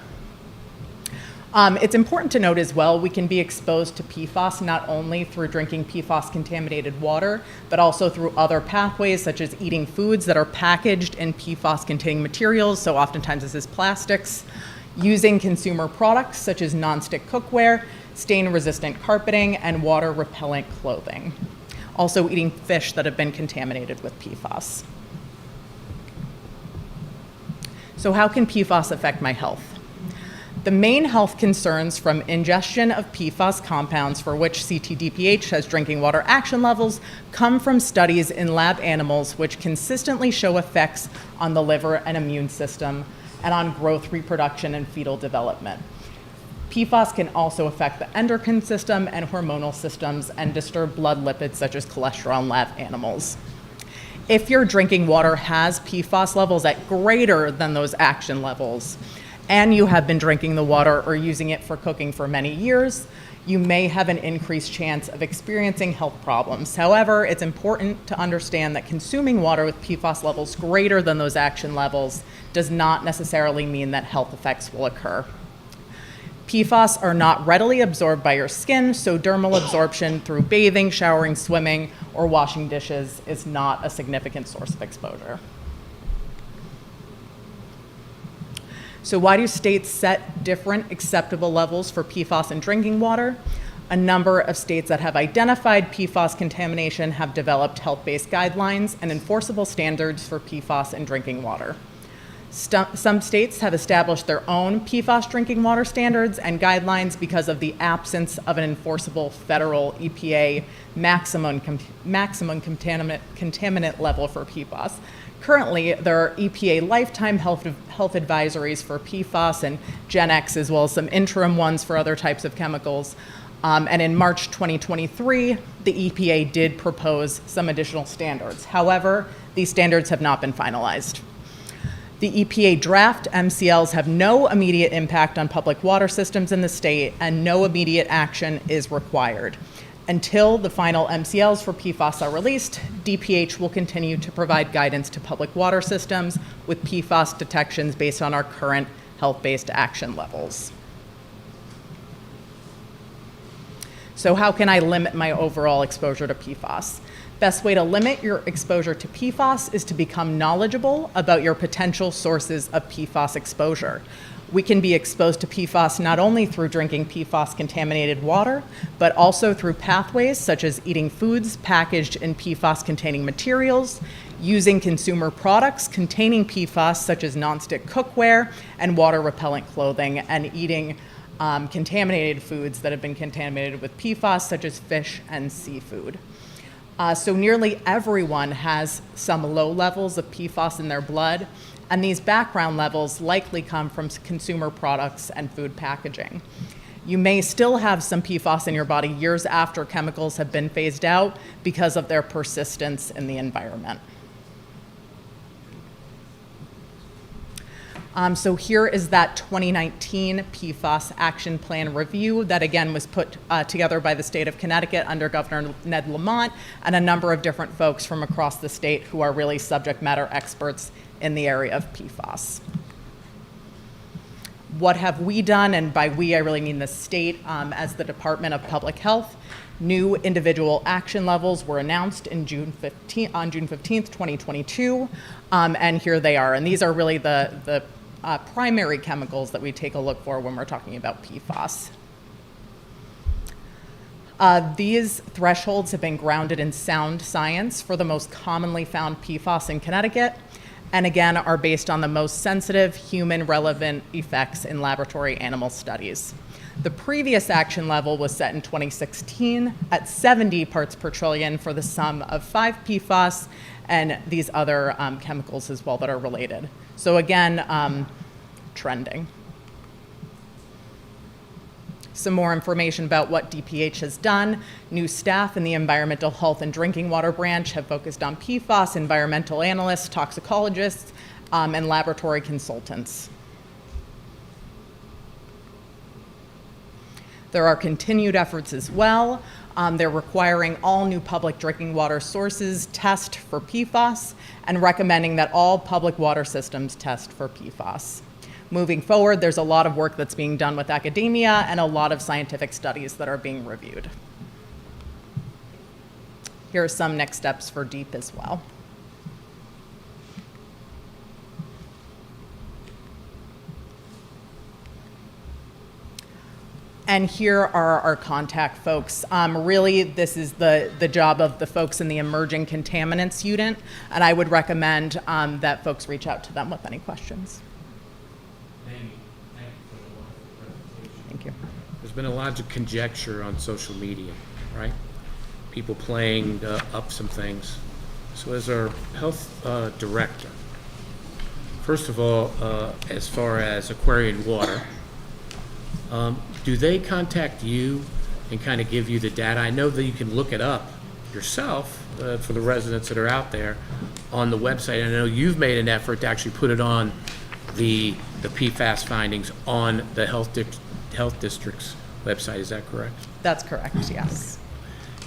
It's important to note as well, we can be exposed to PFAS not only through drinking PFAS-contaminated water, but also through other pathways, such as eating foods that are packaged in PFAS-containing materials, so oftentimes this is plastics, using consumer products such as nonstick cookware, stain-resistant carpeting, and water-repellent clothing. Also eating fish that have been contaminated with PFAS. So how can PFAS affect my health? The main health concerns from ingestion of PFAS compounds for which CTDPH has drinking water action levels come from studies in lab animals which consistently show effects on the liver and immune system and on growth, reproduction, and fetal development. PFAS can also affect the endocrine system and hormonal systems and disturb blood lipids such as cholesterol in lab animals. If your drinking water has PFAS levels at greater than those action levels, and you have been drinking the water or using it for cooking for many years, you may have an increased chance of experiencing health problems. However, it's important to understand that consuming water with PFAS levels greater than those action levels does not necessarily mean that health effects will occur. PFAS are not readily absorbed by your skin, so dermal absorption through bathing, showering, swimming, or washing dishes is not a significant source of exposure. So why do states set different acceptable levels for PFAS in drinking water? A number of states that have identified PFAS contamination have developed health-based guidelines and enforceable standards for PFAS in drinking water. Some states have established their own PFAS drinking water standards and guidelines because of the absence of an enforceable federal EPA maximum contaminant level for PFAS. Currently, there are EPA lifetime health advisories for PFAS and Gen X, as well as some interim ones for other types of chemicals. And in March 2023, the EPA did propose some additional standards. However, these standards have not been finalized. The EPA draft MCLs have no immediate impact on public water systems in the state, and no immediate action is required. Until the final MCLs for PFAS are released, DPH will continue to provide guidance to public water systems with PFAS detections based on our current health-based action levels. So how can I limit my overall exposure to PFAS? Best way to limit your exposure to PFAS is to become knowledgeable about your potential sources of PFAS exposure. We can be exposed to PFAS not only through drinking PFAS-contaminated water, but also through pathways such as eating foods packaged in PFAS-containing materials, using consumer products containing PFAS such as nonstick cookware and water-repellent clothing, and eating contaminated foods that have been contaminated with PFAS such as fish and seafood. So nearly everyone has some low levels of PFAS in their blood, and these background levels likely come from consumer products and food packaging. You may still have some PFAS in your body years after chemicals have been phased out because of their persistence in the environment. So here is that 2019 PFAS action plan review that again was put together by the state of Connecticut under Governor Ned Lamont and a number of different folks from across the state who are really subject matter experts in the area of PFAS. What have we done? And by we, I really mean the state as the Department of Public Health. New individual action levels were announced on June 15th, 2022, and here they are. And these are really the primary chemicals that we take a look for when we're talking about PFAS. These thresholds have been grounded in sound science for the most commonly found PFAS in Connecticut, and again are based on the most sensitive human relevant effects in laboratory animal studies. The previous action level was set in 2016 at 70 parts per trillion for the sum of 5 PFAS and these other chemicals as well that are related. So again, trending. Some more information about what DPH has done. New staff in the Environmental Health and Drinking Water branch have focused on PFAS, environmental analysts, toxicologists, and laboratory consultants. There are continued efforts as well. They're requiring all new public drinking water sources test for PFAS and recommending that all public water systems test for PFAS. Moving forward, there's a lot of work that's being done with academia and a lot of scientific studies that are being reviewed. Here are some next steps for DEEP as well. And here are our contact folks. Really, this is the job of the folks in the Emerging Contaminants Unit, and I would recommend that folks reach out to them with any questions. Thank you. There's been a lot of conjecture on social media, right? People playing up some things. So as our health director, first of all, as far as Aquarian water, Do they contact you and kind of give you the data? I know that you can look it up yourself for the residents that are out there on the website. I know you've made an effort to actually put it on the PFAS findings on the health district's website. Is that correct? That's correct, yes.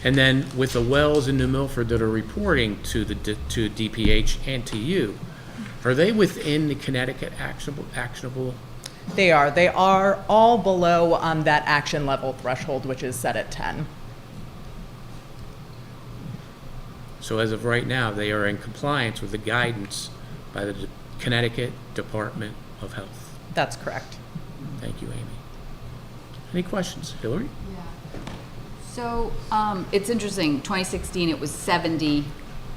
And then with the wells in New Milford that are reporting to DPH and to you, are they within the Connecticut actionable? They are all below that action level threshold, which is set at 10. So as of right now, they are in compliance with the guidance by the Connecticut Department of Health. That's correct. Thank you, Amy. Any questions? Hillary? So it's interesting, 2016 it was 70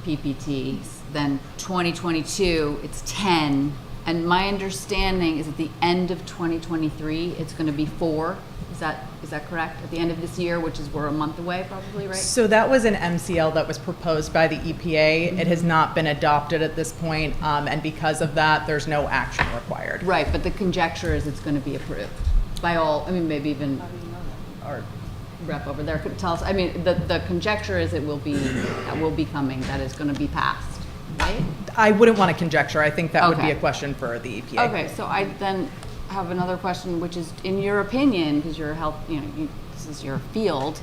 PPTs, then 2022 it's 10, and my understanding is at the end of 2023 it's going to be 4. Is that correct? At the end of this year, which is we're a month away probably, right? So that was an MCL that was proposed by the EPA. It has not been adopted at this point, and because of that, there's no action required. Right, but the conjecture is it's going to be approved by all, I mean, maybe even our rep over there could tell us. I mean, the conjecture is that will be coming, that is going to be passed, right? I wouldn't want to conjecture. I think that would be Okay. a question for the EPA. Okay, so I then have another question, which is, in your opinion, because you're health, this is your field,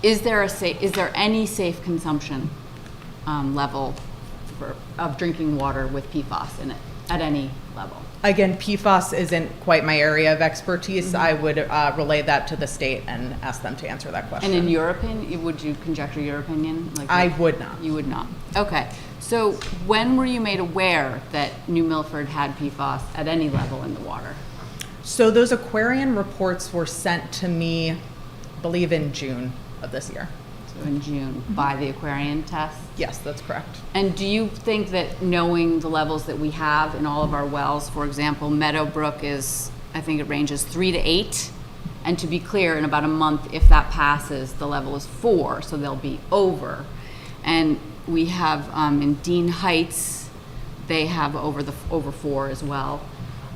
is there any safe consumption level of drinking water with PFAS in it at any level? Again, PFAS isn't quite my area of expertise. I would relay that to the state and ask them to answer that question. And in your opinion, would you conjecture your opinion? I would not. You would not. Okay. So when were you made aware that New Milford had PFAS at any level in the water? So those Aquarian reports were sent to me, I believe, in June of this year. So in June, by the Aquarian test? Yes, that's correct. And do you think that knowing the levels that we have in all of our wells, for example, Meadowbrook is, I think it ranges 3 to 8, and to be clear, in about a month, if that passes, the level is 4, so they'll be over. And we have in Dean Heights, they have over 4 as well.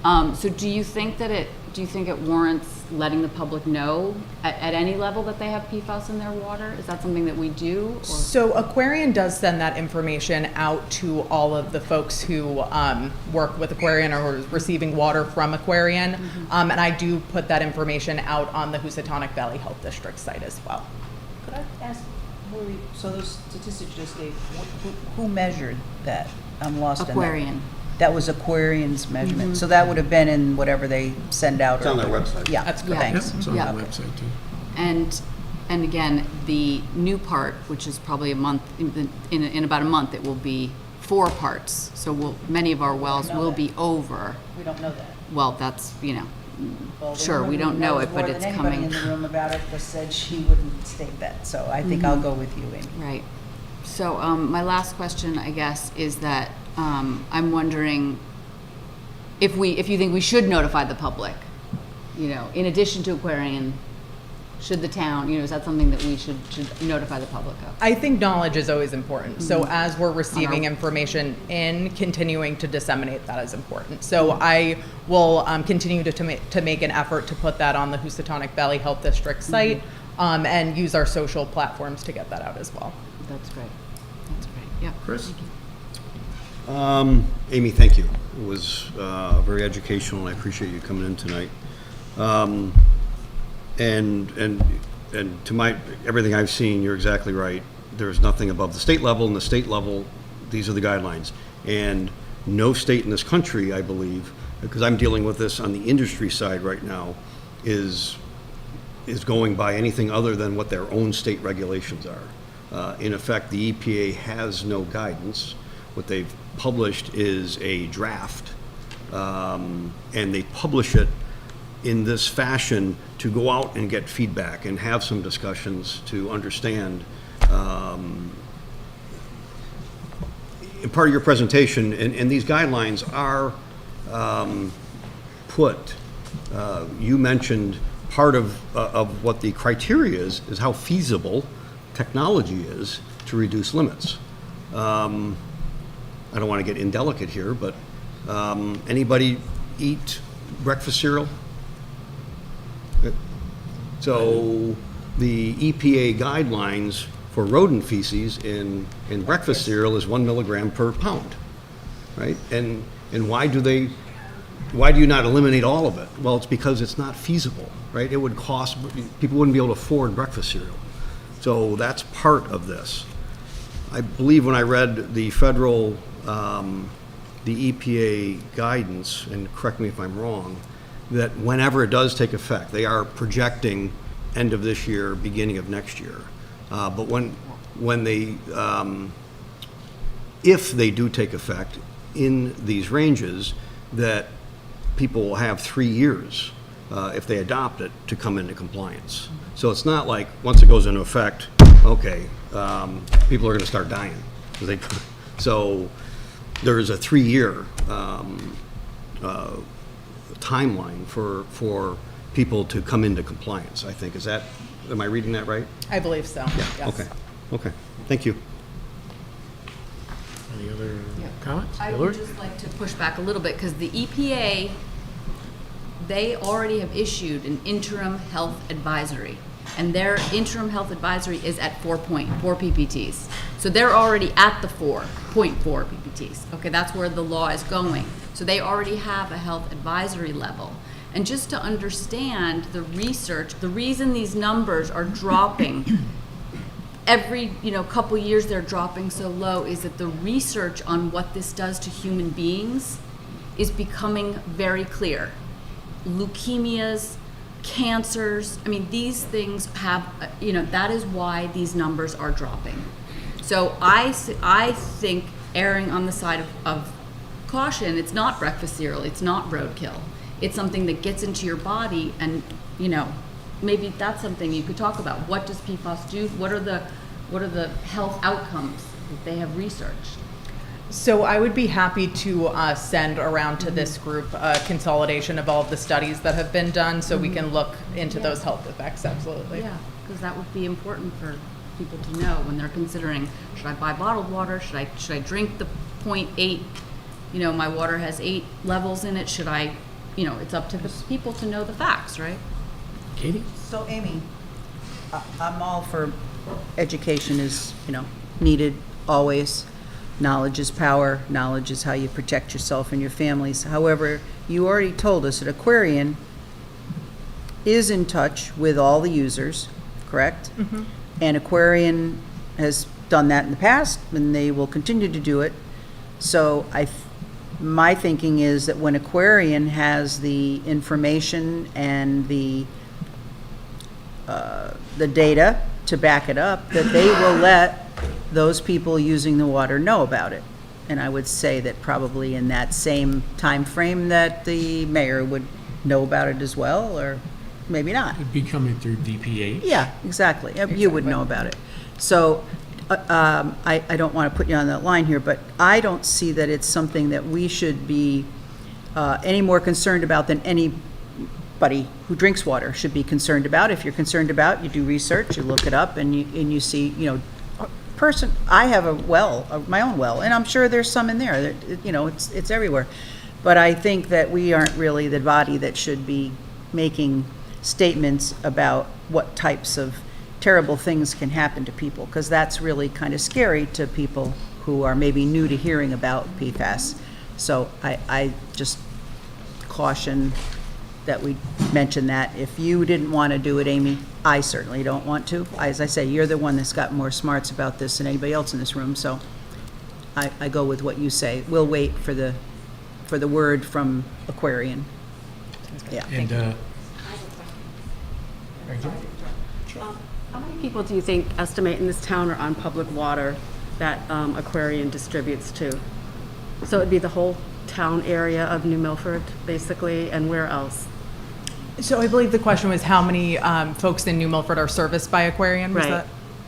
So do you think it warrants letting the public know at any level that they have PFAS in their water? Is that something that we do? Or? So Aquarian does send that information out to all of the folks who work with Aquarian or who are receiving water from Aquarian. And I do put that information out on the Housatonic Valley Health District site as well. Could I ask, Hillary, so those statistics you just gave, who measured that? I'm lost in that. Aquarian. That was Aquarian's measurement. So that would have been in whatever they send out. It's on their website. Yeah, That's correct. Thanks. It's on the website too. And again, the new part, which is probably a month, in about a month, it will be 4 parts. So many of our wells will be over. We don't know that. Well, that's, Well, the sure, woman we who don't know knows it, but more it's than anybody coming. in the room about it just said she wouldn't state that. So I think I'll go with you, Amy. Right. So my last question, I guess, is that I'm wondering if you think we should notify the public, in addition to Aquarian, should the town, is that something that we should notify the public of? I think knowledge is always important. So as we're receiving information in, continuing to disseminate that is important. So I will continue to make an effort to put that on the Housatonic Valley Health District site and use our social platforms to get that out as well. That's great. That's great. Yeah. Chris? Amy, thank you. It was very educational, and I appreciate you coming in tonight. And to everything I've seen, you're exactly right. There's nothing above the state level, and the state level, these are the guidelines. And no state in this country, I believe, because I'm dealing with this on the industry side right now, is going by anything other than what their own state regulations are. In effect, the EPA has no guidance. What they've published is a draft, and they publish it in this fashion to go out and get feedback and have some discussions to understand. Part of your presentation, and these guidelines are put, you mentioned part of what the criteria is how feasible technology is to reduce limits. I don't want to get indelicate here, but anybody eat breakfast cereal? So the EPA guidelines for rodent feces in breakfast cereal is 1 milligram per pound, right? And why do you not eliminate all of it? Well, it's because it's not feasible, right? It would cost, people wouldn't be able to afford breakfast cereal. So that's part of this. I believe when I read the federal, the EPA guidance, and correct me if I'm wrong, that whenever it does take effect, they are projecting end of this year, beginning of next year. But when they, if they do take effect in these ranges, that people will have 3 years, if they adopt it, to come into compliance. So it's not like, once it goes into effect, okay, people are gonna start dying. So there's a 3-year timeline for people to come into compliance, I think. Am I reading that right? I believe so, yes. Okay, thank you. Any other comments? I would just like to push back a little bit, because the EPA, they already have issued an interim health advisory, and their interim health advisory is at 4.4 ppts. So they're already at the 4.4 ppts. Okay, that's where the law is going. So they already have a health advisory level. And just to understand the research, the reason these numbers are dropping every couple years, they're dropping so low, is that the research on what this does to human beings is becoming very clear. Leukemias, cancers, I mean, these things have, that is why these numbers are dropping. So I think, erring on the side of caution, it's not breakfast cereal, it's not roadkill. It's something that gets into your body, and maybe that's something you could talk about. What does PFAS do? What are the health outcomes that they have researched? So I would be happy to send around to this group a consolidation of all of the studies that have been done, so we can look into those health effects. Absolutely. Yeah, because that would be important for people to know when they're considering, should I buy bottled water? Should I drink the 0.8? My water has 8 levels in it. Should I? It's up to the people to know the facts, right? Katie? So Amy, I'm all for education is, needed always. Knowledge is power. Knowledge is how you protect yourself and your families. However, you already told us that Aquarian is in touch with all the users, correct? Mm-hmm. And Aquarian has done that in the past, and they will continue to do it. So my thinking is that when Aquarian has the information and the data to back it up, that they will let those people using the water know about it. And I would say that probably in that same time frame that the mayor would know about it as well, or maybe not. It'd be coming through DPH. Yeah, exactly. You would know about it. So I don't want to put you on that line here, but I don't see that it's something that we should be any more concerned about than anybody who drinks water should be concerned about. If you're concerned about, you do research, you look it up, and you see, I have a well, my own well, and I'm sure there's some in there. It's everywhere. But I think that we aren't really the body that should be making statements about what types of terrible things can happen to people, because that's really kind of scary to people who are maybe new to hearing about PFAS. So I just caution that we mention that. If you didn't want to do it, Amy, I certainly don't want to. As I say, you're the one that's got more smarts about this than anybody else in this room, so I go with what you say. We'll wait for the word from Aquarian. Yeah. And how many people do you think estimate in this town or on public water that Aquarian distributes to? So it'd be the whole town area of New Milford, basically, and where else? So I believe the question was how many folks in New Milford are serviced by Aquarian? Was that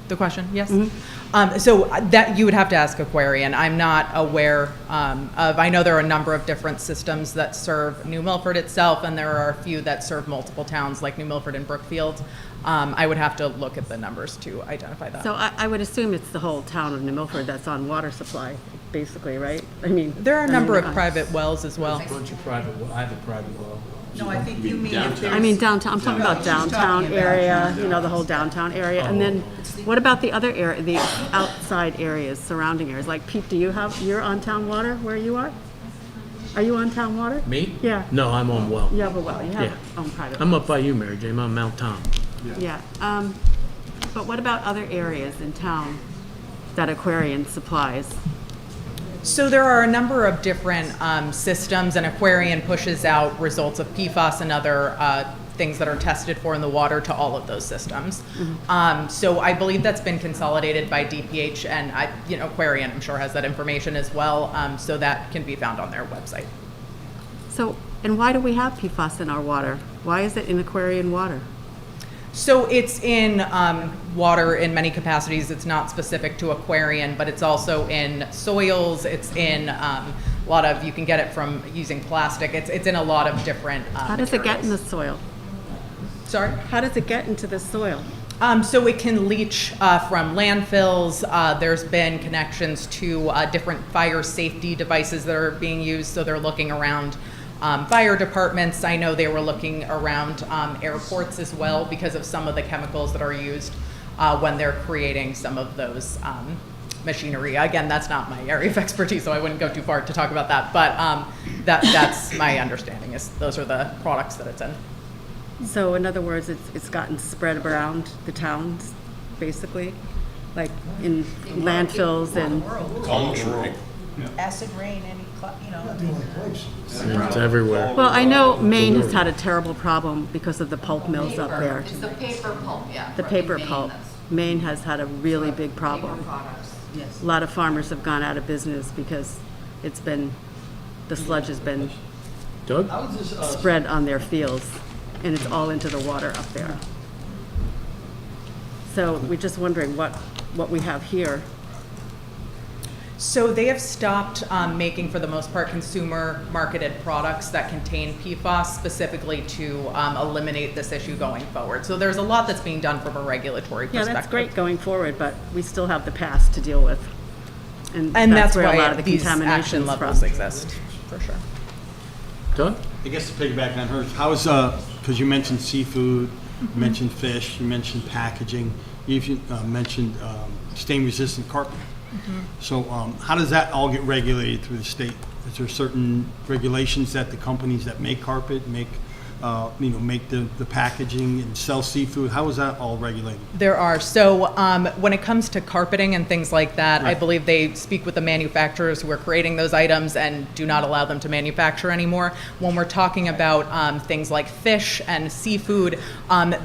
the question? Yes. Mm-hmm. So that you would have to ask Aquarian. I'm not aware of. I know there are a number of different systems that serve New Milford itself, and there are a few that serve multiple towns, like New Milford and Brookfield. I would have to look at the numbers to identify that. So I would assume it's the whole town of New Milford that's on water supply, basically, right? I mean. There are a number of private wells as well. Bunch of private, I have a private well. No, I think you mean if there's. I mean downtown, I'm talking about downtown area, you know, the whole downtown area. And then what about the other area, the outside areas, surrounding areas? Like Pete, you're on town water where you are? Are you on town water? Me? Yeah. No, I'm on well. You have a well, you have Yeah. own private. I'm up by you, Mary Jane, I'm on Mount Tom. Yeah, but what about other areas in town that Aquarian supplies? So there are a number of different systems, and Aquarian pushes out results of PFAS and other things that are tested for in the water to all of those systems. So I believe that's been consolidated by DPH, and Aquarian, I'm sure, has that information as well, so that can be found on their website. So, and why do we have PFAS in our water? Why is it in Aquarian water? So it's in water in many capacities. It's not specific to Aquarian, but it's also in soils. It's in a lot of, you can get it from using plastic. It's in a lot of different How does it get in the soil? Sorry? How does it get into the soil? So it can leach from landfills. There's been connections to different fire safety devices that are being used. So they're looking around fire departments. I know they were looking around airports as well because of some of the chemicals that are used when they're creating some of those machinery. Again, that's not my area of expertise, so I wouldn't go too far to talk about that. But that's my understanding, is those are the products that it's in. So in other words, it's gotten spread around the towns, basically, like in landfills and. Acid rain, It's everywhere. Well, I know Maine has had a terrible problem because of the pulp mills up there. It's the paper pulp, yeah. The paper pulp. Maine has had a really big problem. Yes. A lot of farmers have gone out of business because the sludge has been Doug? spread on their fields, and it's all into the water up there. So we're just wondering what we have here. So they have stopped making, for the most part, consumer marketed products that contain PFAS specifically to eliminate this issue going forward. So there's a lot that's being done from a regulatory Yeah, perspective. that's great going forward, but we still have the past to deal with. And that's where why a lot of the these action contamination's levels from. exist, for sure. Doug? I guess to piggyback on hers, how's, because you mentioned seafood, you mentioned fish, you mentioned packaging, you even mentioned stain-resistant carpet. So how does that all get regulated through the state? Is there certain regulations that the companies that make carpet make the packaging and sell seafood? How is that all regulated? There are. So when it comes to carpeting and things like that, I Right. believe they speak with the manufacturers who are creating those items and do not allow them to manufacture anymore. When we're talking about things like fish and seafood,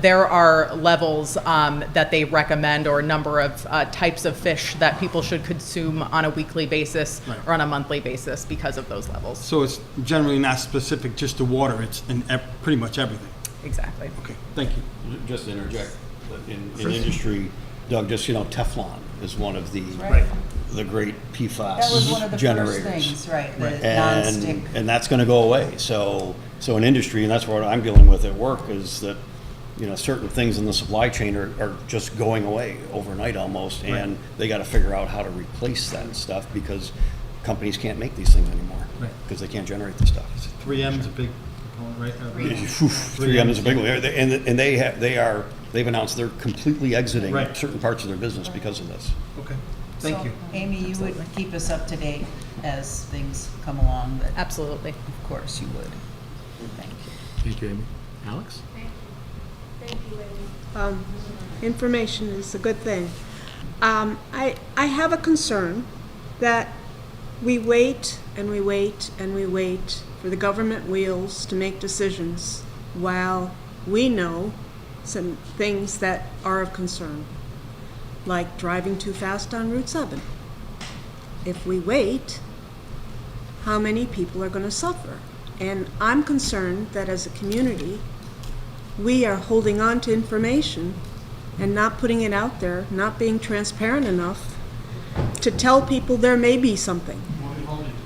there are levels that they recommend, or a number of types of fish that people should consume on a weekly basis Right. or on a monthly basis because of those levels. So it's generally not specific just to water, it's in pretty much everything. Exactly. Okay, thank you. Just to interject, in industry, Doug, just, Teflon is one of the great PFAS That was one of the generators. first things, right, the And, nonstick. and that's going to go away. So in industry, and that's what I'm dealing with at work, is that, certain things in the supply chain are just going away overnight almost, and they got to figure out how to replace that stuff because companies can't make these things anymore because they can't generate the stuff. 3M is a big component, right? 3M is a big one, and they've announced they're completely exiting Right. certain parts of their business because of this. Okay, thank So, you. Amy, you would keep us up to date as things come along, but Absolutely. of course you would. Thank you. Thank you, Amy. Alex? Information is a good thing. I have a concern that we wait and we wait and we wait for the government wheels to make decisions while we know some things that are of concern, like driving too fast on Route 7. If we wait, how many people are going to suffer? And I'm concerned that as a community, we are holding on to information and not putting it out there, not being transparent enough to tell people there may be something.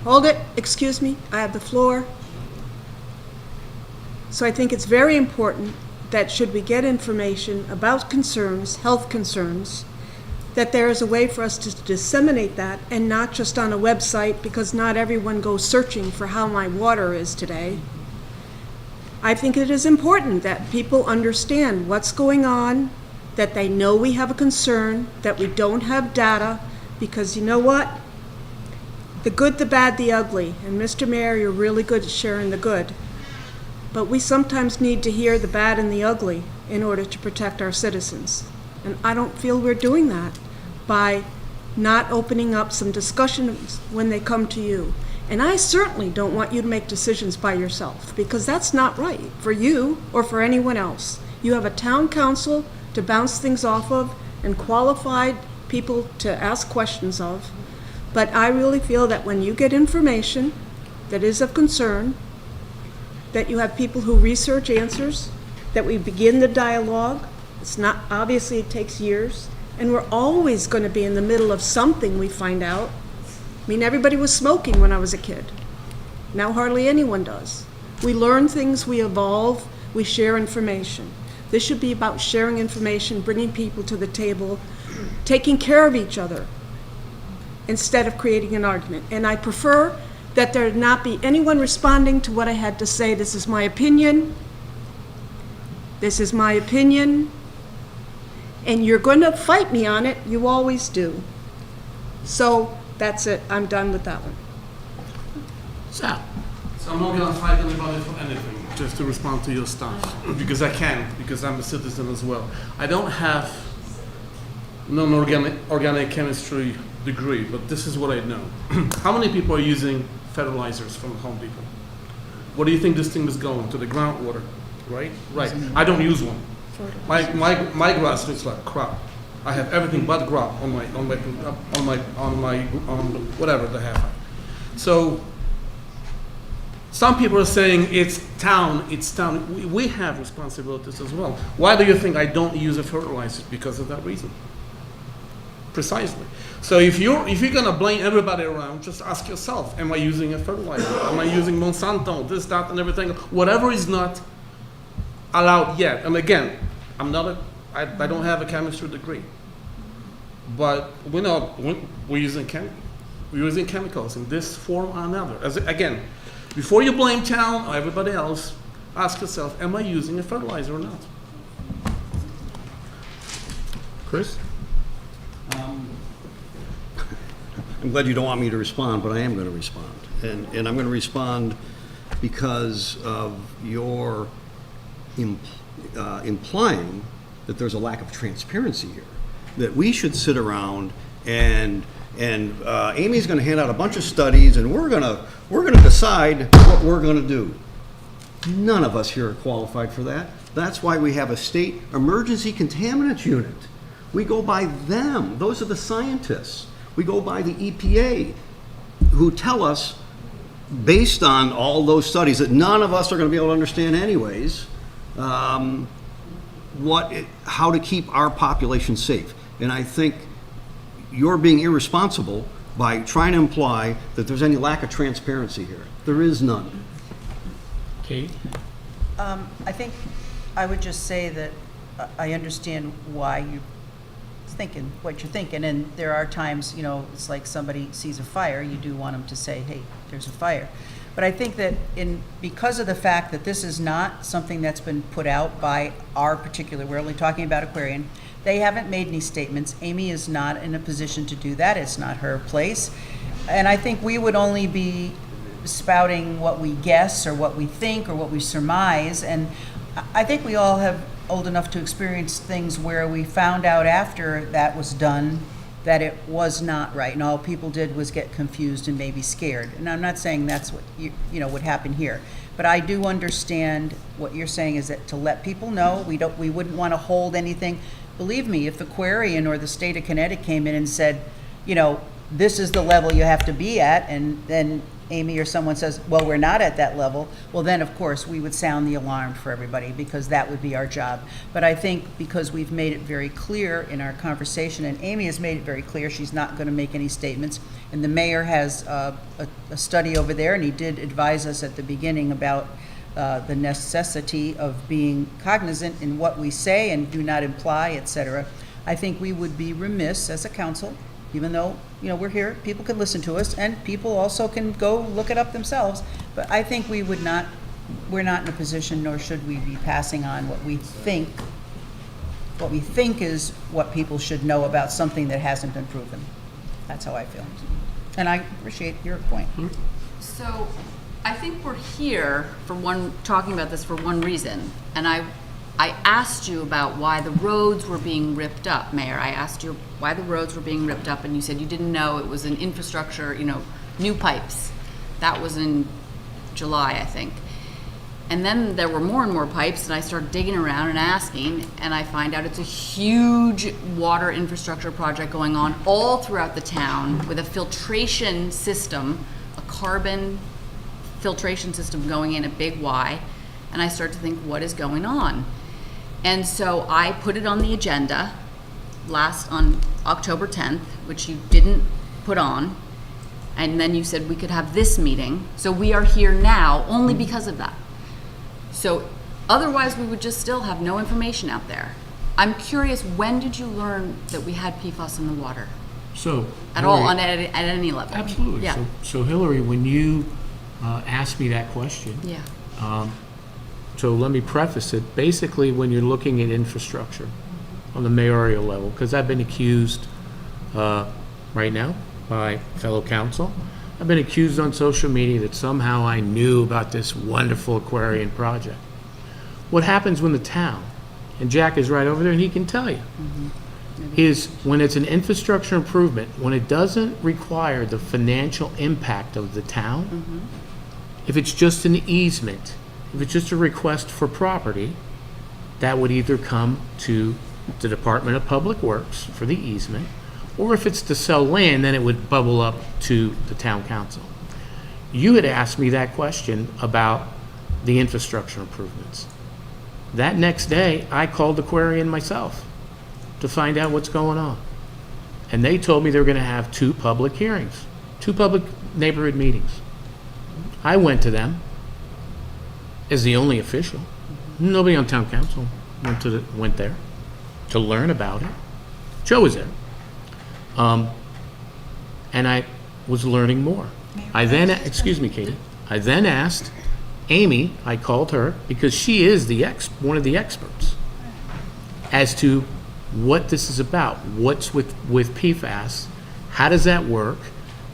Hold it, excuse me, I have the floor. So I think it's very important that should we get information about concerns, health concerns, that there is a way for us to disseminate that, and not just on a website, because not everyone goes searching for how my water is today. I think it is important that people understand what's going on, that they know we have a concern, that we don't have data, because you know what? The good, the bad, the ugly. And Mr. Mayor, you're really good at sharing the good. But we sometimes need to hear the bad and the ugly in order to protect our citizens. And I don't feel we're doing that by not opening up some discussions when they come to you. And I certainly don't want you to make decisions by yourself, because that's not right for you or for anyone else. You have a town council to bounce things off of and qualified people to ask questions of. But I really feel that when you get information that is of concern, that you have people who research answers, that we begin the dialogue. It's not, obviously it takes years, and we're always going to be in the middle of something we find out. I mean, everybody was smoking when I was a kid. Now hardly anyone does. We learn things, we evolve, we share information. This should be about sharing information, bringing people to the table, taking care of each other, instead of creating an argument. And I prefer that there not be anyone responding to what I had to say. This is my opinion. This is my opinion. And you're going to fight me on it. You always do. So that's it. I'm done with that one. So I'm not gonna fight anybody for anything, just to respond to your stuff, because I can, because I'm a citizen as well. I don't have non-organic chemistry degree, but this is what I know. How many people are using fertilizers from Home Depot? What do you think this thing is going to? The groundwater, right? Right. I don't use one. My grass looks like crap. I have everything but crop on whatever they have. So some people are saying it's town. We have responsibilities as well. Why do you think I don't use a fertilizer? Because of that reason. Precisely. So if you're gonna blame everybody around, just ask yourself: am I using a fertilizer? Am I using Monsanto? This, that, and everything. Whatever is not allowed yet. And again, I don't have a chemistry degree, but we know we're using chemicals in this form or another. Again, before you blame town or everybody else, ask yourself: am I using a fertilizer or not? Chris? I'm glad you don't want me to respond, but I am going to respond. And I'm going to respond because of your implying that there's a lack of transparency here. That we should sit around and Amy's going to hand out a bunch of studies and we're going to decide what we're going to do. None of us here are qualified for that. That's why we have a state emergency contaminants unit. We go by them. Those are the scientists. We go by the EPA, who tell us, based on all those studies that none of us are going to be able to understand anyways, how to keep our population safe. And I think you're being irresponsible by trying to imply that there's any lack of transparency here. There is none. Kate? I think I would just say that I understand why you're thinking what you're thinking, and there are times, it's like somebody sees a fire, you do want them to say, hey, there's a fire. But I think that because of the fact that this is not something that's been put out by our particular, we're only talking about Aquarian, they haven't made any statements. Amy is not in a position to do that. It's not her place. And I think we would only be spouting what we guess or what we think or what we surmise. And I think we all have old enough to experience things where we found out after that was done that it was not right, and all people did was get confused and maybe scared. And I'm not saying that's what would happen here, but I do understand what you're saying is that to let people know we wouldn't want to hold anything. Believe me, if Aquarian or the state of Connecticut came in and said, this is the level you have to be at, and then Amy or someone says, well, we're not at that level, well then of course we would sound the alarm for everybody, because that would be our job. But I think because we've made it very clear in our conversation, and Amy has made it very clear she's not going to make any statements, and the mayor has a study over there, and he did advise us at the beginning about the necessity of being cognizant in what we say and do not imply, et cetera, I think we would be remiss as a council, even though, we're here, people can listen to us, and people also can go look it up themselves, but I think we're not in a position, nor should we be passing on what we think is what people should know about something that hasn't been proven. That's how I feel. And I appreciate your point. So I think we're here talking about this for one reason. And I asked you about why the roads were being ripped up, Mayor. I asked you why the roads were being ripped up, and you said you didn't know it was an infrastructure, new pipes. That was in July, I think. And then there were more and more pipes, and I started digging around and asking, and I find out it's a huge water infrastructure project going on all throughout the town with a filtration system, a carbon filtration system going in a big Y. And I started to think, what is going on? And so I put it on the agenda on October 10th, which you didn't put on. And then you said we could have this meeting. So we are here now only because of that. So otherwise we would just still have no information out there. I'm curious, when did you learn that we had PFAS in the water? So At Hillary, all, at any level? Absolutely. Yeah. So Hillary, when you asked me that question, Yeah. so let me preface it. Basically, when you're looking at infrastructure on the mayoral level, because I've been accused right now by fellow council, I've been accused on social media that somehow I knew about this wonderful Aquarian project. What happens when the town, and Jack is right over there and he can tell you, is when it's an infrastructure improvement, when it doesn't require the financial impact of the town, if it's just an easement, if it's just a request for property, that would either come to the Department of Public Works for the easement, or if it's to sell land, then it would bubble up to the town council. You had asked me that question about the infrastructure improvements. That next day, I called Aquarian myself to find out what's going on. And they told me they were going to have 2 public hearings, 2 public neighborhood meetings. I went to them as the only official. Nobody on town council went there to learn about it. Joe was there. And I was learning more. Excuse me, Katie. I then asked Amy, I called her, because she is one of the experts, as to what this is about, what's with PFAS, how does that work,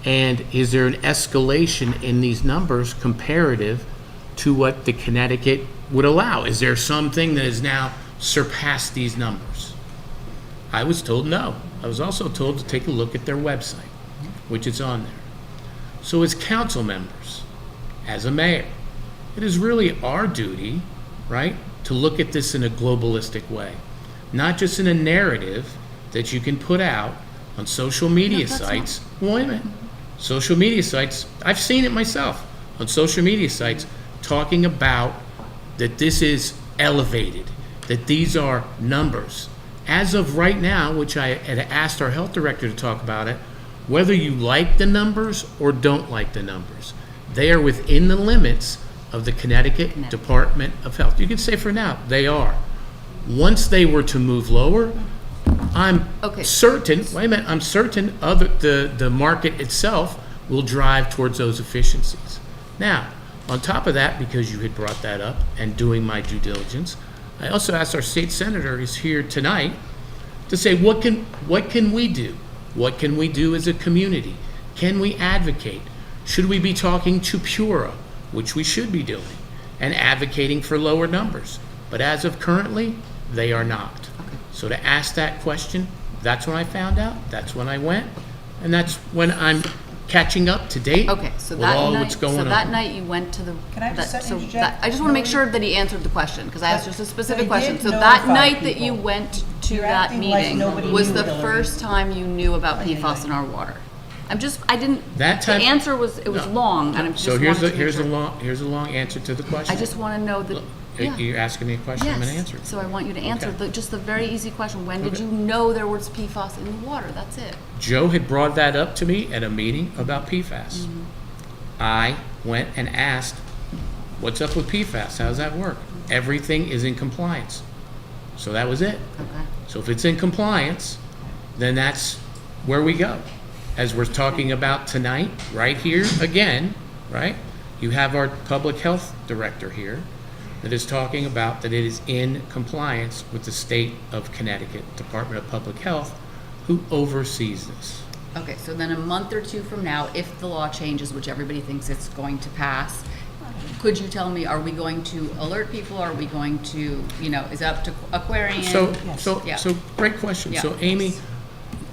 and is there an escalation in these numbers comparative to what the Connecticut would allow? Is there something that has now surpassed these numbers? I was told no. I was also told to take a look at their website, which is on there. So as council members, as a mayor, it is really our duty, right, to look at this in a globalistic way, not just in a narrative that you can put out on social media sites. Wait a minute. Social media sites, I've seen it myself, on social media sites, talking about that this is elevated, that these are numbers. As of right now, which I had asked our health director to talk about it, whether you like the numbers or don't like the numbers, they are within the limits of the Connecticut Department of Health. You can say for now, they are. Once they were to move lower, I'm certain, wait a minute, I'm certain the market itself will drive towards those efficiencies. Now, on top of that, because you had brought that up and doing my due diligence, I also asked our state senator who's here tonight to say, what can we do? What can we do as a community? Can we advocate? Should we be talking to Pura, which we should be doing, and advocating for lower numbers? But as of currently, they are not. So to ask that question, that's when I found out, that's when I went, and that's when I'm catching up to date So with that all night, what's going so on. that night you went to the. Can I just I just want to make sure that he answered the question, because I asked just a specific they question. did So that notify night that you people. went to You're that acting like meeting nobody was knew, the Hillary. first time you knew about PFAS in our water. I didn't. That time- The answer was long, and I just So wanted to make here's sure. a long answer to the question. I just want to know that. Yeah. You're asking me a question, I'm going to answer it. So I want you to answer Okay. just the very easy question. When did Okay. you know there was PFAS in the water? That's it. Joe had brought that up to me at a meeting about PFAS. I went and asked What's up with PFAS? How does that work? Everything is in compliance. So that was it. Okay. So if it's in compliance, then that's where we go. As we're talking about tonight, right here again, right? You have our public health director here that is talking about that it is in compliance with the state of Connecticut Department of Public Health, who oversees this. Okay, so then a month or two from now, if the law changes, which everybody thinks it's going to pass, could you tell me, are we going to alert people? Are we going to, is it up to Aquarian? So great question. Yeah. So Amy,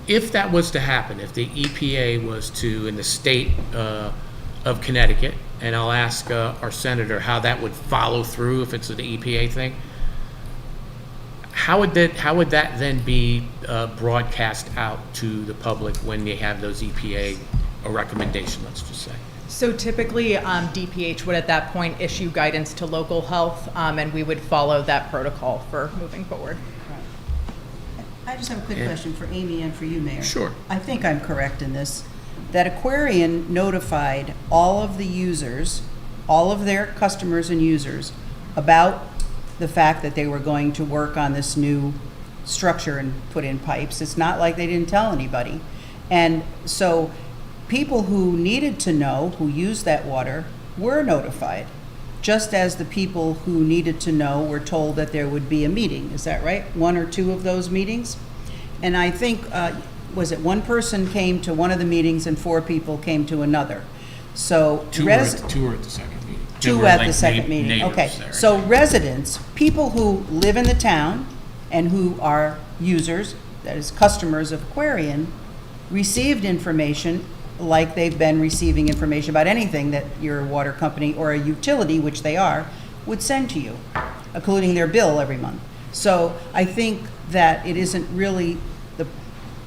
if that was to happen, if the EPA was to, in the state of Connecticut, and I'll ask our senator how that would follow through if it's an EPA thing, how would that then be broadcast out to the public when they have those EPA a recommendation, let's just say? So typically, DPH would at that point issue guidance to local health, and we would follow that protocol for moving forward. I just have a quick question for Amy and for you, Mayor. Sure. I think I'm correct in this, that Aquarian notified all of the users, all of their customers and users, about the fact that they were going to work on this new structure and put in pipes. It's not like they didn't tell anybody. And so people who needed to know, who used that water, were notified, just as the people who needed to know were told that there would be a meeting. Is that right? One or two of those meetings? And I think, was it one person came to one of the meetings and 4 people came to another? So Two were at the second meeting. They Two were at like the second meeting, neighbors okay. there. So residents, people who live in the town and who are users, that is customers of Aquarian, received information like they've been receiving information about anything that your water company or a utility, which they are, would send to you, including their bill every month. So I think that it isn't really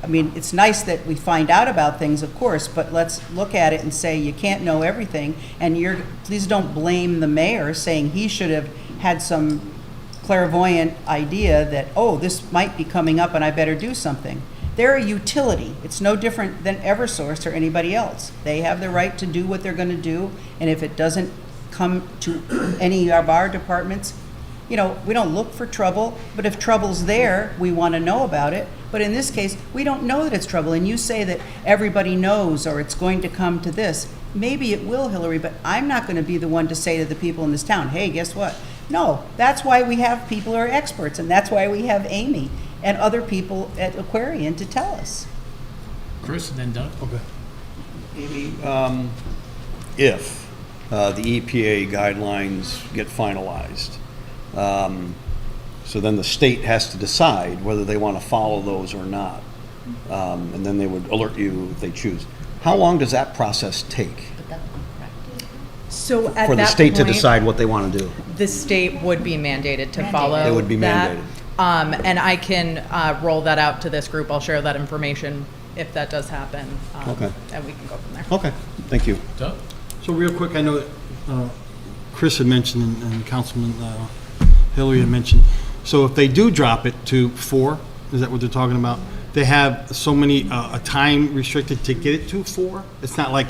it's nice that we find out about things, of course, but let's look at it and say you can't know everything, and please don't blame the mayor saying he should have had some clairvoyant idea that, oh, this might be coming up and I better do something. They're a utility. It's no different than Eversource or anybody else. They have the right to do what they're going to do, and if it doesn't come to any of our departments, we don't look for trouble, but if trouble's there, we want to know about it. But in this case, we don't know that it's trouble, and you say that everybody knows or it's going to come to this. Maybe it will, Hillary, but I'm not going to be the one to say to the people in this town, hey, guess what? No, that's why we have people who are experts, and that's why we have Amy and other people at Aquarian to tell us. Chris and then Doug. Okay. Amy, if the EPA guidelines get finalized, so then the state has to decide whether they want to follow those or not, and then they would alert you if they choose. How long does that process take So at for the that state to point, decide what they want to do? the state would be mandated to follow They would be that. mandated. And I can roll that out to this group. I'll share that information if that does happen. Okay. And we can go from there. Okay, thank you. Doug? So real quick, I know that Chris had mentioned and Councilman Hillary had mentioned, so if they do drop it to 4, is that what they're talking about? They have so many, a time restricted to get it to 4? It's not like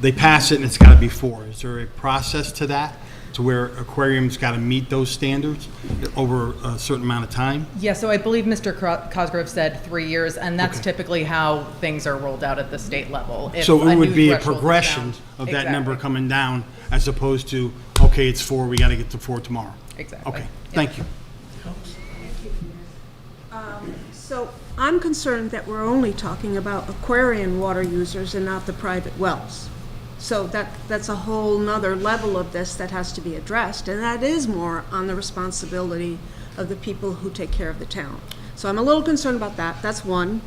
they pass it and it's got to be 4. Is there a process to that, to where aquariums got to meet those standards over a certain amount of time? Yeah, so I believe Mr. Cosgrove said 3 years, and that's typically how things are rolled out at the state level. If So it a would new be a threshold is progression found. of that Exactly. number coming down, as opposed to, okay, it's 4, we got to get to 4 tomorrow. Exactly. Okay, thank you. So I'm concerned that we're only talking about Aquarian water users and not the private wells. So that's a whole nother level of this that has to be addressed, and that is more on the responsibility of the people who take care of the town. So I'm a little concerned about that. That's one.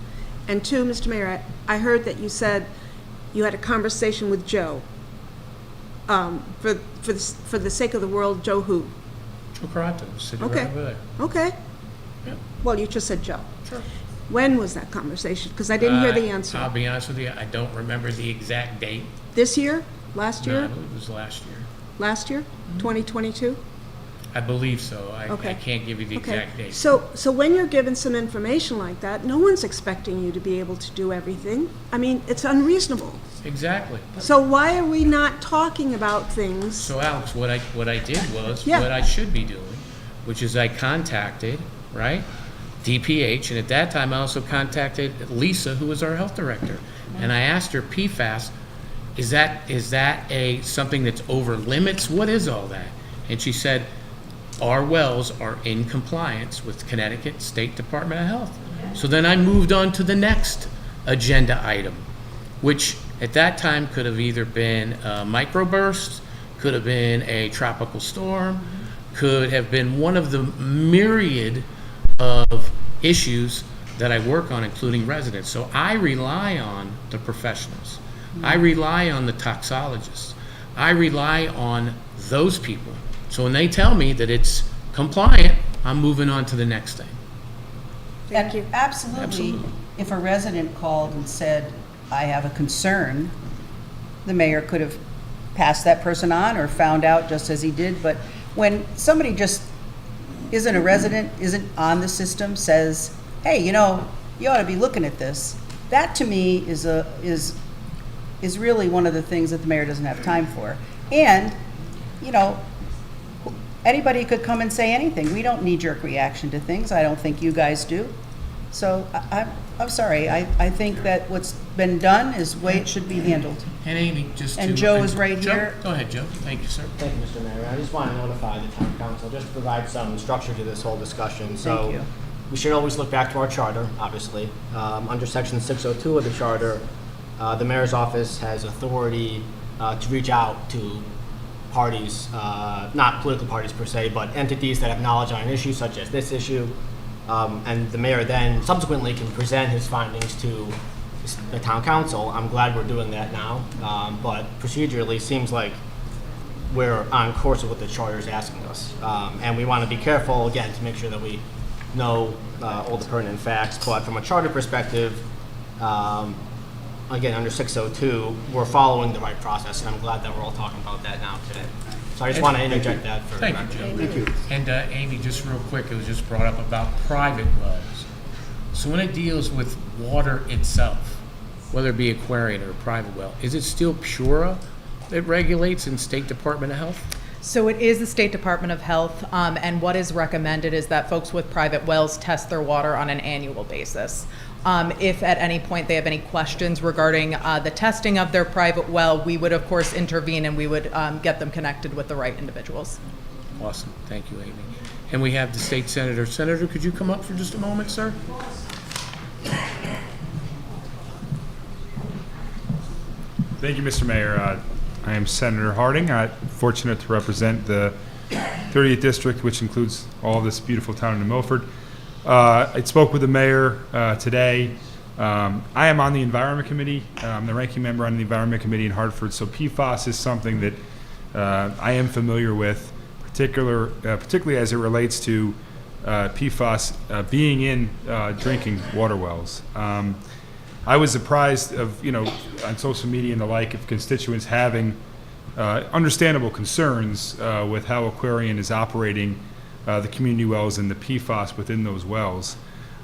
And 2, Mr. Mayor, I heard that you said you had a conversation with Joe. For the sake of the world, Joe who? Joe Carata, sitting Okay. right over there. Okay. Yeah. Well, you just said Joe. Sure. When was that conversation? Because I didn't hear the answer. I'll be honest with you, I don't remember the exact date. This year? Last No, year? I believe it was last year. Last year? 2022? I believe so. I Okay. can't give you the Okay. exact date. So when you're given some information like that, no one's expecting you to be able to do everything. I mean, it's unreasonable. Exactly. So why are we not talking about things? So Alex, what I did was Yeah. what I should be doing, which is I contacted, right, DPH, and at that time I also contacted Lisa, who was our health director, and I asked her, PFAS, is that something that's over limits? What is all that? And she said, our wells are in compliance with Connecticut State Department of Health. So then I moved on to the next agenda item, which at that time could have either been a microburst, could have been a tropical storm, could have been one of the myriad of issues that I work on, including residents. So I rely on the professionals. I rely on the toxologists. I rely on those people. So when they tell me that it's compliant, I'm moving on to the next thing. Thank you. Absolutely, if a resident called and said, I have a concern, the mayor could have passed that person on or found out just as he did. But when somebody just isn't a resident, isn't on the system, says, hey, you ought to be looking at this, that to me is really one of the things that the mayor doesn't have time for. And, anybody could come and say anything. We don't knee-jerk reaction to things. I don't think you guys do. So I'm sorry. I think that what's been done is the way it should be handled. And Amy, And Joe is right Joe, here. Go ahead, Joe. Thank you, sir. Thank you, Mr. Mayor. I just want to notify the town council, just to provide some structure to this whole discussion. Thank you. We should always look back to our charter, obviously. Under section 602 of the charter, the mayor's office has authority to reach out to parties, not political parties per se, but entities that have knowledge on an issue such as this issue. And the mayor then subsequently can present his findings to the town council. I'm glad we're doing that now, but procedurally seems like we're on course with what the charter is asking us. And we want to be careful, again, to make sure that we know all the pertinent facts. But from a charter perspective, again, under 602, we're following the right process, and I'm glad that we're all talking about that now today. So I just want to interject that for the Thank record. you, Joe. Thank you. And Amy, just real quick, it was just brought up about private wells. So when it deals with water itself, whether it be Aquarian or a private well, is it still Pura that regulates in State Department of Health? So it is the State Department of Health, and what is recommended is that folks with private wells test their water on an annual basis. If at any point they have any questions regarding the testing of their private well, we would of course intervene and we would get them connected with the right individuals. Awesome. Thank you, Amy. And we have the state senator. Senator, could you come up for just a moment, sir? Thank you, Mr. Mayor. I am Senator Harding. I'm fortunate to represent the 30th District, which includes all this beautiful town in Milford. I spoke with the mayor today. I am on the Environment Committee. I'm the ranking member on the Environment Committee in Hartford, so PFAS is something that I am familiar with, particularly as it relates to PFAS being in drinking water wells. I was surprised of, on social media and the like, of constituents having understandable concerns with how Aquarian is operating the community wells and the PFAS within those wells.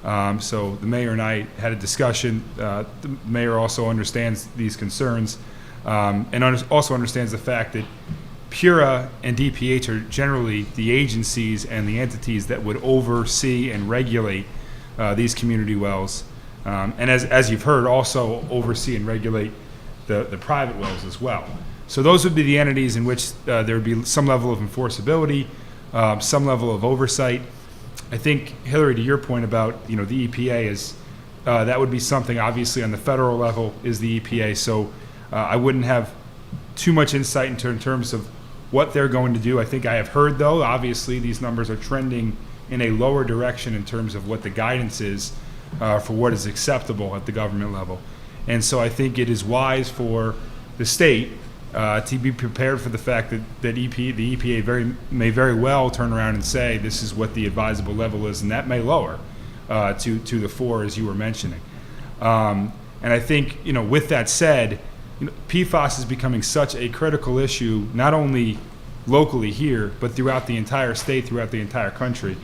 So the mayor and I had a discussion. The mayor also understands these concerns and also understands the fact that PURA and DPH are generally the agencies and the entities that would oversee and regulate these community wells. And as you've heard, also oversee and regulate the private wells as well. So those would be the entities in which there would be some level of enforceability, some level of oversight. I think, Hillary, to your point about the EPA is that would be something obviously on the federal level is the EPA. So I wouldn't have too much insight in terms of what they're going to do. I think I have heard, though, obviously these numbers are trending in a lower direction in terms of what the guidance is for what is acceptable at the government level. And so I think it is wise for the state to be prepared for the fact that the EPA may very well turn around and say this is what the advisable level is, and that may lower to the 4 as you were mentioning. And I think with that said, PFAS is becoming such a critical issue, not only locally here, but throughout the entire state, throughout the entire country.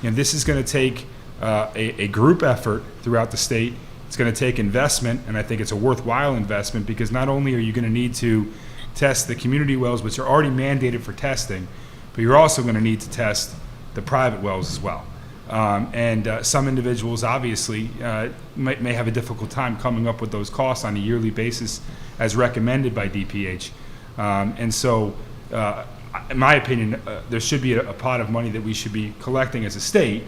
This is going to take a group effort throughout the state. It's going to take investment, and I think it's a worthwhile investment, because not only are you going to need to test the community wells, which are already mandated for testing, but you're also going to need to test the private wells as well. Some individuals obviously may have a difficult time coming up with those costs on a yearly basis as recommended by DPH. In my opinion, there should be a pot of money that we should be collecting as a state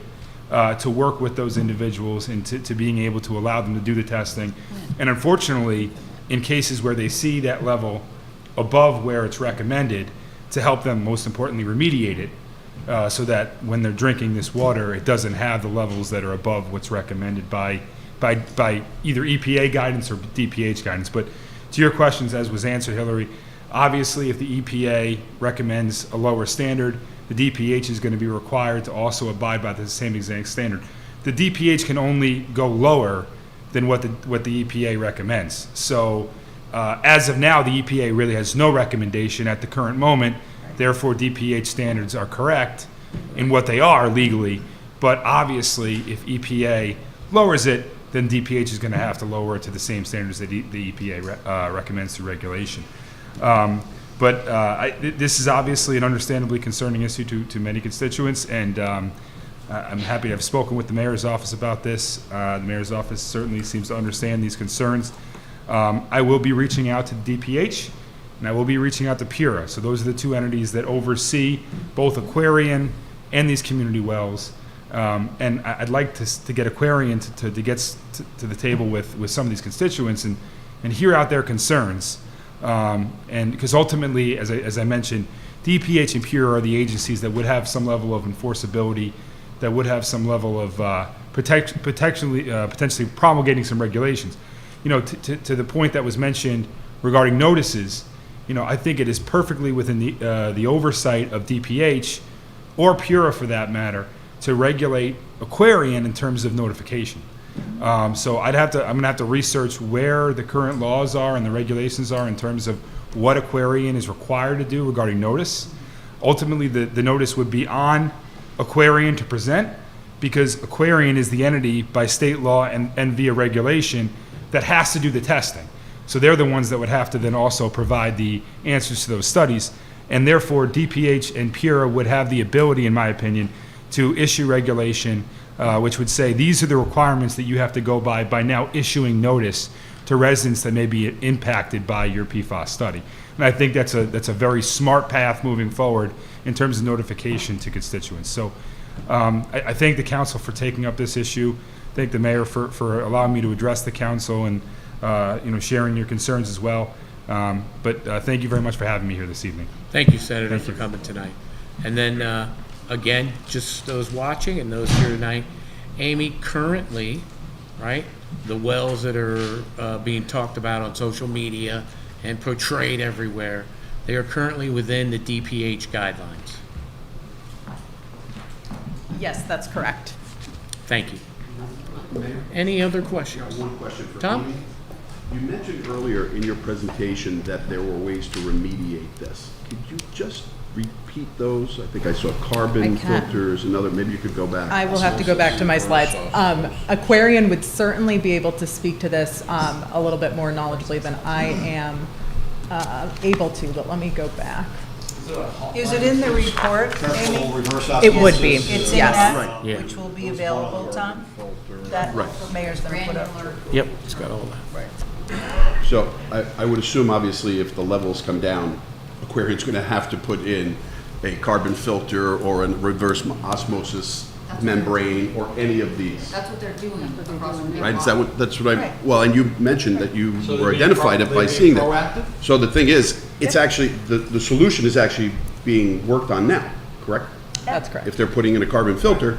to work with those individuals and to being able to allow them to do the testing. And unfortunately, in cases where they see that level above where it's recommended, to help them, most importantly, remediate it, so that when they're drinking this water, it doesn't have the levels that are above what's recommended by either EPA guidance or DPH guidance. But to your questions, as was answered, Hillary, obviously, if the EPA recommends a lower standard, the DPH is going to be required to also abide by the same exact standard. The DPH can only go lower than what the EPA recommends. So as of now, the EPA really has no recommendation at the current moment. Therefore, DPH standards are correct in what they are legally. But obviously, if EPA lowers it, then DPH is going to have to lower it to the same standards that the EPA recommends through regulation. This is obviously an understandably concerning issue to many constituents, and I'm happy to have spoken with the mayor's office about this. The mayor's office certainly seems to understand these concerns. I will be reaching out to the DPH, and I will be reaching out to PURA. So those are the two entities that oversee both Aquarian and these community wells. And I'd like to get Aquarian to get to the table with some of these constituents and hear out their concerns. And because ultimately, as I mentioned, DPH and PURA are the agencies that would have some level of enforceability, that would have some level of potentially promulgating some regulations. To the point that was mentioned regarding notices, I think it is perfectly within the oversight of DPH or PURA, for that matter, to regulate Aquarian in terms of notification. So I'm gonna have to research where the current laws are and the regulations are in terms of what Aquarian is required to do regarding notice. Ultimately, the notice would be on Aquarian to present, because Aquarian is the entity by state law and via regulation that has to do the testing. So they're the ones that would have to then also provide the answers to those studies. And therefore, DPH and PURA would have the ability, in my opinion, to issue regulation which would say these are the requirements that you have to go by now issuing notice to residents that may be impacted by your PFAS study. And I think that's a very smart path moving forward in terms of notification to constituents. So I thank the council for taking up this issue. Thank the mayor for allowing me to address the council and sharing your concerns as well. But thank you very much for having me here this evening. Thank you, Senator, for coming tonight. And then again, just those watching and those here tonight, Amy, currently, right, the wells that are being talked about on social media and portrayed everywhere, they are currently within the DPH guidelines. Yes, that's correct. Thank you. Any other questions? One question for Tom? Amy. You mentioned earlier in your presentation that there were ways to remediate this. Could you just repeat those? I think I saw carbon filters, another, maybe you could go back. I will have to go back to my slides. Aquarian would certainly be able to speak to this a little bit more knowledgeably than I am able to, but let me go back. Is it in the report, Amy? It would be, It's in yes. that, Right. Yeah. which will be available, Tom? That Right. the mayor's going to put up. Yep, it's got all that. Right. So I would assume, obviously, if the levels come down, Aquarian's going to have to put in a carbon filter or a reverse osmosis membrane or any of these. That's what they're doing across from Right? Is that what, that's what I, Right. well, and you mentioned that you So they're were being identified it by they're seeing being that. proactive? So the thing is, it's actually, the solution is actually being worked on now, correct? That's correct. If they're putting in a carbon filter,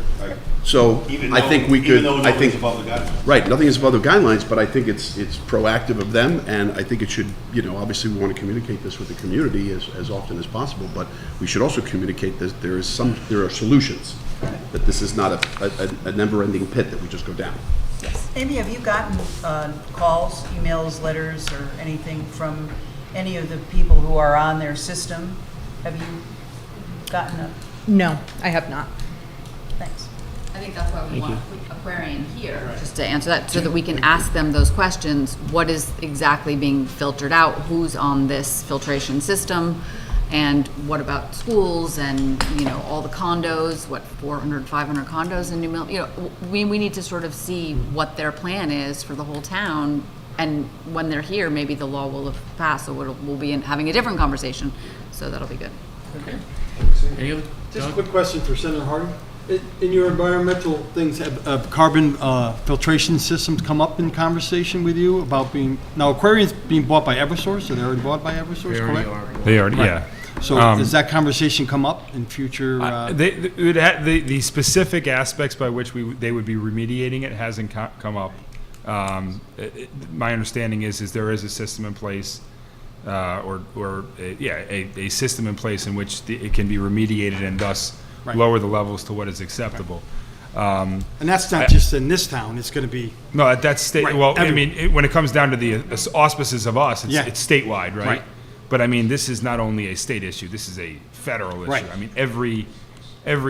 so I think we could, Even though I think. nothing's above the guidelines. Right, nothing is above the guidelines, but I think it's proactive of them, and I think it should, obviously we want to communicate this with the community as often as possible, but we should also communicate that there are solutions, that this is not a never-ending pit that we just go down. Amy, have you gotten calls, emails, letters, or anything from any of the people who are on their system? Have you gotten a? No, I have not. Thanks. I think that's why we Thank want Aquarian here, just to answer that, so that we can ask them those questions. What is exactly being filtered out? Who's on this filtration system? And what about schools and, you know, all the condos, what, 400, 500 condos in New Milford? You know, we need to sort of see what their plan is for the whole town. And when they're here, maybe the law will have passed, so we'll be having a different conversation. So that'll be good. Okay. Any other? Just a quick question for Senator Harding. In your environmental things, have carbon filtration systems come up in conversation with you about being, now Aquarian's being bought by Eversource, so they're already bought by Eversource, correct? They already, Right. yeah. So does that conversation come up in future? The specific aspects by which they would be remediating it hasn't come up. My understanding is there is a system in place, a system in place in which it can be remediated and thus lower the levels to what is acceptable. And that's not just in this town, it's going to be... No, that's state. Right, well, everywhere. I mean, when it comes down to the auspices of us, it's statewide, right? Right. But I mean, this is not only a state issue, this is a federal issue. Right. I mean, every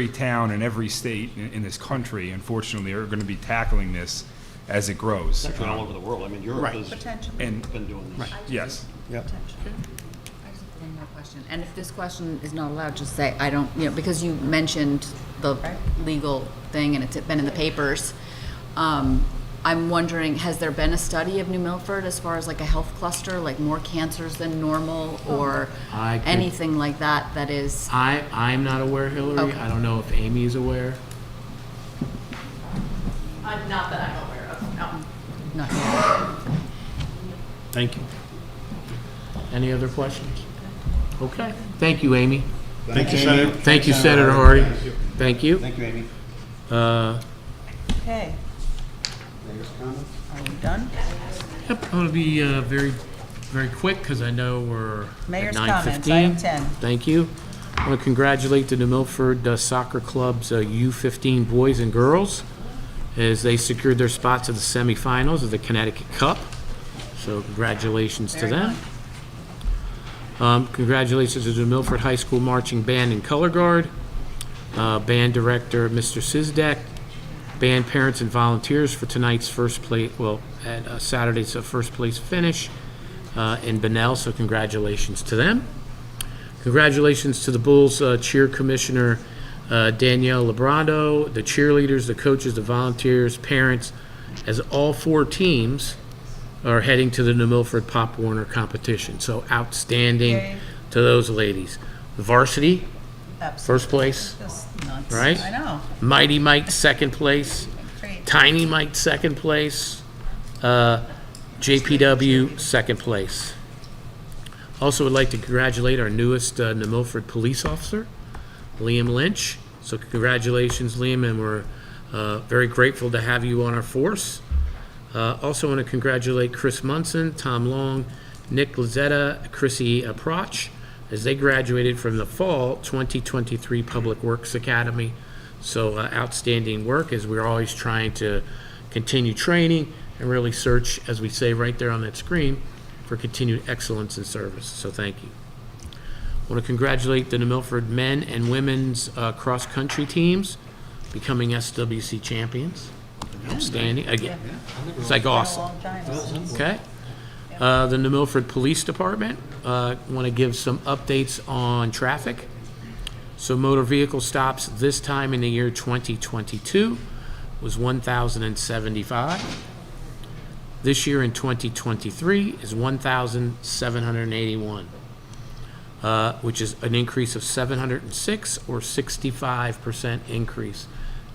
town and every state in this country, unfortunately, are going to be tackling this as it grows. Actually, all over the world. I mean, Europe has been doing this. Yes. Yep. One more question. And if this question is not allowed, just say, I don't, you know, because you mentioned the legal thing and it's been in the papers. I'm wondering, has there been a study of New Milford as far as like a health cluster, like more cancers than normal or anything like that that is? I'm not aware, Hillary. Okay. I don't know if Amy is aware. Not that I'm aware of, no. Not yet. Thank you. Any other questions? Okay. Thank you, Amy. Thank you, Senator. Thank you, Senator Harding. Thank you. Thank you, Amy. Okay, Mayor's comments? are we done? Yep, I'm going to be very, very quick because I know we're Mayor's at comments, 9:15. item 10. Thank you. I want to congratulate the New Milford Soccer Club's U15 boys and girls as they secured their spot to the semifinals of the Connecticut Cup. So congratulations to them. Congratulations to the Milford High School Marching Band and Color Guard, band director Mr. Sizdek, band parents and volunteers for tonight's first place, at Saturday's first place finish in Bunnell, so congratulations to them. Congratulations to the Bulls cheer commissioner Danielle Lebrando, the cheerleaders, the coaches, the volunteers, parents, as all 4 teams are heading to the New Milford Pop Warner competition. So outstanding Yay. to those ladies. The varsity, Absolutely. first place, Just nuts. right? I know. Mighty Mike, second place. Great. Tiny Mike, second place. JPW, second place. Also would like to congratulate our newest New Milford police officer, Liam Lynch. So congratulations, Liam, and we're very grateful to have you on our force. Also want to congratulate Chris Munson, Tom Long, Nick Lazetta, Chrissy Proch, as they graduated from the fall 2023 Public Works Academy. So outstanding work, as we're always trying to continue training and really search, as we say right there on that screen, for continued excellence in service. So thank you. I want to congratulate the New Milford men and women's cross-country teams becoming SWC champions. Outstanding. Again, it's like awesome. Okay. The New Milford Police Department want to give some updates on traffic. So motor vehicle stops this time in the year 2022 was 1,075. This year in 2023 is 1,781, which is an increase of 706 or 65% increase,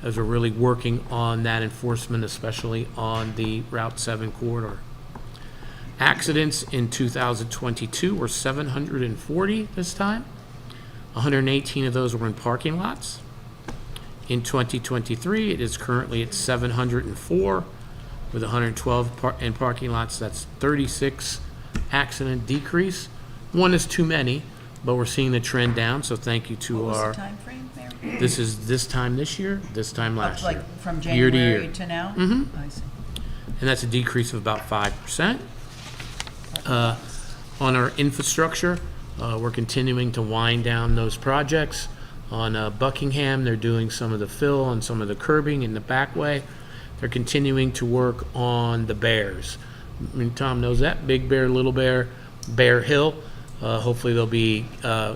as we're really working on that enforcement, especially on the Route 7 corridor. Accidents in 2022 were 740 this time. 118 of those were in parking lots. In 2023, it is currently at 704 with 112 in parking lots. That's 36 accident decrease. One is too many, but we're seeing the trend down, so thank you to What was our... the time frame there? This is this time this year, this time last year. Like from Year January year. to now? Mm-hmm. I see. And that's a decrease of about 5%. On our infrastructure, we're continuing to wind down those projects. On Buckingham, they're doing some of the fill and some of the curbing in the back way. They're continuing to work on the Bears. I mean, Tom knows that, Big Bear, Little Bear, Bear Hill. Hopefully they'll be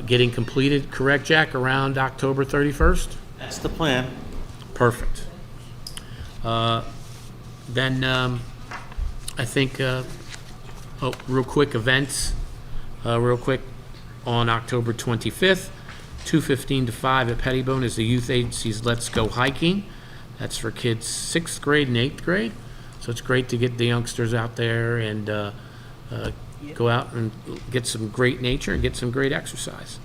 getting completed, correct, Jack, around October 31st? That's the plan. Perfect. Then I think, real quick events, real quick, on October 25th, 2:15 to 5 at Pettibone is the youth agency's Let's Go Hiking. That's for kids 6th grade and 8th grade. So it's great to get the youngsters out there and go out and get some great nature and get some great exercise.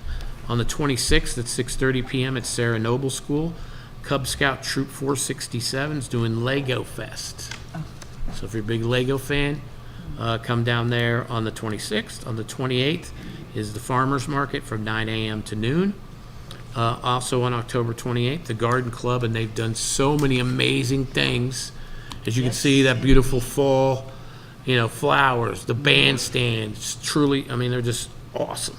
On the 26th at 6:30 p.m. at Sarah Noble School, Cub Scout Troop 467 is doing Lego Fest. So if you're a big Lego fan, come down there on the 26th. On the 28th is the Farmers Market from 9 a.m. to noon. Also on October 28th, the Garden Club, and they've done so many amazing things. As you can see, that beautiful fall, flowers, the bandstand, it's truly, I mean, they're just awesome.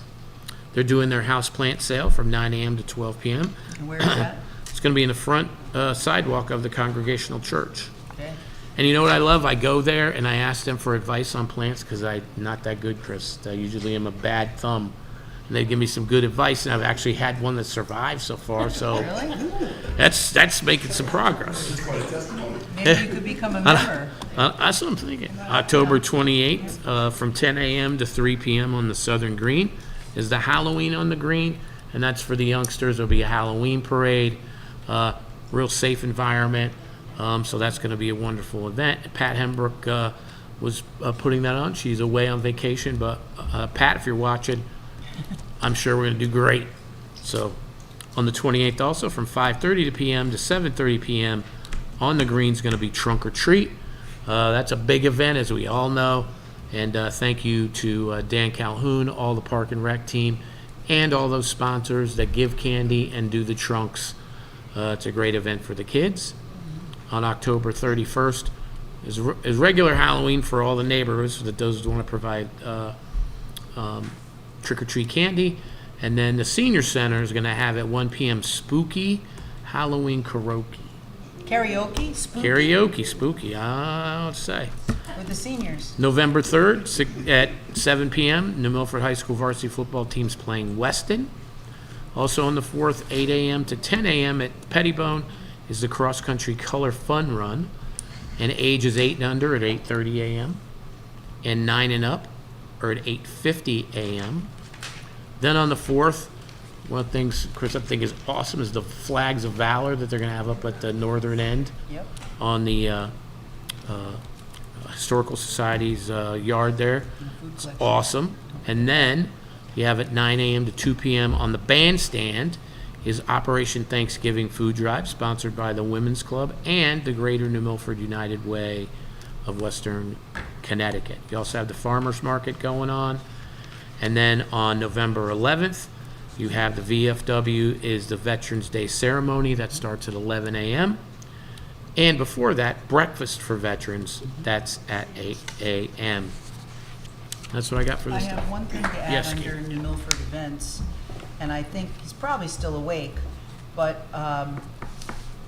They're doing their house plant sale from 9 a.m. to 12 p.m. And where is that? It's going to be in the front sidewalk of the Congregational Church. Okay. And you know what I love? I go there and I ask them for advice on plants because I'm not that good, Chris. I usually am a bad thumb. And they give me some good advice, and I've actually had one that survived so far. So that's making some progress. Maybe you could become a member. That's what I'm thinking. October 28th, from 10 a.m. to 3 p.m. on the Southern Green is the Halloween on the Green, and that's for the youngsters. There'll be a Halloween parade, real safe environment. So that's going to be a wonderful event. Pat Hembrook was putting that on. She's away on vacation, but Pat, if you're watching, I'm sure we're going to do great. So on the 28th also, from 5:30 p.m. to 7:30 p.m. on the Green's going to be Trunk or Treat. That's a big event, as we all know. And thank you to Dan Calhoun, all the Park and Rec team, and all those sponsors that give candy and do the trunks. It's a great event for the kids. On October 31st is regular Halloween for all the neighborhoods that those want to provide trick-or-treat candy. And then the Senior Center is going to have at 1 p.m. spooky Halloween karaoke. Karaoke? Spooky? Karaoke, spooky, I would say. With the seniors. November 3rd at 7 p.m., New Milford High School varsity football team's playing Weston. Also on the 4th, 8 a.m. to 10 a.m. at Pettibone is the cross-country color fun run. And ages 8 and under at 8:30 a.m. and 9 and up are at 8:50 a.m. Then on the 4th, one of the things, Chris, I think is awesome is the Flags of Valor that they're going to have up at the northern end on the Historical Society's yard there. It's awesome. And then you have at 9 a.m. to 2 p.m. on the bandstand is Operation Thanksgiving Food Drive, sponsored by the Women's Club and the Greater New Milford United Way of Western Connecticut. You also have the Farmers Market going on. And then on November 11th, you have the VFW is the Veterans Day ceremony that starts at 11 a.m. And before that, breakfast for veterans, that's at 8 a.m. That's what I got for this I have stuff. one thing to add Yes, under Kate. New Milford events, and I think he's probably still awake, but a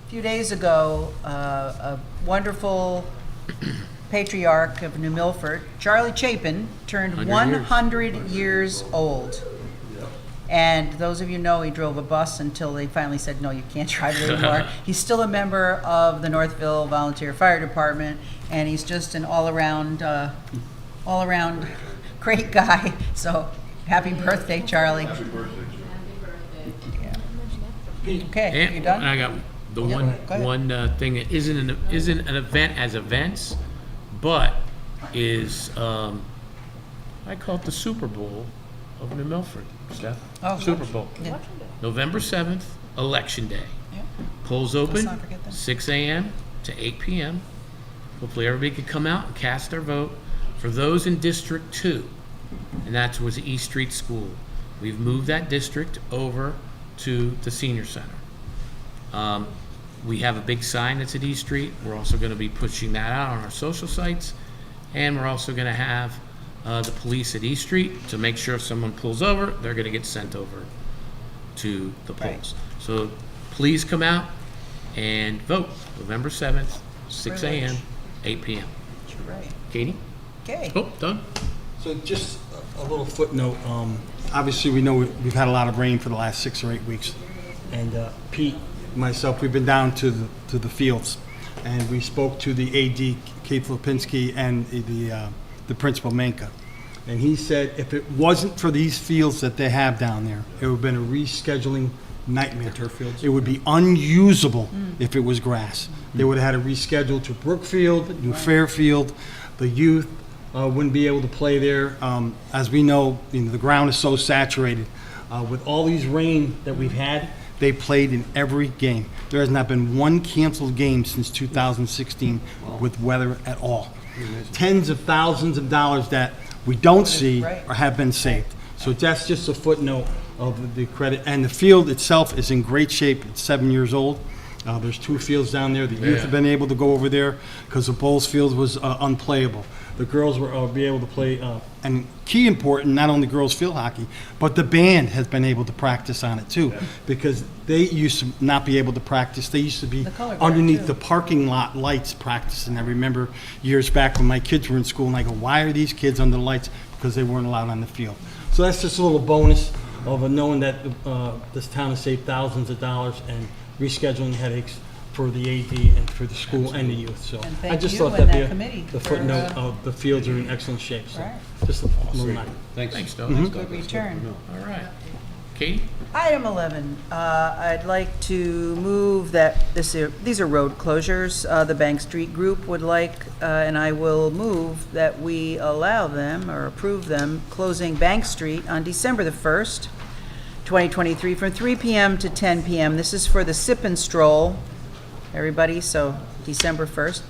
few days ago, a wonderful patriarch of New Milford, Charlie Chapin, turned 100 years old. And those of you know he drove a bus until they finally said, no, you can't drive it anymore. He's still a member of the Northville Volunteer Fire Department, and he's just an all-around great guy. So happy birthday, Charlie. Happy birthday, Charlie. Okay, And you done? I got the Yeah, go ahead. one thing that isn't an event as events, but is I call it the Super Bowl of New Milford, Steph. Oh, Super Bowl. Yeah. November 7th, Election Day. Yeah. Polls Let's open not forget that. 6 a.m. to 8 p.m. Hopefully everybody can come out and cast their vote. For those in District 2, and that was East Street School, we've moved that district over to the Senior Center. We have a big sign that's at East Street. We're also going to be pushing that out on our social sites. And we're also going to have the police at East Street to make sure if someone pulls over, they're going to get sent over to the polls. So please come out and vote, November 7th, 6 a.m., 8 p.m. Right. Katie? Okay. Oh, done. So just a little footnote, obviously we know we've had a lot of rain for the last 6 or 8 weeks. And Pete, myself, we've been down to the fields, and we spoke to the AD, Kate Lipinski, and the principal, Manka. And he said if it wasn't for these fields that they have down there, it would have been a rescheduling nightmare. Turf fields? It would be unusable if it was grass. They would have had to reschedule to Brookfield, New Fairfield. The youth wouldn't be able to play there. As we know, the ground is so saturated. With all these rain that we've had, they played in every game. There has not been one canceled game since 2016 with weather at all. Tens of thousands of dollars that we don't see or have been saved. So that's just a footnote of the credit. And the field itself is in great shape. It's 7 years old. There's 2 fields down there. The youth have been able to go over there because the Bulls field was unplayable. The girls were be able to play, and key important, not only girls field hockey, but the band has been able to practice on it too, because they used to not be able to practice. They used to be underneath the parking lot lights practicing. I remember years back when my kids were in school, and I go, why are these kids under the lights? Because they weren't allowed on the field. So that's just a little bonus of knowing that this town has saved thousands of dollars and rescheduling headaches for the AD and for the school and the youth. So And I thank just you thought and that'd that be committee the for, footnote of the fields are in excellent shape. So Right. just a little note. Thanks, Doug. Good return. All right. Katie? Item 11, I'd like to move that, these are road closures. The Bank Street Group would like, and I will move that we allow them or approve them closing Bank Street on December the 1st, 2023, from 3 p.m. to 10 p.m. This is for the Sip and Stroll, everybody, so December 1st.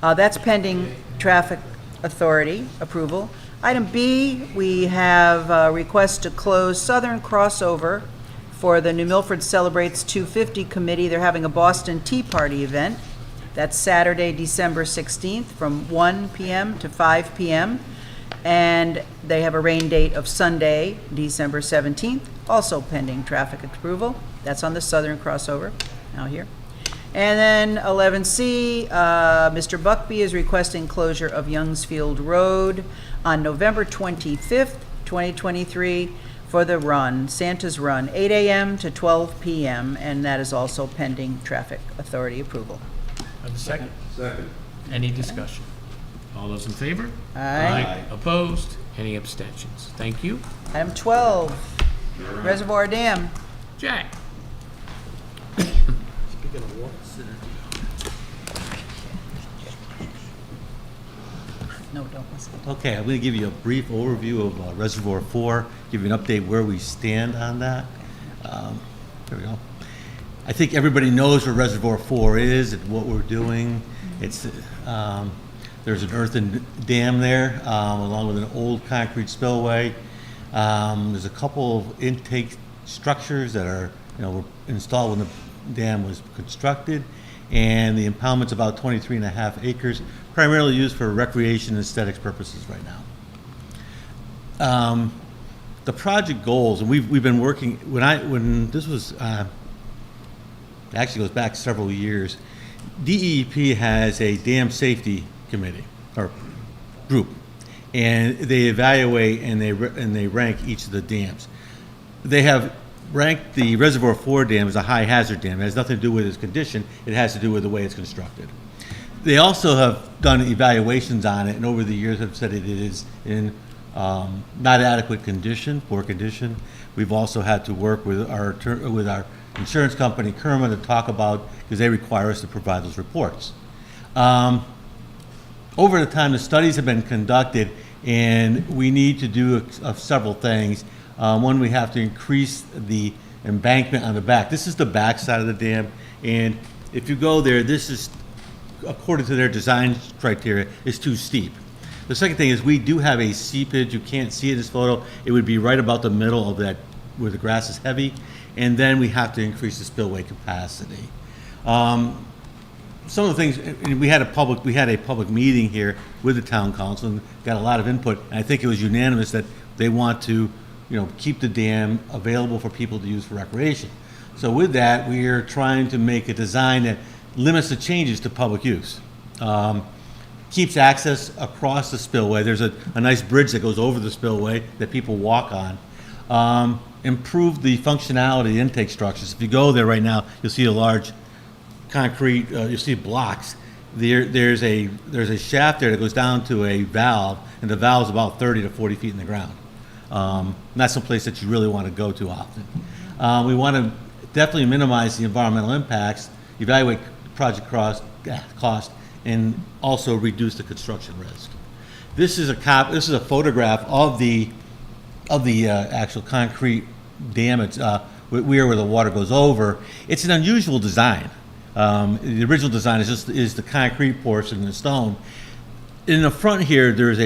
That's pending Traffic Authority approval. Item B, we have a request to close Southern Crossover for the New Milford Celebrates 250 Committee. They're having a Boston Tea Party event. That's Saturday, December 16th, from 1 p.m. to 5 p.m. And they have a rain date of Sunday, December 17th, also pending traffic approval. That's on the Southern Crossover, out here. And then 11C, Mr. Buckby is requesting closure of Youngsfield Road on November 25th, 2023 for the run, Santa's Run, 8 a.m. to 12 p.m., and that is also pending Traffic Authority approval. Have a second? Second. Any discussion? All those in favor? Aye. Opposed? Any abstentions? Thank you. Item 12, Reservoir Dam. Jack? No, don't listen. Okay, I'm going to give you a brief overview of Reservoir 4, give you an update where we stand on that. There we go. I think everybody knows what Reservoir 4 is and what we're doing. It's there's an earthen dam there, along with an old concrete spillway. There's a couple of intake structures that are, were installed when the dam was constructed, and the impoundment's about 23.5 acres, primarily used for recreation and aesthetics purposes right now. The project goals, and we've been working, when this was, actually goes back several years, DEP has a dam safety committee, or group, and they evaluate and they rank each of the dams. They have ranked the Reservoir 4 dam as a high hazard dam. It has nothing to do with its condition, it has to do with the way it's constructed. They also have done evaluations on it, and over the years have said it is in not adequate condition, poor condition. We've also had to work with our insurance company, Kerma, to talk about, because they require us to provide those reports. Over the time, the studies have been conducted, and we need to do several things. One, we have to increase the embankment on the back. This is the back side of the dam, and if you go there, this is, according to their design criteria, is too steep. The second thing is we do have a seepage. You can't see it in this photo. It would be right about the middle of that where the grass is heavy, and then we have to increase the spillway capacity. Some of the things, we had a public meeting here with the town council and got a lot of input, and I think it was unanimous that they want to keep the dam available for people to use for recreation. So with that, we are trying to make a design that limits the changes to public use. Keeps access across the spillway. There's a nice bridge that goes over the spillway that people walk on. Improve the functionality of the intake structures. If you go there right now, you'll see a large concrete, you'll see blocks. There's a shaft there that goes down to a valve, and the valve is about 30 to 40 feet in the ground. Not some place that you really want to go to often. We want to definitely minimize the environmental impacts, evaluate project cost, and also reduce the construction risk. This is a photograph of the actual concrete damage where the water goes over. It's an unusual design. The original design is the concrete portion and the stone. In the front here, there's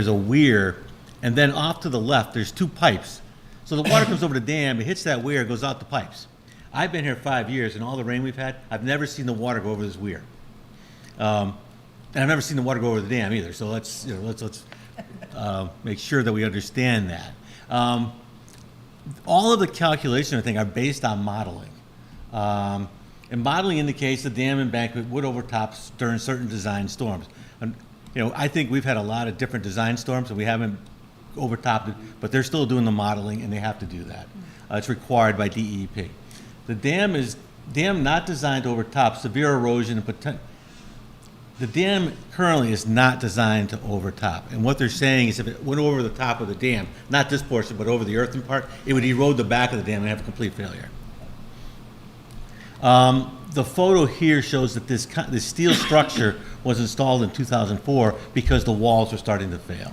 a weir, and then off to the left, there's two pipes. So the water comes over the dam, it hits that weir, it goes out the pipes. I've been here 5 years, and all the rain we've had, I've never seen the water go over this weir. And I've never seen the water go over the dam either. So let's make sure that we understand that. All of the calculations, I think, are based on modeling. And modeling indicates the dam embankment would overtop during certain design storms. And, I think we've had a lot of different design storms, and we haven't overtopped it, but they're still doing the modeling, and they have to do that. It's required by DEP. The dam not designed to overtop severe erosion and potential. The dam currently is not designed to overtop. And what they're saying is if it went over the top of the dam, not this portion, but over the earthen part, it would erode the back of the dam and have complete failure. The photo here shows that this steel structure was installed in 2004 because the walls were starting to fail.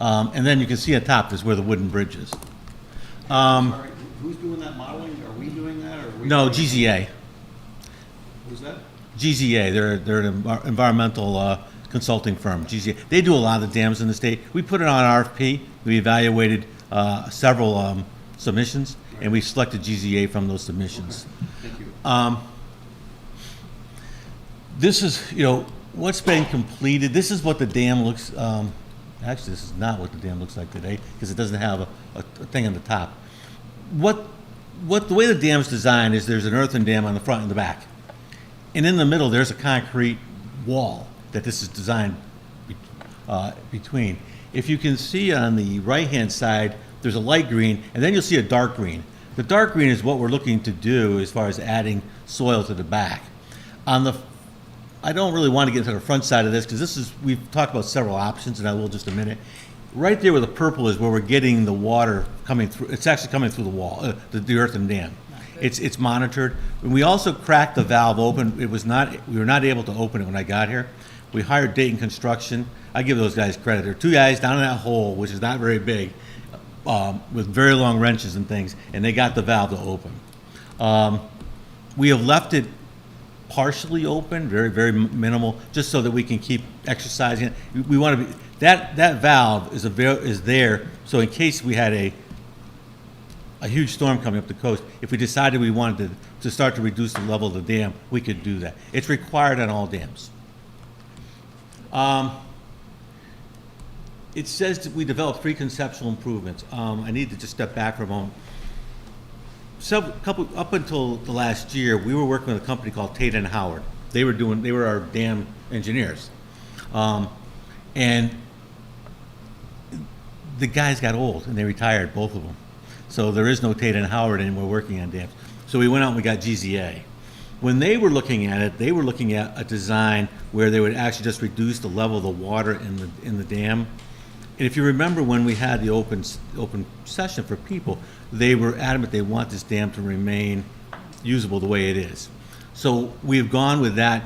And then you can see on top is where the wooden bridge is. Sorry, who's doing that modeling? Are we doing that? Or are we No, GZA. Who's that? GZA, they're an environmental consulting firm, GZA. They do a lot of the dams in the state. We put it on RFP. We evaluated several submissions, and we selected GZA from those submissions. Okay. Thank you. This is, what's been completed. This is what the dam looks, actually, this is not what the dam looks like today, because it doesn't have a thing on the top. The way the dam's designed is there's an earthen dam on the front and the back. And in the middle, there's a concrete wall that this is designed between. If you can see on the right-hand side, there's a light green, and then you'll see a dark green. The dark green is what we're looking to do as far as adding soil to the back. I don't really want to get into the front side of this because we've talked about several options, and I will in just a minute. Right there where the purple is where we're getting the water coming through. It's actually coming through the wall, the earthen dam. It's monitored. And we also cracked the valve open. We were not able to open it when I got here. We hired Dayton Construction. I give those guys credit. There are two guys down in that hole, which is not very big, with very long wrenches and things, and they got the valve to open. We have left it partially open, very, very minimal, just so that we can keep exercising it. We want to be, that valve is there, so in case we had a huge storm coming up the coast, if we decided we wanted to start to reduce the level of the dam, we could do that. It's required on all dams. It says that we developed 3 conceptual improvements. I need to just step back for a moment. Up until the last year, we were working with a company called Tate and Howard. They were our dam engineers. And the guys got old and they retired, both of them. So there is no Tate and Howard anymore working on dams. So we went out and we got GZA. When they were looking at it, they were looking at a design where they would actually just reduce the level of the water in the dam. And if you remember when we had the open session for people, they were adamant they want this dam to remain usable the way it is. So we've gone with that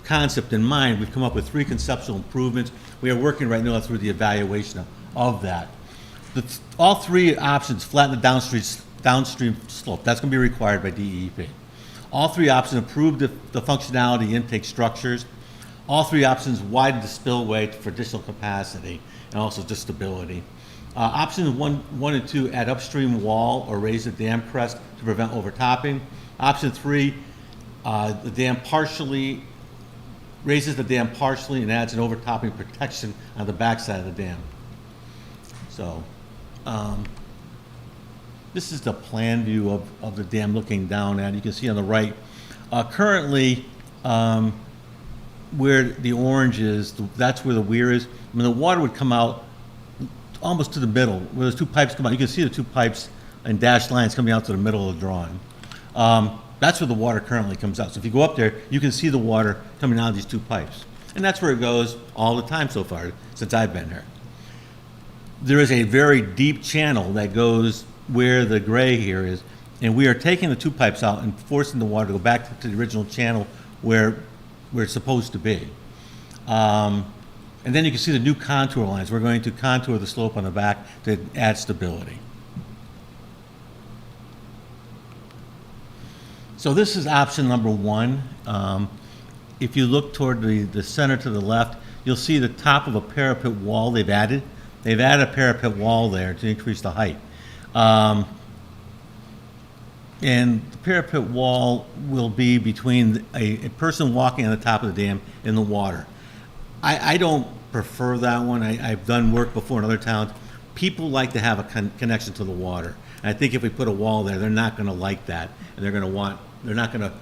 concept in mind. We've come up with 3 conceptual improvements. We are working right now through the evaluation of that. All 3 options flatten the downstream slope. That's going to be required by DEP. All 3 options improve the functionality intake structures. All 3 options widen the spillway for additional capacity and also just stability. Options 1 and 2 add upstream wall or raise the dam crest to prevent overtopping. Option 3, the dam raises the dam partially and adds an overtopping protection on the backside of the dam. So, this is the plan view of the dam looking down at. You can see on the right. Currently, where the orange is, that's where the weir is. I mean, the water would come out almost to the middle, where those two pipes come out. You can see the two pipes and dashed lines coming out to the middle of the drawing. That's where the water currently comes out. So if you go up there, you can see the water coming out of these two pipes. And that's where it goes all the time so far, since I've been here. There is a very deep channel that goes where the gray here is, and we are taking the two pipes out and forcing the water to go back to the original channel where it's supposed to be. And then you can see the new contour lines. We're going to contour the slope on the back to add stability. So this is option number one. If you look toward the center to the left, you'll see the top of a parapet wall they've added. They've added a parapet wall there to increase the height. And the parapet wall will be between a person walking on the top of the dam and the water. I don't prefer that one. I've done work before in other towns. People like to have a connection to the water. And I think if we put a wall there, they're not going to like that. And they're not going to,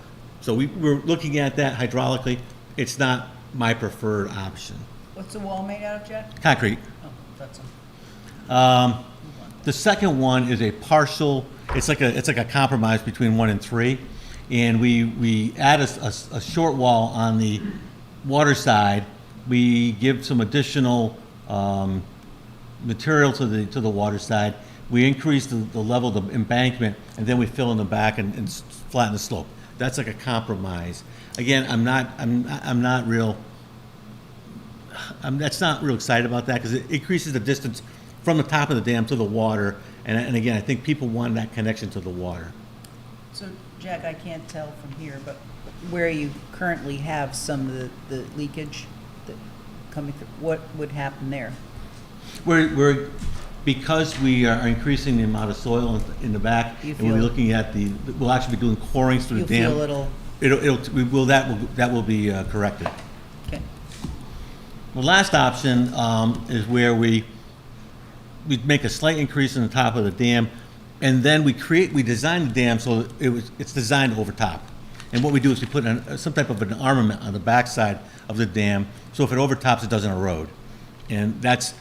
so we're looking at that hydraulically. It's not my preferred option. What's the wall made out of, Jack? Concrete. Oh, that's all. The second one is a partial, it's like a compromise between 1 and 3. And we add a short wall on the water side. We give some additional material to the water side. We increase the level of the embankment, and then we fill in the back and flatten the slope. That's like a compromise. Again, that's not real excited about that because it increases the distance from the top of the dam to the water. And again, I think people want that connection to the water. So, Jack, I can't tell from here, but where you currently have some of the leakage that coming through, what would happen there? Because we are increasing the amount of soil in the back, and we'll be looking at we'll actually be doing corings through the dam. That will be corrected. Okay. The last option is where we make a slight increase in the top of the dam, and then we design the dam so that it's designed to overtop. And what we do is we put some type of an armament on the backside of the dam, so if it overtops, it doesn't erode. And that's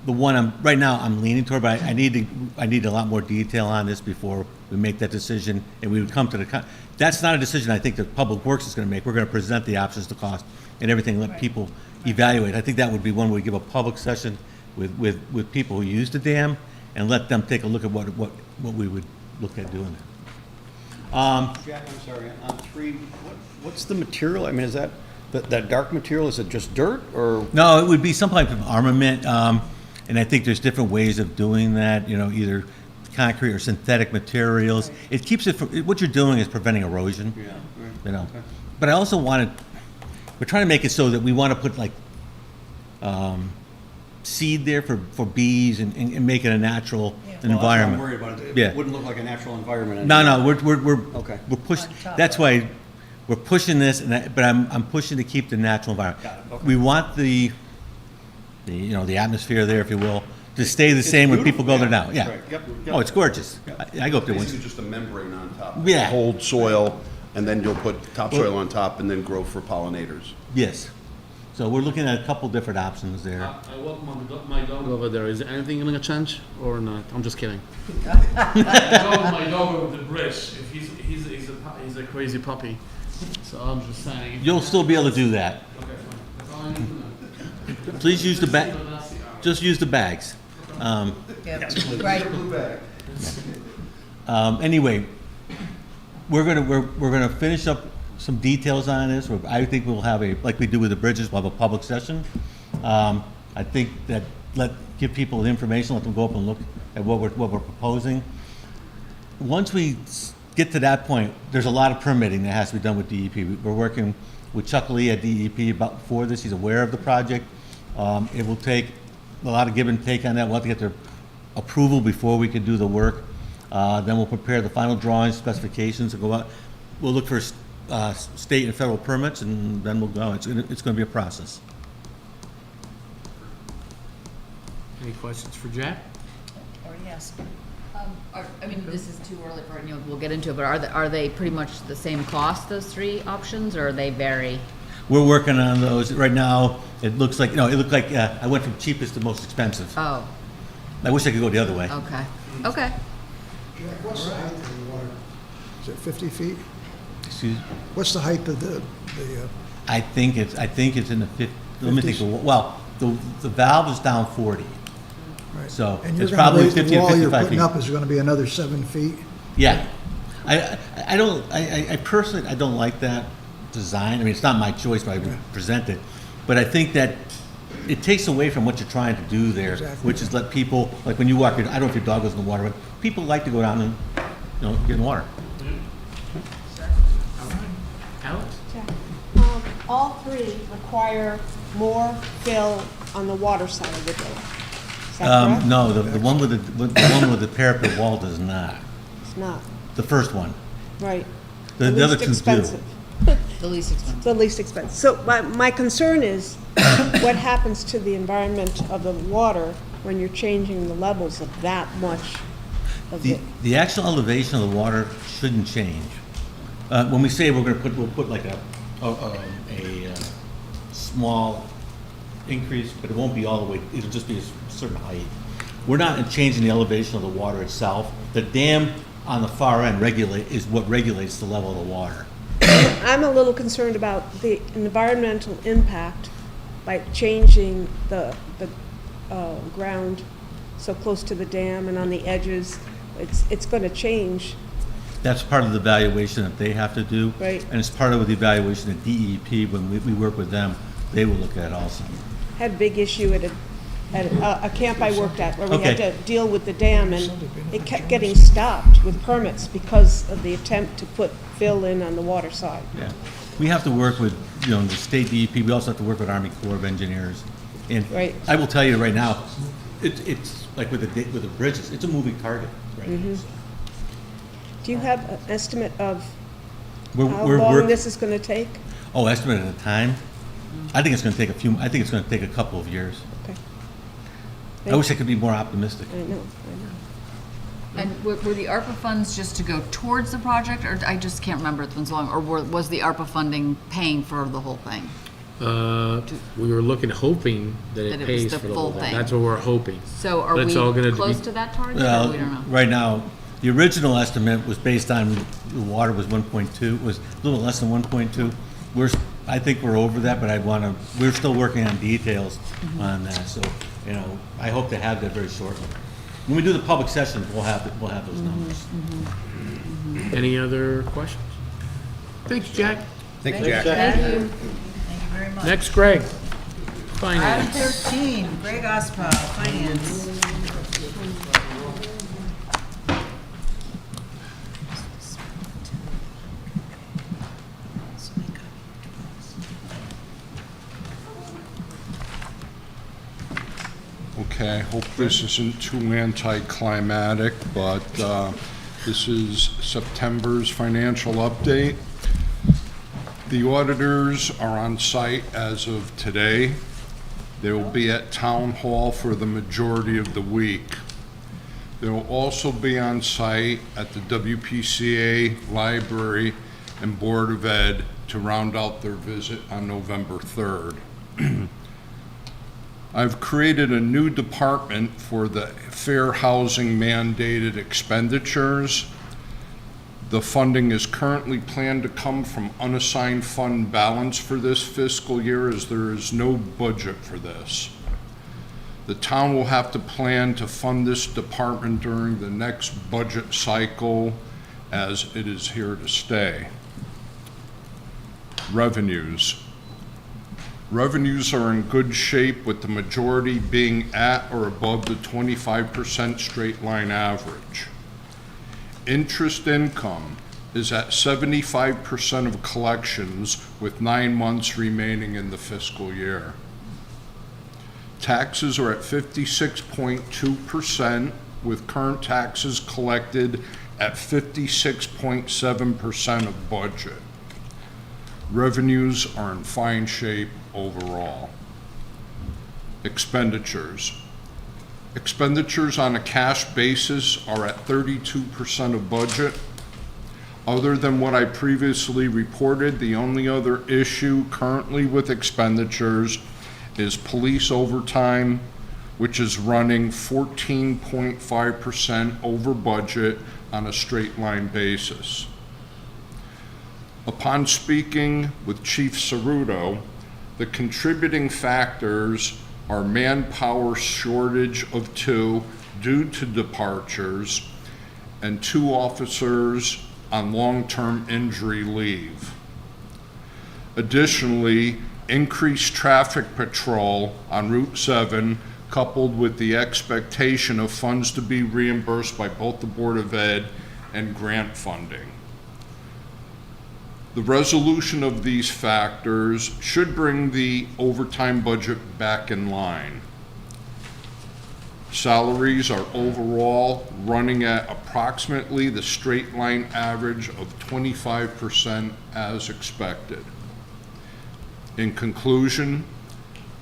the one right now I'm leaning toward, but I need a lot more detail on this before we make that decision, and we would come to that's not a decision I think that Public Works is going to make. We're going to present the options, the cost, and everything, let people evaluate. I think that would be one where we give a public session with people who use the dam and let them take a look at what we would look at doing. Jack, I'm sorry, on 3, what's the material? I mean, is that dark material, is it just dirt or? No, it would be some type of armament, and I think there's different ways of doing that, either concrete or synthetic materials. It keeps it from, what you're doing is preventing erosion. Yeah, right. Okay. But I also we're trying to make it so that we want to put like seed there for bees and make it a natural environment. Well, that's what I'm worried about. It Yeah. wouldn't look like a natural environment. No, we're Okay. pushing. That's why we're pushing this, but I'm pushing to keep the natural environment. Got it. Okay. We want the atmosphere there, if you will, to stay the same when people go there now. Yeah. Right. Yep. Oh, it's gorgeous. I go up there once. Basically just a membrane on top. Yeah. Hold soil, and then you'll put topsoil on top and then grow for pollinators. Yes. So we're looking at a couple different options there. I walk my dog over there. Is there anything going to change or not? I'm just kidding. My dog over the bridge. If he's a crazy puppy. So I'm just saying. You'll still be able to do that. Okay, fine. That's all I need to know. Please use the bag. Just use the bags. Right. Anyway, we're gonna finish up some details on this. I think we'll have like we do with the bridges, we'll have a public session. I think that give people the information, let them go up and look at what we're proposing. Once we get to that point, there's a lot of permitting that has to be done with DEP. We're working with Chuck Lee at DEP for this. He's aware of the project. It will take a lot of give and take on that. We'll have to get their approval before we can do the work. Then we'll prepare the final drawings, specifications, and go out. We'll look for state and federal permits, and then we'll go. It's going to be a process. Any questions for Jack? Already asked. I mean, this is too early for, we'll get into it, but are they pretty much the same cost, those three options, or they vary? We're working on those. Right now, it looks like, no, it looked like I went from cheapest to most expensive. Oh, I wish I could go the other way. okay, okay. Jack, what's the height of the water? Is it 50 feet? Excuse? What's the height of the I think it's in the 50, let me think, well, the valve is down 40. right. So And you're it's gonna probably raise 50 the to wall you're 55 putting feet. up is gonna be another 7 feet? Yeah. I personally, I don't like that design. I mean, it's not my choice, but I would present it. But I think that it takes away from what you're trying to do there, Exactly. which is let people, like when you walk, I don't know if your dog goes in the water, but people like to go down and, get in the water. Alex? All three require more fill on the water side of the building. Is that correct? No, the one with the one with the parapet wall does not. It's not, The first one. right. The other least two do. expensive. The least expensive. The least expensive. So my concern is what happens to the environment of the water when you're changing the levels of that much of it? The actual elevation of the water shouldn't change. When we say we'll put like a small increase, but it won't be all the way, it'll just be a certain height. We're not changing the elevation of the water itself. The dam on the far end is what regulates the level of the water. I'm a little concerned about the environmental impact by changing the ground so close to the dam and on the edges. It's going to change. That's part of the evaluation that they have to do. Right. And it's part of the evaluation that DEP, when we work with them, they will look at also. Had a big issue at a camp I worked at where we had Okay. to deal with the dam, and it kept getting stopped with permits because of the attempt to put fill in on the water side. Yeah. We have to work with, the state DEP, we also have to work with Army Corps of Engineers. And Right. I will tell you right now, it's like with the bridges, it's a moving target right now. So. Do you have an estimate of We're how long work- this is going to take? Oh, estimate at a time? I think it's gonna take a couple of years. Okay. I wish I could be more optimistic. I know. And were the ARPA funds just to go towards the project, or I just can't remember, it's been so long, or was the ARPA funding paying for the whole thing? We were hoping that That it it was pays the for the full whole thing. thing. That's what we're hoping. So are That's we all gonna close be- to that target, or Well, we don't know? right now, the original estimate was based on the water was 1.2, was a little less than 1.2. I think we're over that, but we're still working on details on that, so, I hope to have that very shortly. When we do the public sessions, we'll have those numbers. Any other questions? Thanks, Jack. Thank you, Thank Jack. you. Thank you very much. Next, Greg. Item Finance. 13, Greg Ospow, Finance. Okay, I hope this isn't too anticlimactic, but this is September's financial update. The auditors are on site as of today. They will be at Town Hall for the majority of the week. They will also be on site at the WPCA Library and Board of Ed to round out their visit on November 3rd. I've created a new department for the fair housing mandated expenditures. The funding is currently planned to come from unassigned fund balance for this fiscal year, as there is no budget for this. The town will have to plan to fund this department during the next budget cycle, as it is here to stay. Revenues. Revenues are in good shape, with the majority being at or above the 25% straight line average. Interest income is at 75% of collections, with 9 months remaining in the fiscal year. Taxes are at 56.2%, with current taxes collected at 56.7% of budget. Revenues are in fine shape overall. Expenditures. Expenditures on a cash basis are at 32% of budget. Other than what I previously reported, the only other issue currently with expenditures is police overtime, which is running 14.5% over budget on a straight line basis. Upon speaking with Chief Ceruto, the contributing factors are manpower shortage of 2 due to departures and 2 officers on long-term injury leave. Additionally, increased traffic patrol on Route 7 coupled with the expectation of funds to be reimbursed by both the Board of Ed and grant funding. The resolution of these factors should bring the overtime budget back in line. Salaries are overall running at approximately the straight line average of 25% as expected. In conclusion,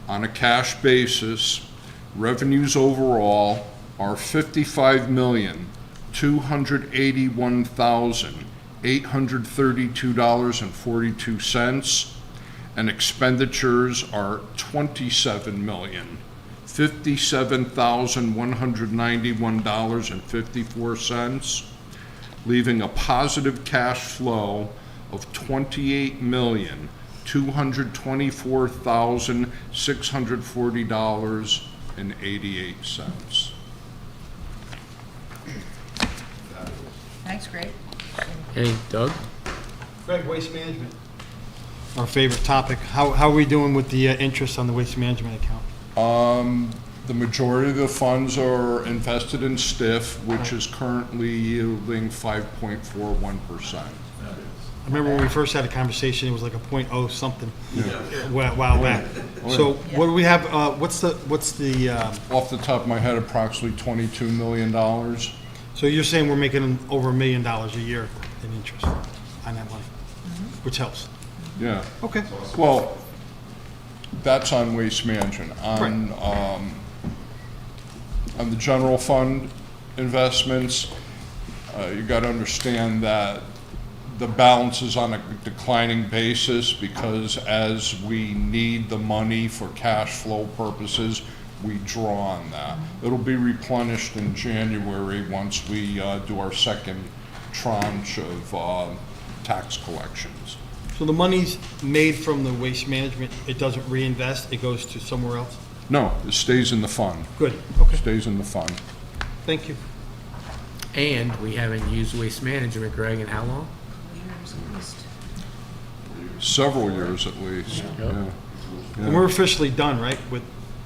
on a cash basis, revenues overall are $55,281,832.42, and expenditures are $27,057,191.54, leaving a positive cash flow of $28,224,640.88. Thanks, Greg. Hey, Doug? Greg, waste management. Our favorite topic. How are we doing with the interest on the waste management account? The majority of the funds are invested in STIF, which is currently yielding 5.41%. I remember when we first had a conversation, it was like a .0 something a while back. So what do we have, what's the Off the top of my head, approximately $22 million. So you're saying we're making over $1 million a year in interest on that money, which helps? Yeah. Okay. Well, that's on waste management. On the general fund investments, you got to understand that the balance is on a declining basis because as we need the money for cash flow purposes, we draw on that. It'll be replenished in January once we do our second tranche of tax collections. So the money's made from the waste management, it doesn't reinvest, it goes to somewhere else? No, it stays in the fund. Good, okay. Stays in the fund. Thank you. And we haven't used waste management, Greg, in how long? Several years at least. Yeah. And we're officially done, right, with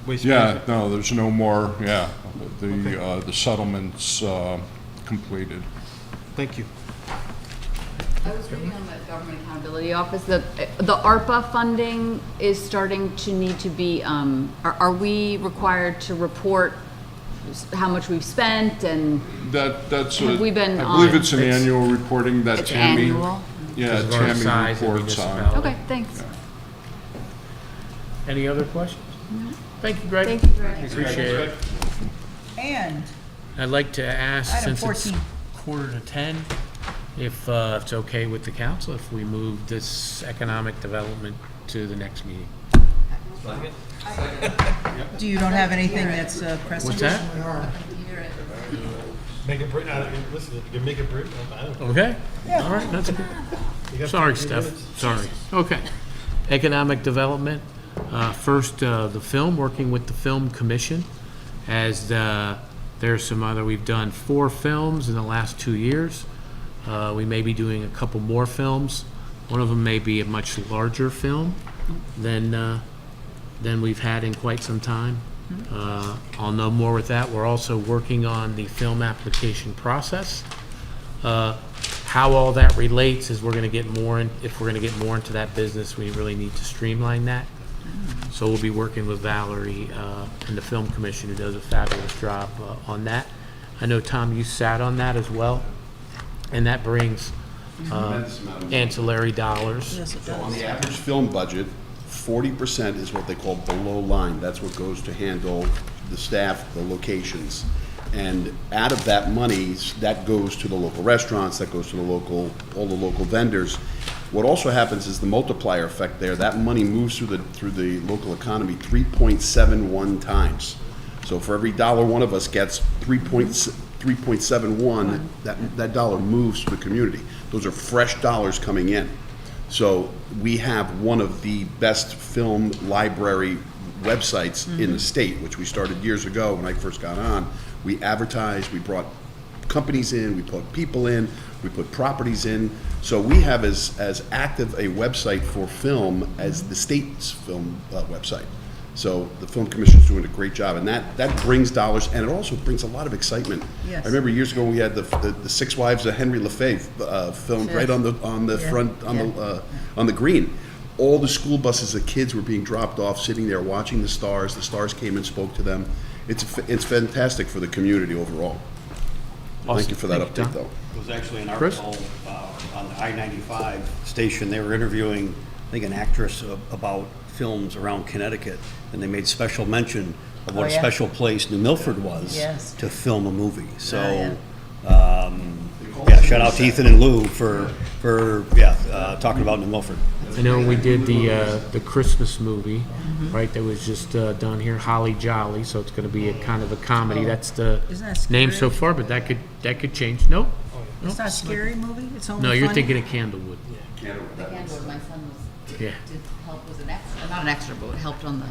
waste Yeah, management? no, there's no more, the settlement's completed. Thank you. I was reading on the Government Accountability Office that the ARPA funding is starting to need to be, are we required to report how much we've spent and? That's Have we been I believe on- it's an annual reporting that It's Tammy. annual? Yeah, Because of our Tammy size of reports on. municipality. Okay, thanks. Any other questions? Thank you, Greg. Thank you, Greg. Appreciate it. And I'd like to ask, Item since it's 14. 9:45, if it's okay with the council, if we move this economic development to the next meeting. you don't have anything that's pressing? What's that? Make it brief, listen, you can make it brief. Okay, all right, that's good. Sorry, Steph, sorry. Okay. Economic development, first, the film, working with the Film Commission, as there's some other, we've done 4 films in the last 2 years. We may be doing a couple more films. One of them may be a much larger film than we've had in quite some time. I'll know more with that. We're also working on the film application process. How all that relates is we're going to get more in, if we're going to get more into that business, we really need to streamline that. So we'll be working with Valerie and the Film Commission, who does a fabulous job on that. I know, Tom, you sat on that as well, and that brings ancillary dollars. Yes, it So on does. the average film budget, 40% is what they call below line. That's what goes to handle the staff, the locations. And out of that money, that goes to the local restaurants, that goes to all the local vendors. What also happens is the multiplier effect there. That money moves through the local economy 3.71 times. So for every dollar one of us gets, 3.71, that dollar moves to the community. Those are fresh dollars coming in. So we have one of the best film library websites in the state, which we started years ago when I first got on. We advertised, we brought companies in, we put people in, we put properties in. So we have as active a website for film as the state's film website. So the Film Commission's doing a great job, and that brings dollars, and it also brings a lot of excitement. Yes. I remember years ago we had the Six Wives of Henry Lefebvre filmed right on the front on the green. All the school buses of kids were being dropped off, sitting there watching the stars. The stars came and spoke to them. It's fantastic for the community overall. Thank you for that update, though. It was actually an Chris? article on the I-95 station. They were interviewing, I think, an actress about films around Connecticut, and they made special mention of what a special place New Milford was to film a movie. So, shout out to Ethan and Lou for talking about New Milford. I know we did the Christmas movie, right, that was just done here, Holly Jolly, so it's going to be a kind of a comedy. That's the Isn't that name scary? so far, but that could change. Nope. It's not a scary movie? It's only No, you're funny? thinking of Candlewood. The Candlewood, my son Yeah. did help, was an extra, not an extra, but helped on the,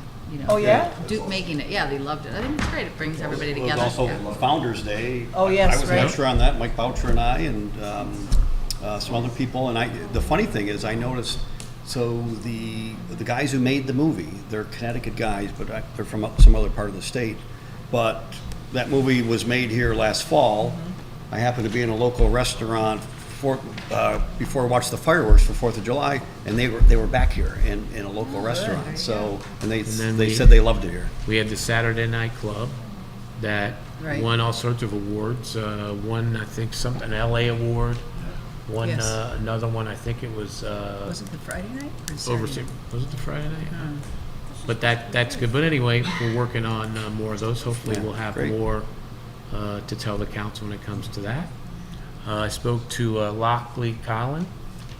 Oh, yeah? making it. Yeah, they loved it. I think it's great. It brings everybody It was together. also Yeah. Founders Day. Oh, yes, I was an right. extra on that, Mike Boucher and I, and some other people. And the funny thing is, I noticed, so the guys who made the movie, they're Connecticut guys, but they're from some other part of the state. But that movie was made here last fall. I happened to be in a local restaurant before I watched the fireworks for 4th of July, and they were back here in a local restaurant. So, and they said they loved it here. We had the Saturday Night Club that Right. won all sorts of awards. Won, I think, an LA award. Won Yes. another one, I think it was... Was it the Friday night? Or Saturday? Overseas. Was it the Friday night? But that's good. But anyway, we're working on more of those. Hopefully, we'll have great. more to tell the council when it comes to that. I spoke to Lockley Collin,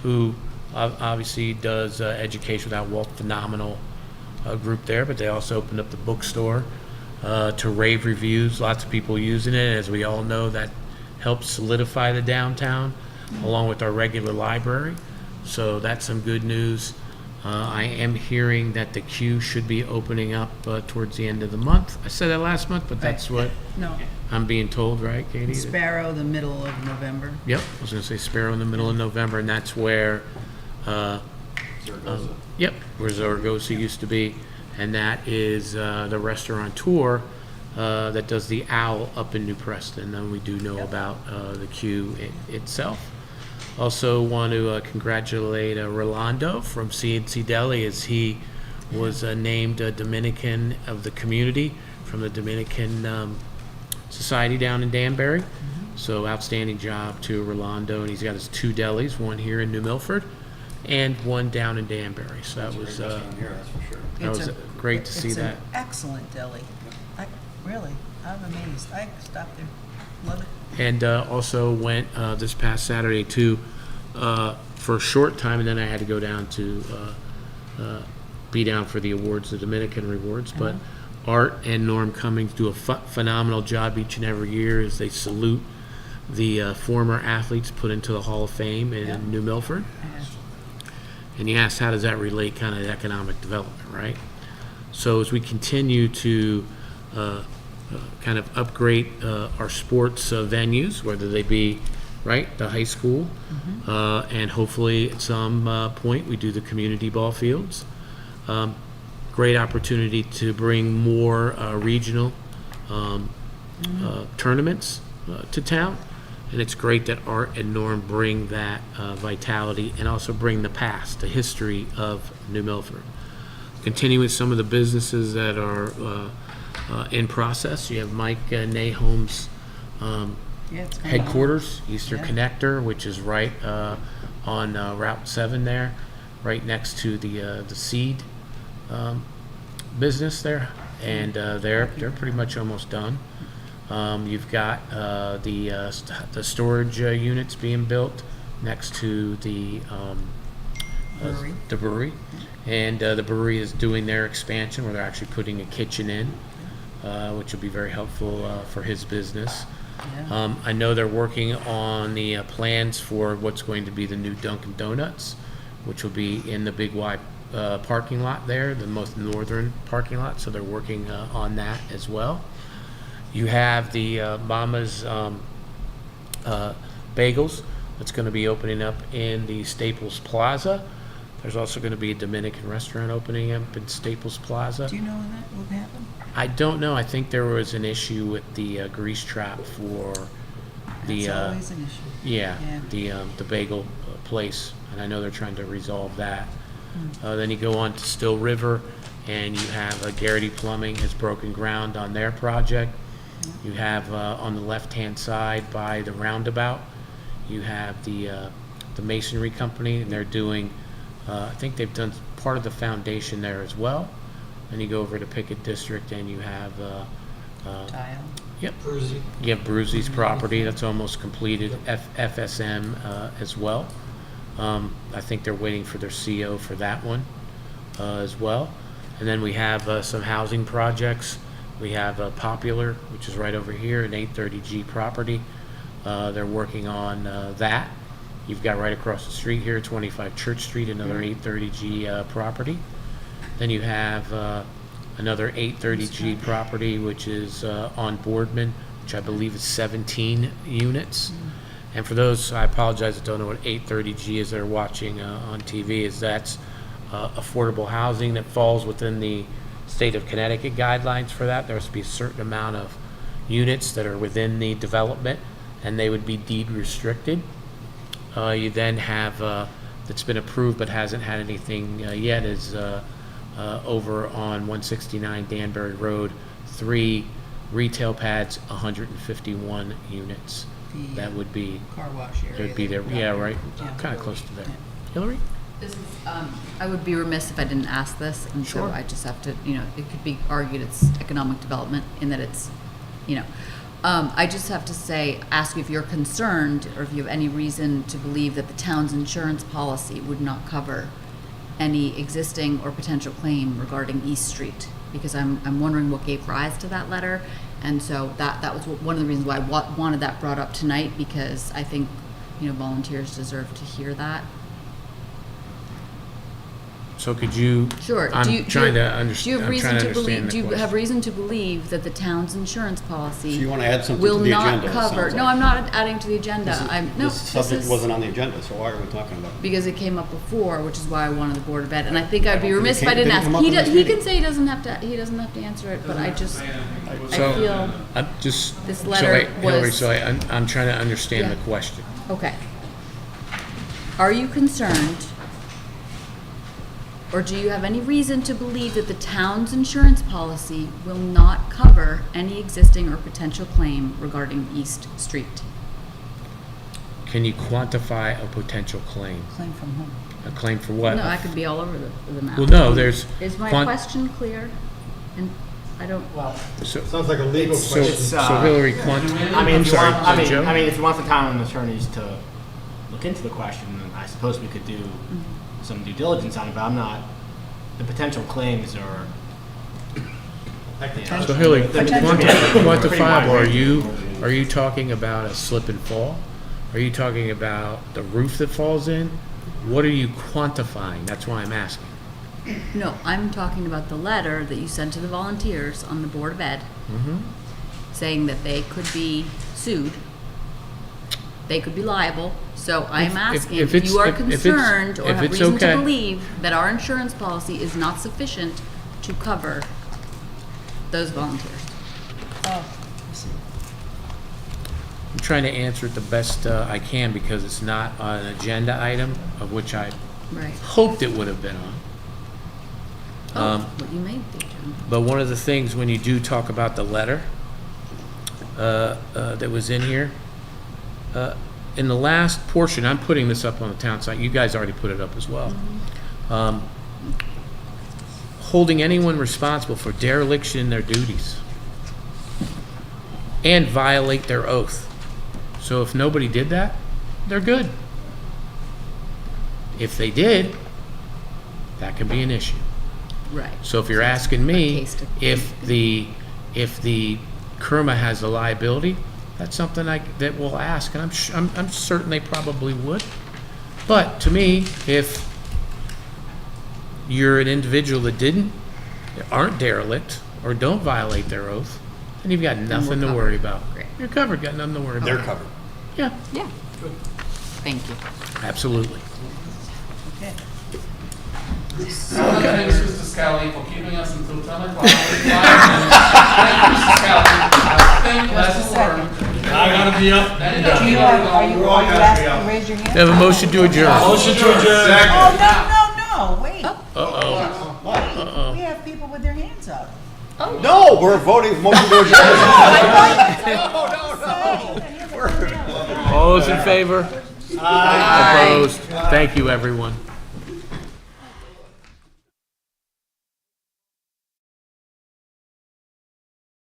who obviously does Education Without Wealth, phenomenal group there. But they also opened up the bookstore to rave reviews. Lots of people using it. As we all know, that helps solidify the downtown, along with our regular library. So that's some good news. I am hearing that the queue should be opening up towards the end of the month. I said that last month, but that's what No, I'm being told, right, Katie? Sparrow, the middle of November. Yep, I was going to say Sparrow in the middle of November, and that's where, where Zaragoza used to be, and that is the restaurateur that does the Owl up in New Preston, and we do know about the queue itself. Also want to congratulate Rolando from CNC Deli, as he was named Dominican of the Community from the Dominican Society down in Danbury. So outstanding job to Rolando, and he's got his 2 delis, one here in New Milford and one down in Danbury. So that was great to see that. It's an excellent deli. I'm amazed. I stopped there. Love it. And also went this past Saturday too for a short time, and then I had to go down to be down for the awards, the Dominican rewards. But Art and Norm Cummings do a phenomenal job each and every year as they salute the former athletes put into the Hall of Fame in New Milford. And you asked, how does that relate kind of to economic development, right? So as we continue to kind of upgrade our sports venues, whether they be, right, the high school, and hopefully at some point we do the community ball fields. Great opportunity to bring more regional tournaments to town. And it's great that Art and Norm bring that vitality and also bring the past, the history of New Milford. Continuing some of the businesses that are in process, you have Mike Nahom's headquarters, Eastern Connector, which is right on Route 7 there, right next to the seed business there, and they're pretty much almost done. You've got the storage units being built next to the brewery, and the brewery is doing their expansion where they're actually putting a kitchen in, which will be very helpful for his business. I know they're working on the plans for what's going to be the new Dunkin' Donuts, which will be in the Big Y parking lot there, the most northern parking lot, so they're working on that as well. You have the Mama's Bagels that's going to be opening up in the Staples Plaza. There's also going to be a Dominican restaurant opening up in Staples Plaza. Do you know when that will happen? I don't know. I think there was an issue with the grease trap for the. That's always an issue. Yeah, the bagel place, and I know they're trying to resolve that. Then you go on to Still River, and you have Garrity Plumbing has broken ground on their project. You have on the left-hand side by the roundabout, you have the masonry company, and they're doing. I think they've done part of the foundation there as well. Then you go over to Pickett District, and you have. Tile. Yep. Bruzy. You have Bruzy's property that's almost completed. FSM as well. I think they're waiting for their CO for that one as well. And then we have some housing projects. We have Popular, which is right over here, an 830G property. They're working on that. You've got right across the street here, 25 Church Street, another 830G property. Then you have another 830G property, which is on Boardman, which I believe is 17 units. And for those, I apologize, that don't know what 830G is, they're watching on TV, is that's affordable housing that falls within the state of Connecticut guidelines for that. There has to be a certain amount of units that are within the development, and they would be deed restricted. You then have, that's been approved but hasn't had anything yet, is over on 169 Danbury Road, 3 retail pads, 151 units. That would be car wash area. It would be there, yeah, right, kind of close to there. Hillary? This is, I would be remiss if I didn't ask this, and so Sure. I just have to, it could be argued it's economic development in that it's, I just have to ask you if you're concerned or if you have any reason to believe that the town's insurance policy would not cover any existing or potential claim regarding East Street, because I'm wondering what gave rise to that letter, and so that was one of the reasons why I wanted that brought up tonight, because I think volunteers deserve to hear that. So could you? Sure. I'm trying to understand. Do you have reason I'm trying to to believe? understand Do you the have question. reason to believe that the town's insurance policy So you want to add something will to the not agenda, it cover? sounds No, like. I'm not adding to the agenda. This subject wasn't on the agenda, so why are we talking about it? Because it came up before, which is why I wanted the Board of Ed, and I think I'd be don't remiss if think I it didn't came- ask. didn't come up in this He meeting. can say he doesn't have to answer it, but I just So, feel I'm just. this letter Hillary, was- so I'm trying to understand Yeah. the question. okay. Are you concerned, or do you have any reason to believe that the town's insurance policy will not cover any existing or potential claim regarding East Street? Can you quantify a potential claim? Claim from whom? A claim for what? No, I could be all over the map. Well, no, there's. Is my question clear? And I don't. Well, So- sounds like a legal So- question. so Hillary, I mean, I'm if you sorry, want, is it Joe? if you want the town attorneys to look into the question, then I suppose we could do some due diligence on it, but I'm not, the potential claims are. So Hillary, quantifiable, quantifiable, are you talking about a slip and fall? Are you talking about the roof that falls in? What are you quantifying? That's why I'm asking. No, I'm talking about the letter that you sent to the volunteers on the Board of Ed, saying that they could be sued, they could be liable. So I'm asking if you are concerned or have reason to believe that our insurance policy is not sufficient to cover those volunteers. I'm trying to answer it the best I can because it's not on an agenda item, of which I Right. hoped it would have been on. What you made the agenda. But one of the things when you do talk about the letter that was in here, in the last portion, I'm putting this up on the town site. You guys already put it up as well. holding anyone responsible for dereliction in their duties and violate their oath. So if nobody did that, they're good. If they did, that can be an issue. Right. So if you're asking me case to- if the Kerma has a liability, that's something that we'll ask, and I'm certain they probably would. But to me, if you're an individual that aren't derelict or don't violate their oath, then you've got nothing to worry about. Great. You're covered, got nothing to worry about. They're covered. Yeah, Yeah. Thank you. absolutely. Thanks, Mr. Scally, for keeping us until 10 o'clock. Thank you, Mr. Scally. Think, lesson learned. I gotta be up. Do you have, are you asking to raise your hand? They have a motion to adjourn. Motion to adjourn. Oh, no, wait. Uh-oh. We have people with their hands up. No, we're voting motion to adjourn. All those in favor? Opposed? Thank you, everyone.